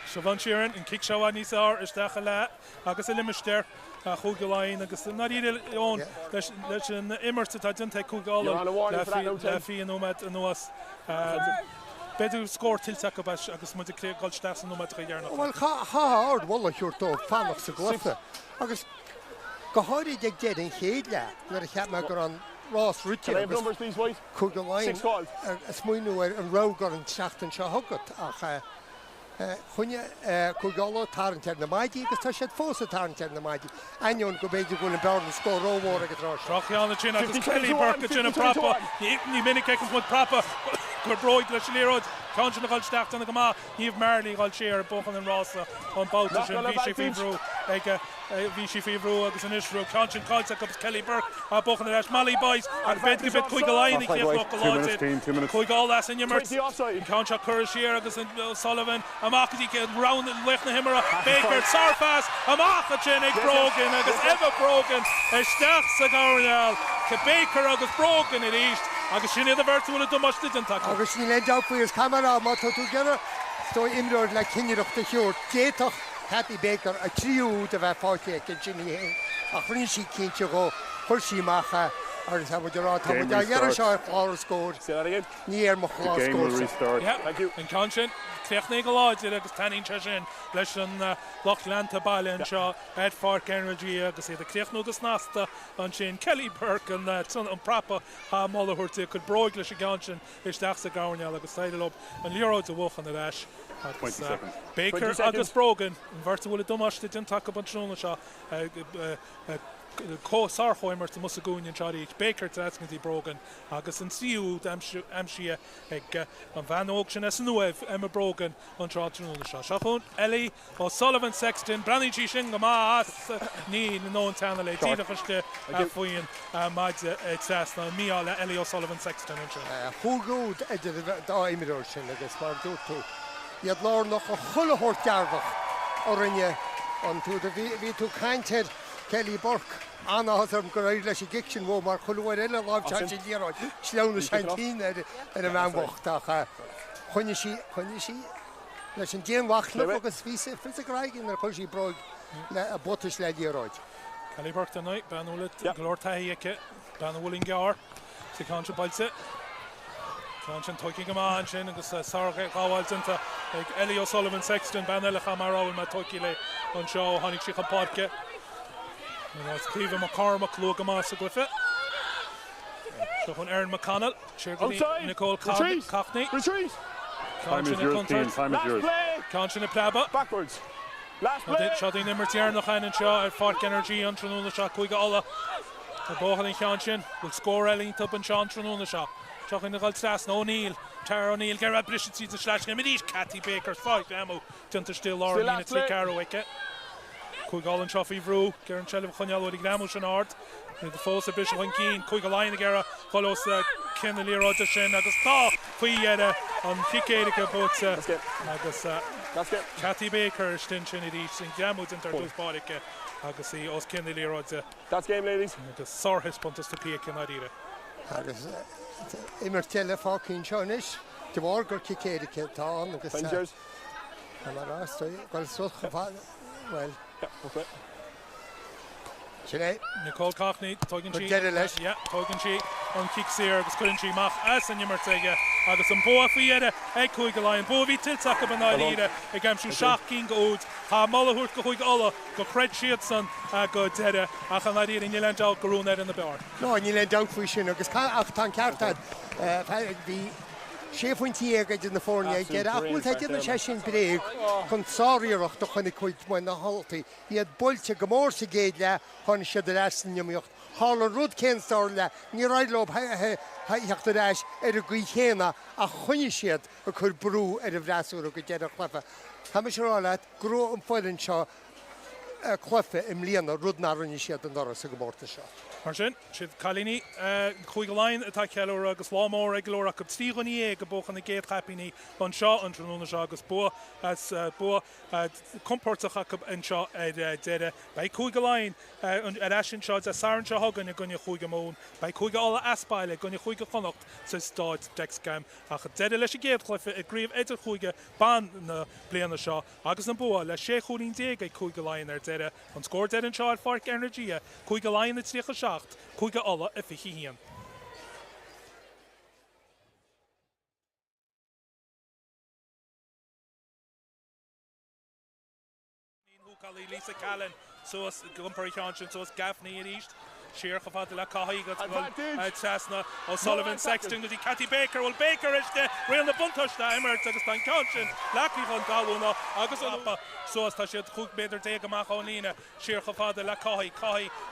Siobhan Sheeran and kick show ní sár is decha le agus a limister a chuga Laighin agus na iad ón leis an immerte tá dinte chugála le fi an nómad an nuas. Beidir scór tilteach agus mu clé gáil stas an nómad dhearnach. Well hard walla hiúrtó fannach sa glufa. Agus go háirí ag déad an chéad le nar a cheap me gur an Ross Rúte agus chuga Laighin a smuoinú an rógar an seachtain seo thugad ach chunne chugála tarntear na maidí agus tá siad fósa tarntear na maidí. Aion go beidir go an bear an scór rómór agus rá. Rochianna sin agus Kelly Burke sin an prapa. Ní minic agus mu prapa gur broid leis lérod. Consin gáil steach an go má níomh Marley gáil séar bochan an rása an Babhta sin bhí sé fibrú ag bhí sé fibrú agus an isrú Consin cáilte agus Kelly Burke a bochan ar eis Mally boys a beit go bit chuig go Laighin ag chéach go láid chuig á leis an immert Conse chur séar agus an Sullivan amachchadí round lech na himara Baker sarfas amachcha sin ag brogan agus ever brogan isteach sa gáirneal ce Baker agus brogan in east agus sin iad a bhirtúla domáiste an take. Agus ní le deapúir camera má tú gera stó imróir le cineireachta siúr déach Happy Baker a tríú de bheith fáte an sinní hé a chrín sí cinnte go chuirsí macha ar táidirrá tá dhear seo chláir scór ní ar mo chláir scór. An Consin cléochna go láidir agus taín te sin leis an Lochlanta bailin seo Ed Fark Energy agus iad a cléochnú agus násta an sin Kelly Burke an prapa há málaúirta chud broig leis a Consin isteach sa gáirneal agus saoileob an líróid a bhchan a leis. Baker agus Brogan an bhirta bhfuil domáiste den take an trúna seo Sarchoimer to Musagoon Chari Baker to Atkinty Brogan agus an siú amsia ag an Van Auction as nuev Emma Brogan on Trotron Shafon Ellie or Sullivan Sexton Brandy Chishin Gama ní no tanale tíide chuiste a foin maid exas na míála Ellie O'Sullivan Sexton Húgód dá imidir sin agus mar dúirtú. Iad lár nach a chulahort dearbach ó rinne an tú ví tú caintead Kelly Burke. Anna has go raid leis giction bh mar choúir eile lábte díráid sleanna seantíín ar a bheanhachtach chuine sí leis an déanhachla agus ví fisaráigin ar chuisí broid le a botas le díráid. Kelly Burke tonight banúla glórtaíice banhúling gear sa Conse bailse. Consin toiki go má sin agus sarcha gáháilta ag Ellie O'Sullivan Sexton ban eile chamarráil me toiki le an seo tháinig si champáce. It's Cleveland McCormack, Logan Massa Griffith. So Aaron McConnell, Nicole Cockney. Retreat. Time is yours, team. Time is yours. Consin Plaba. Backwards. Last play. Shotty number tier no Hanan Shaw at Fark Energy on Tranuna Shaw Kuiga Alla. The Bohan Consin will score Elling Tup and Sean Tranuna Shaw. Shocking the Goldstass, O'Neill. Tara O'Neill, Gerard Bishop sees the slash him. It is Cathy Baker's fight. Ammo. Junter still Lauren in its Caro wicket. Cuigáil an Shoffy Vrú, Gearan Shelly Chonneal with the Gramus and Art. The Fosa Bishop when Keen, Cuigáil Laighin Gera, Colos Kennedy Rota Shin, Agus Tá, Cuiada on Kickédica, but Agus Cathy Baker, Stinchin at each, and Gramus in Tartus Bodica, Agus Os Kennedy Rota. That's game, ladies. Agus Sorhis Pontus to Piak and Adira. Agus Immertelle Falkin Chonish, the Warger Kickédica, Tawn, Agus Fingers. And the rest, well. Yeah, okay. Sinead. Nicole Cockney, Togan She. Yeah, Togan She on kicks here, Agus Couldn't She Mach, as and Ymertega, Agus and Boa Fieda, Egg Kuiga Lion, Bovi Tiltaka Banalida, against you shocking good, Ha Mullahurt Kuiga Olla, go Cred Sheetson, go Tedda, Achanadi in Yeland out, Garuna in the bar. No, and Yeland out fishing, Agus Aftan Cartad, the Séfuintí agad in na fórne ag achmúil ag na sesin bréig chun sáíireach do chunig chuid muin na haltaí. Iad boilte go mór sa géad le chun siad a lesan nimíocht. Hála rud cénstáir le ní raidlob heachta reis ar a gcuí chéna a chuine siad a chur brú ar a bhreasú a go déad a chlefa. Tá me sé rála gró an foilann seo clufa im líana rudnarin siad an doras a gomórta seo. Mar sin, siad Calini, chuig Laighin atá ceilúr agus lámór ag glóra go tíganí go bochan na géad chapíní an seo an tróna seo agus bua as bua compórtacha an seo deire. Bei chuig Laighin an eisisin seo a saran seo hagan a gunne chuig món. Bei chuig alla aspáile gunne chuig chonacht sa stáid dexcam ach deire leis géad chlufa a gríomh Idirchúige ban na bliana seo agus an bua le sé chuúín déag ag chuig Laighin deire an scór dead an seo farc energia chuig Laighin na trícha seacht chuig alla a fichi hían. Lisa Callan, soas Gumpari Conscience, soas Gaffney in East. Sheer gefad le Cahi got Cessna O'Sullivan Sexton got Cathy Baker. Well, Baker is the real na buntush da Emirates agus tan Conscience. Lucky von Galwuna agus Olapa. Soas ta shit goed beter tegen Macholina. Sheer gefad le Cahi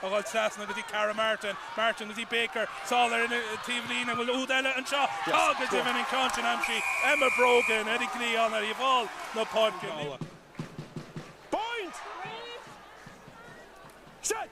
got Cessna got Cara Martin got Baker. Solar in Tivlina will Udella and Shaw. Agus even in Conscience Amshi. Emma Brogan, Eddie Cleon, Eddie Val, no Podkin. Set!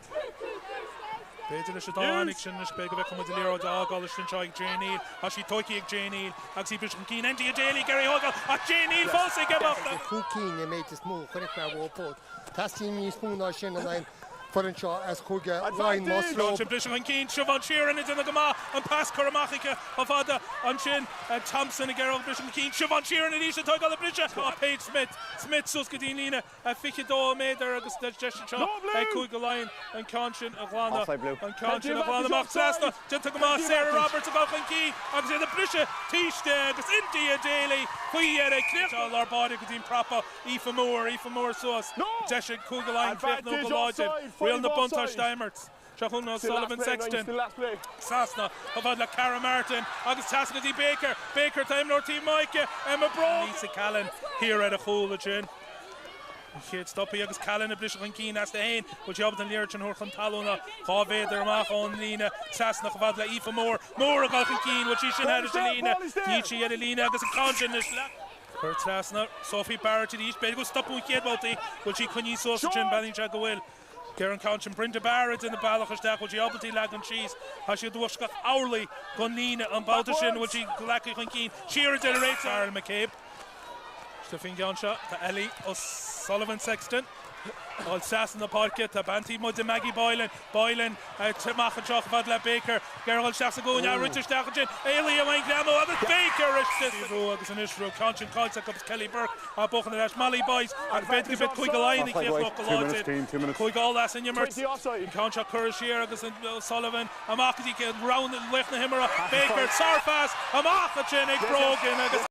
Peter is dánig sin is beag bheith chumad líró dag alles sin seag Jane Neal a sí toici ag Jane Neal ag sí bris an cín endi a Daly Gary Hogan a Jane Neal fósa ag Babhta. Cúcín a méid is mú chunig me bhópód. Tastín ní spúna sin an ein for an seo as chuige Laighin Muslo. Sin bris an cín Siobhan Sheeran is in a gama an pass Cormachica a fada an sin Thompson a Gerald bris an cín Siobhan Sheeran a dísa toig a brisha a Paige Smith sus go dínlína a fiche dó méidir agus de seo ag chuig Laighin an Conscience a Glana an Conscience a Glana Mach Cessna Jenta gama Sarah Roberts a gach an cín agus in a brisha tíiste agus India Daly chuí ar a clip ar bádi go dín prapa Aoife Moore sus Desha chuig Laighin clip no goláidin Real na buntush Emirates. Shahun O'Sullivan Sexton. Cessna avad le Cara Martin agus Tasna D Baker time nor team Mike Emma Brogan Lisa Callan here at a hole chin. Kid stoppy agus Callan a blis an cín as the hain but job an Leirchin hor talona Chaveder mach on Lina Cessna avad le Aoife Moore a gach an cín which she should have Lina Nietzsche Adelina agus a Conscience Kurt Cessna Sophie Barrett to the east go stop with kid about the which she couldn't so chin banning check will Karen Conscience Brenda Barrett in the Balachastach which she obviously lag on cheese has she do got hourly gun Lina and Baltashin which she lack on keen Shearer generates Aaron McCabe Stephen Gonshaw to Ellie O'Sullivan Sexton All Sass in the pocket to Banty Mud Maggie Boylan to Machenchach Vadla Baker Gerald Shassagonia Richard Stachin Elia Wayne Glamo agus Baker agus an Israel Conscience Colsack up Kelly Burke a Bochen and Ash Mally boys and bit quick a line quick all that in your merch Conscience Currier agus O'Sullivan a Mackenzie round left na Himera Baker Sarfas a Machenchach Brogan agus